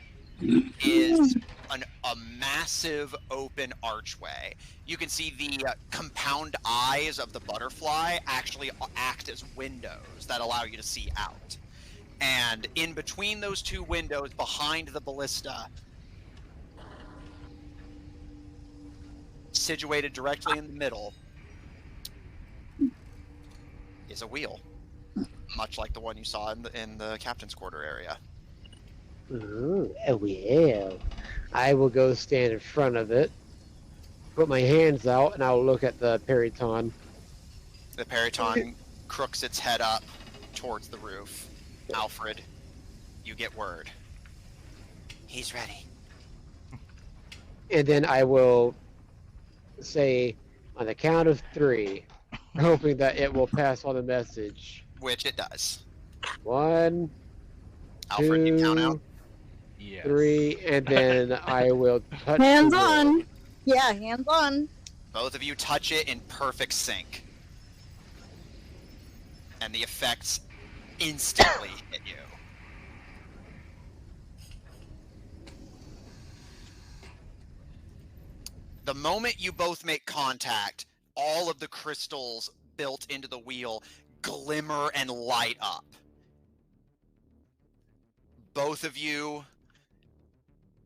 is a massive open archway. You can see the compound eyes of the butterfly actually act as windows that allow you to see out. And in between those 2 windows, behind the ballista, situated directly in the middle, is a wheel, much like the one you saw in the captain's quarter area. Ooh, a wheel. I will go stand in front of it, put my hands out, and I'll look at the Periton. The Periton crooks its head up towards the roof. Alfred, you get word. He's ready. And then I will say, on the count of 3, hoping that it will pass on the message. Which it does. 1, Alfred, you count 2, out. Yes. 3, and then I will touch Hands the wheel. on. Yeah, hands on. Both of you touch it in perfect sync. And the effects instantly hit you. The moment you both make contact, all of the crystals built into the wheel glimmer and light up. Both of you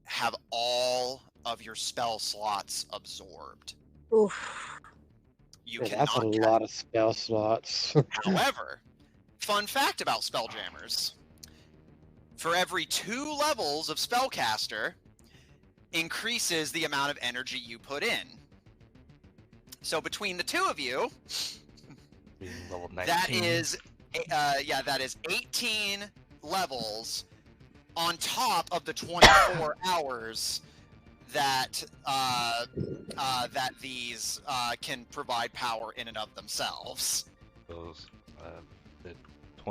have all of your spell slots absorbed. Oof. You Man, that's a cannot lot of spell slots. However, fun fact about Spelljammers. For every 2 levels of Spellcaster, increases the amount of energy you put in. So between the 2 of you, Being level 19. that is 18 levels on top of the 24 hours that that these can provide power in and of themselves. Those, the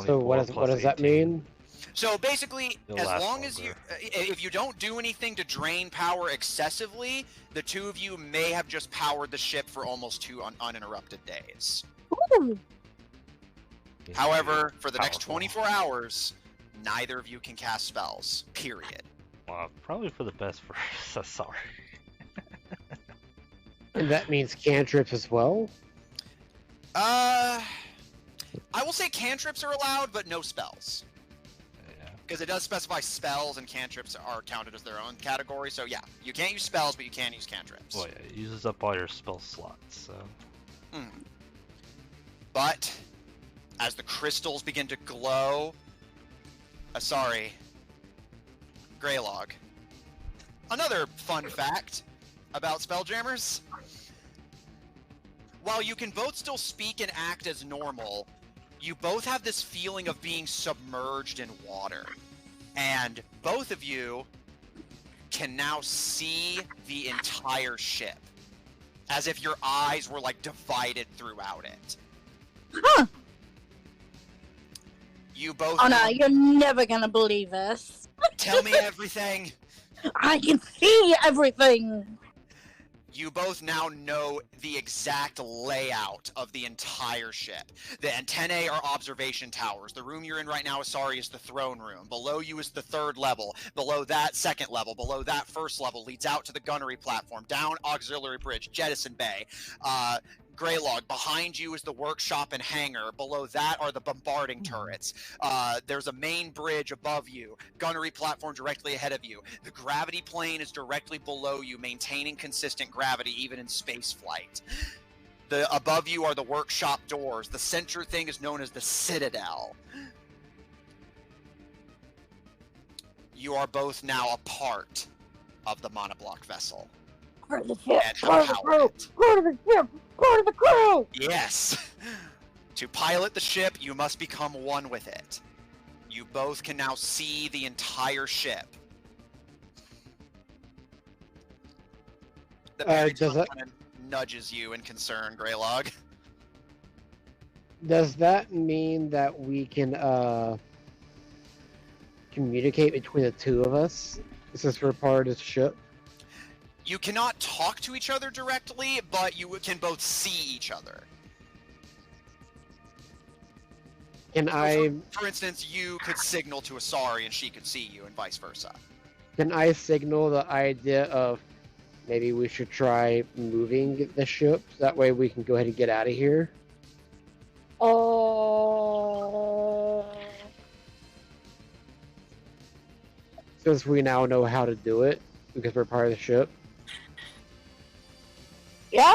So 24 what plus does that 18. mean? So basically, It'll as last long as you, longer. if you don't do anything to drain power excessively, the two of you may have just powered the ship for almost 2 uninterrupted days. Ooh. Yeah, However, for the next powerful. 24 hours, neither of you can cast spells. Period. Well, probably for the best for us. Sorry. And that means cantrips as well? I will say cantrips are allowed, but no spells. Yeah. Because it does specify spells and cantrips are counted as their own category. So yeah, you can't use spells, but you can use cantrips. Well, yeah, it uses up all your spell slots, so. But as the crystals begin to glow, Greylog. Another fun fact about Spelljammers. While you can both still speak and act as normal, you both have this feeling of being submerged in water. And both of you can now see the entire ship. As if your eyes were, like, divided throughout it. Huh. You both... Oh no, you're never gonna believe this. Tell me everything! I can see everything! You both now know the exact layout of the entire ship. The antennae are observation towers. The room you're in right now, Asari, is the throne room. Below you is the 3rd level. Below that, 2nd level. Below that, 1st level leads out to the gunnery platform. Down auxiliary bridge, jettison bay. Greylog. Behind you is the workshop and hangar. Below that are the bombarding turrets. There's a main bridge above you. Gunnery platform directly ahead of you. The gravity plane is directly below you, maintaining consistent gravity even in space flight. Above you are the workshop doors. The center thing is known as the Citadel. You are both now a part of the monoblock vessel. Part of the ship, And part of the power crew, it. part of the ship, part of the crew! Yes! To pilot the ship, you must become one with it. You both can now see the entire ship. The Does that- kind of nudges you in concern, Greylog. Does that mean that we can communicate between the two of us since we're part of the ship? You cannot talk to each other directly, but you can both see each other. Can So I for instance, you could signal to Asari and she could see you, and vice versa. signal the idea of maybe we should try moving the ship? That way we can go ahead and get out of here. Since we now know how to do it because we're part of the ship. Yeah?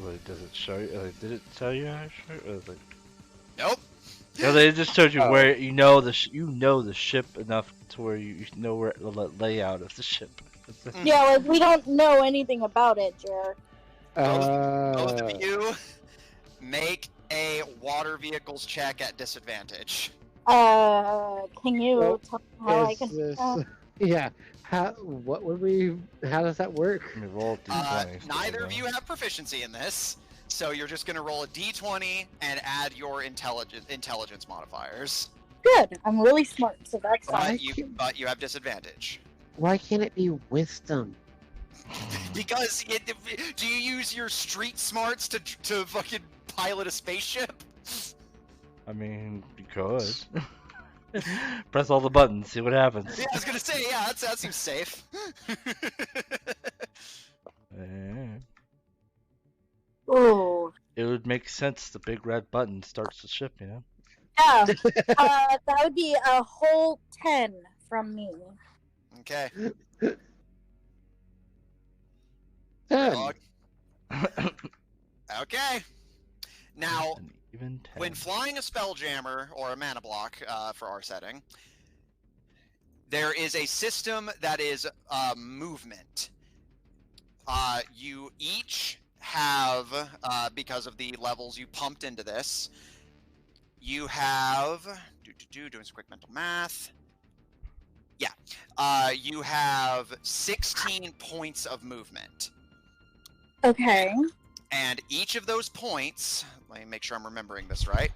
Like, does it show you? Like, did it tell you how to show? Or like, Nope. no, they just showed you Oh. where you know the ship enough to where you know where the layout of the ship. Yeah, like, we don't know anything about it, Jer. Both of you make a water vehicles check at disadvantage. Can you Well, tell me how I is can... this, yeah. How does that work? Let me roll d20. Neither of you have proficiency in this, so you're just going to roll a d20 and add your intelligence modifiers. Good, I'm really smart, so that's fine. But you have disadvantage. Why can't it be wisdom? Because do you use your street smarts to fucking pilot a spaceship? I mean, you could. Press all the buttons, see what happens. Yeah, I was gonna say, yeah, that seems safe. Ooh. It would make sense. The big red button starts the ship, you know. Yeah, that would be a whole 10 from me. Okay. 10. Dog. Okay. Now, And even 10. when flying a Spelljammer or a mana block for our setting, there is a system that is movement. You each have, because of the levels you pumped into this, you have doing some quick mental math. You have 16 points of movement. Okay. And each of those points, let me make sure I'm remembering this right.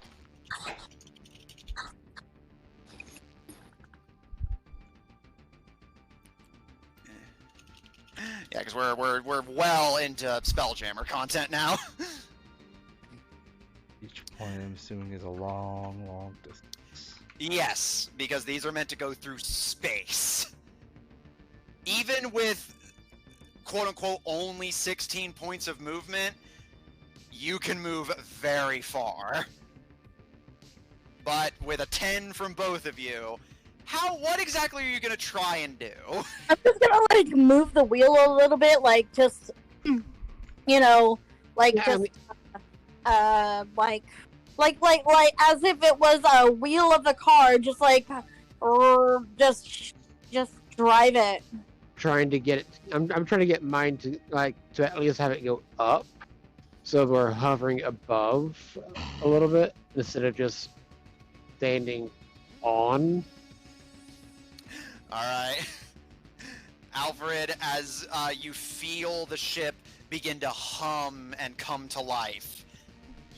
Yeah, because we're well into Spelljammer content now. Each point, I'm assuming, is a long distance. Yes, because these are meant to go through space. Even with quote-unquote only 16 points of movement, you can move very far. But with a 10 from both of you, what exactly are you gonna try and do? I'm just gonna like move the wheel a little bit, like just, you know, like Yeah, just, like as if it was a wheel of the car, just like, or just drive it. trying to get it. I'm trying to get mine to at least have it go up, so we're hovering above a little bit instead of just standing on. All right, Alfred, as you feel the ship begin to hum and come to life,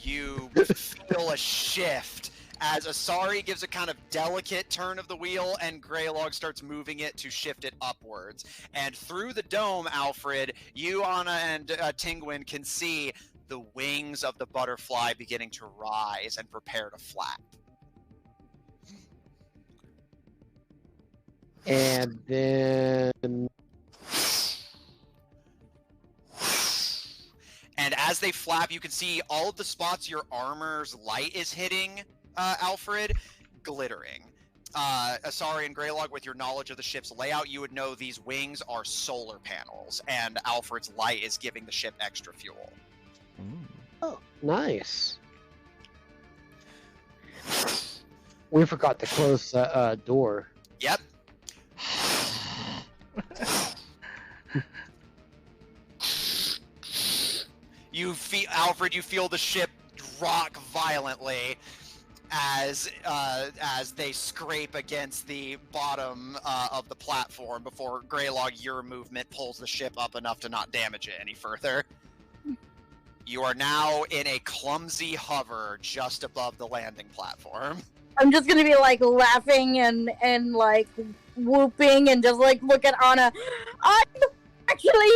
you feel a shift as Asari gives a kind of delicate turn of the wheel and Greylog starts moving it to shift it upwards. And through the dome, Alfred, you, Anna, and Tingwin can see the wings of the butterfly beginning to rise and prepare to flap. And then and as they flap, you can see all of the spots your armor's light is hitting, Alfred, glittering. Asari and Greylog, with your knowledge of the ship's layout, you would know these wings are solar panels, and Alfred's light is giving the ship extra fuel. oh, nice. We forgot to close the door. Yep. You feel, Alfred, you feel the ship rock violently as they scrape against the bottom of the platform before Greylog, your movement pulls the ship up enough to not damage it any further. You are now in a clumsy hover just above the landing platform. I'm just gonna be like laughing and like whooping and just like look at Anna. I'm actually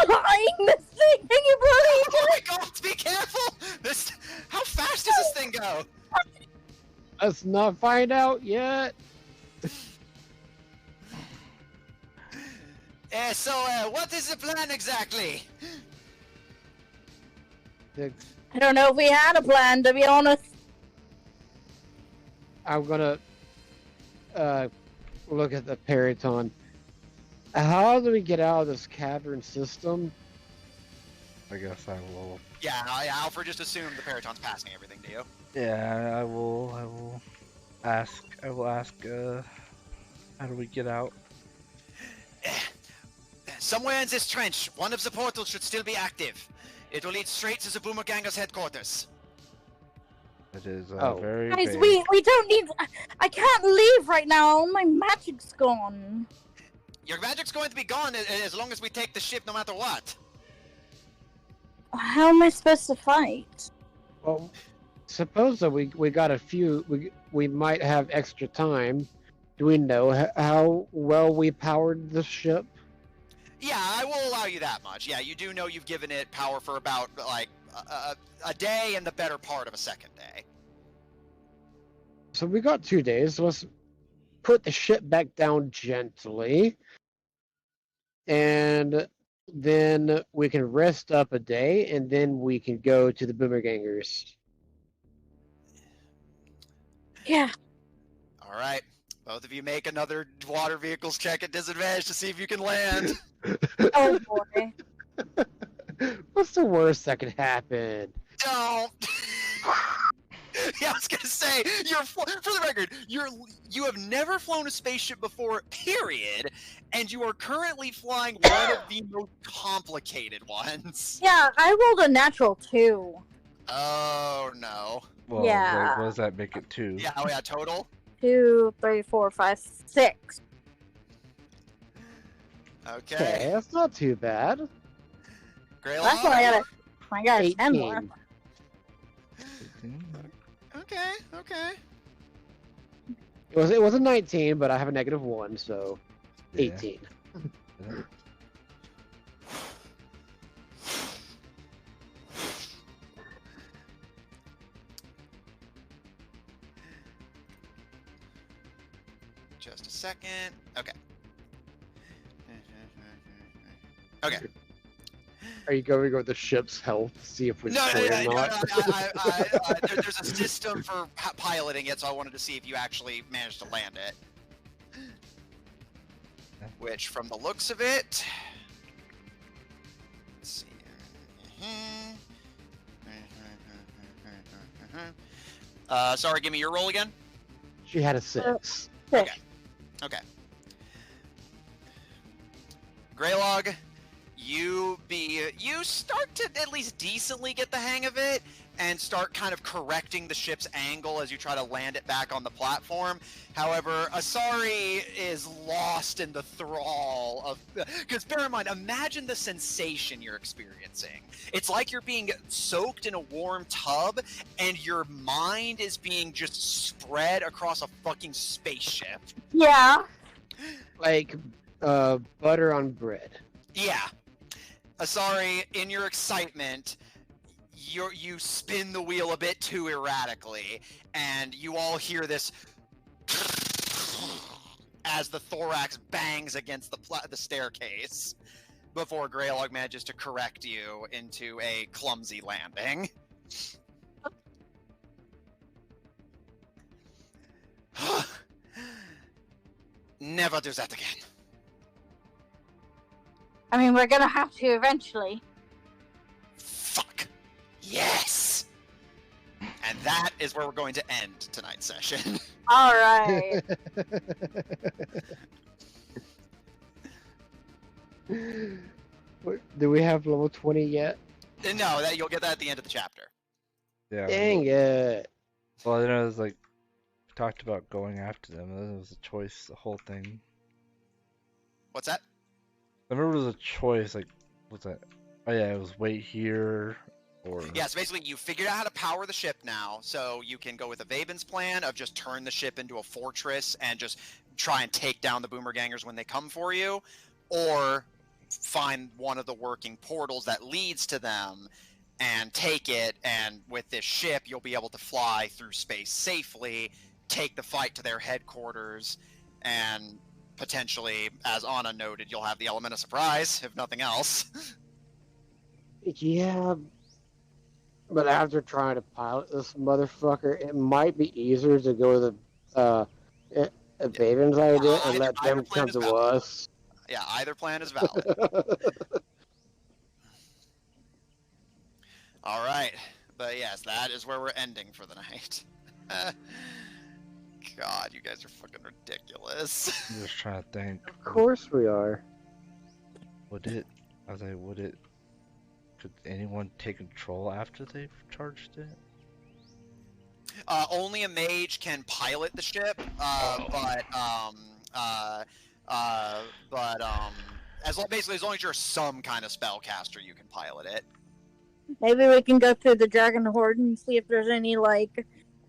flying this thing. Can you believe Oh it? my god, be careful! How fast does this thing go? Let's not find out yet. So, what is the plan exactly? I don't know if we had a plan, to be honest. I'm gonna look at the Periton. How do we get out of this cavern system? I guess I will. Yeah, Alfred just assumed the Periton's passing everything to you. Yeah, I will ask. How do we get out? Somewhere in this trench, one of the portals should still be active. It will lead straight to the Boomerganger's headquarters. It is Oh. very Guys, big. we don't need. I can't leave right now. My magic's gone. Your magic's going to be gone as long as we take the ship no matter what. How am I supposed to fight? Well, suppose that we got a few. We might have extra time. Do we know how well we powered the ship? Yeah, I will allow you that much. Yeah, you do know you've given it power for about, like, a day and the better part of a second day. So we got 2 days. Let's put the ship back down gently. And then we can rest up a day, and then we can go to the Boomergangers. Yeah. All right. Both of you make another water vehicles check at disadvantage to see if you can land. Oh boy. What's the worst that could happen? Don't. Yeah, I was gonna say, for the record, you have never flown a spaceship before, period, and you are currently flying one of the most complicated ones. Yeah, I rolled a natural 2. Oh no. Well, Yeah. what does that make it to? Yeah, total? 2, 3, 4, 5, 6. Okay. that's not too bad. Greylog? That's why I got a 10 more. 18. 18? Okay, okay. It was a 19, but I have a -1, so Yeah. 18. Yeah. Just a second. Okay. Okay. Are you going to go with the ship's health to see if we destroy it or not? There's a system for piloting it, so I wanted to see if you actually managed to land it. Which, from the looks of it, let's see. Sorry, give me your roll again. She had a 6. Okay. Okay. Greylog, you start to at least decently get the hang of it and start kind of correcting the ship's angle as you try to land it back on the platform. However, Asari is lost in the thrall of... Because bear in mind, imagine the sensation you're experiencing. It's like you're being soaked in a warm tub and your mind is being just spread across a fucking spaceship. Yeah. Like butter on bread. Yeah. Asari, in your excitement, you spin the wheel a bit too erratically, and you all hear this as the thorax bangs against the staircase before Greylog manages to correct you into a clumsy landing. Never do that again. I mean, we're gonna have to eventually. Fuck. Yes! And that is where we're going to end tonight's session. Alright. Do we have level 20 yet? No, you'll get that at the end of the chapter. Yeah. Dang it. Well, you know, it was like talked about going after them. It was a choice, the whole thing. What's that? I remember it was a choice. Like, what's that? Oh yeah, it was wait here or. Yeah, so basically you figured out how to power the ship now, so you can go with the Vaben's plan of just turn the ship into a fortress and just try and take down the Boomergangers when they come for you, or find one of the working portals that leads to them and take it, and with this ship you'll be able to fly through space safely, take the fight to their headquarters, and potentially, as Anna noted, you'll have the element of surprise, if nothing else. Yeah, but after trying to pilot this motherfucker, it might be easier to go with Vaven's idea and let them come to us. Yeah, either plan is valid. All right, but yes, that is where we're ending for the night. God, you guys are fucking ridiculous. I'm just trying to think. Of course we are. Would it? I was like, would it? Could anyone take control after they've charged it? Only a mage can pilot the ship, basically as long as you're some kind of spellcaster, you can pilot it. Maybe we can go through the Dragon Horde and see if there's any, like,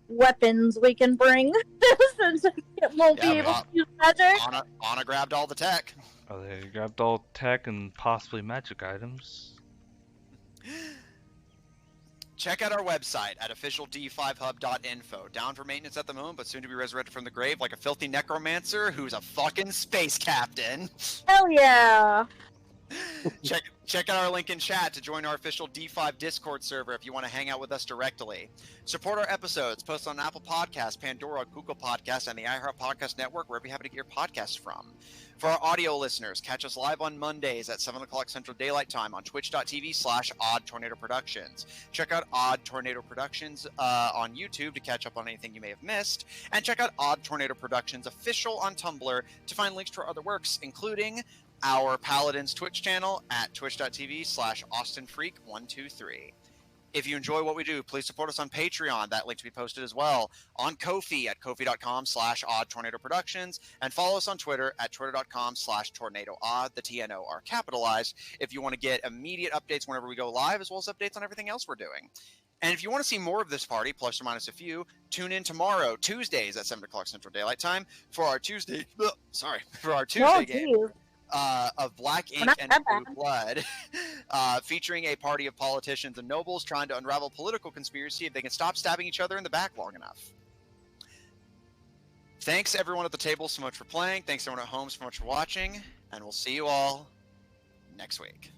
weapons we can bring. Since it won't be able to use magic. Anna grabbed all the tech. Oh, they grabbed all tech and possibly magic items. Check out our website at officiald5hub.info. Down for maintenance at the moment, but soon to be resurrected from the grave like a filthy necromancer who's a fucking space captain. Hell yeah! Check out our link in chat to join our official D5 Discord server if you want to hang out with us directly. Support our episodes, post on Apple Podcasts, Pandora, Google Podcasts, and the iHeart Podcast Network, wherever you happen to get your podcasts from. For our audio listeners, catch us live on Mondays at 7 o'clock Central Daylight Time on twitch.tv/Odd Tornado Productions. Check out Odd Tornado Productions on YouTube to catch up on anything you may have missed. And check out Odd Tornado Productions official on Tumblr to find links to our other works, including our Paladins Twitch channel at twitch.tv/AustinFreak123. If you enjoy what we do, please support us on Patreon. That link to be posted as well. On Ko-fi at kofi.com/oddtornadoproductions. And follow us on Twitter at twitter.com/tornadoodd. The TNO are capitalized if you want to get immediate updates whenever we go live, as well as updates on everything else we're doing. And if you want to see more of this party, plus or minus a few, tune in tomorrow, Tuesdays at 7 o'clock Central Daylight Time, for our Tuesday game of Black Ink and Blue Blood, featuring a party of politicians and nobles trying to unravel political conspiracy if they can stop stabbing each other in the back long enough. Thanks everyone at the table so much for playing. Thanks everyone at home so much for watching, and we'll see you all next week.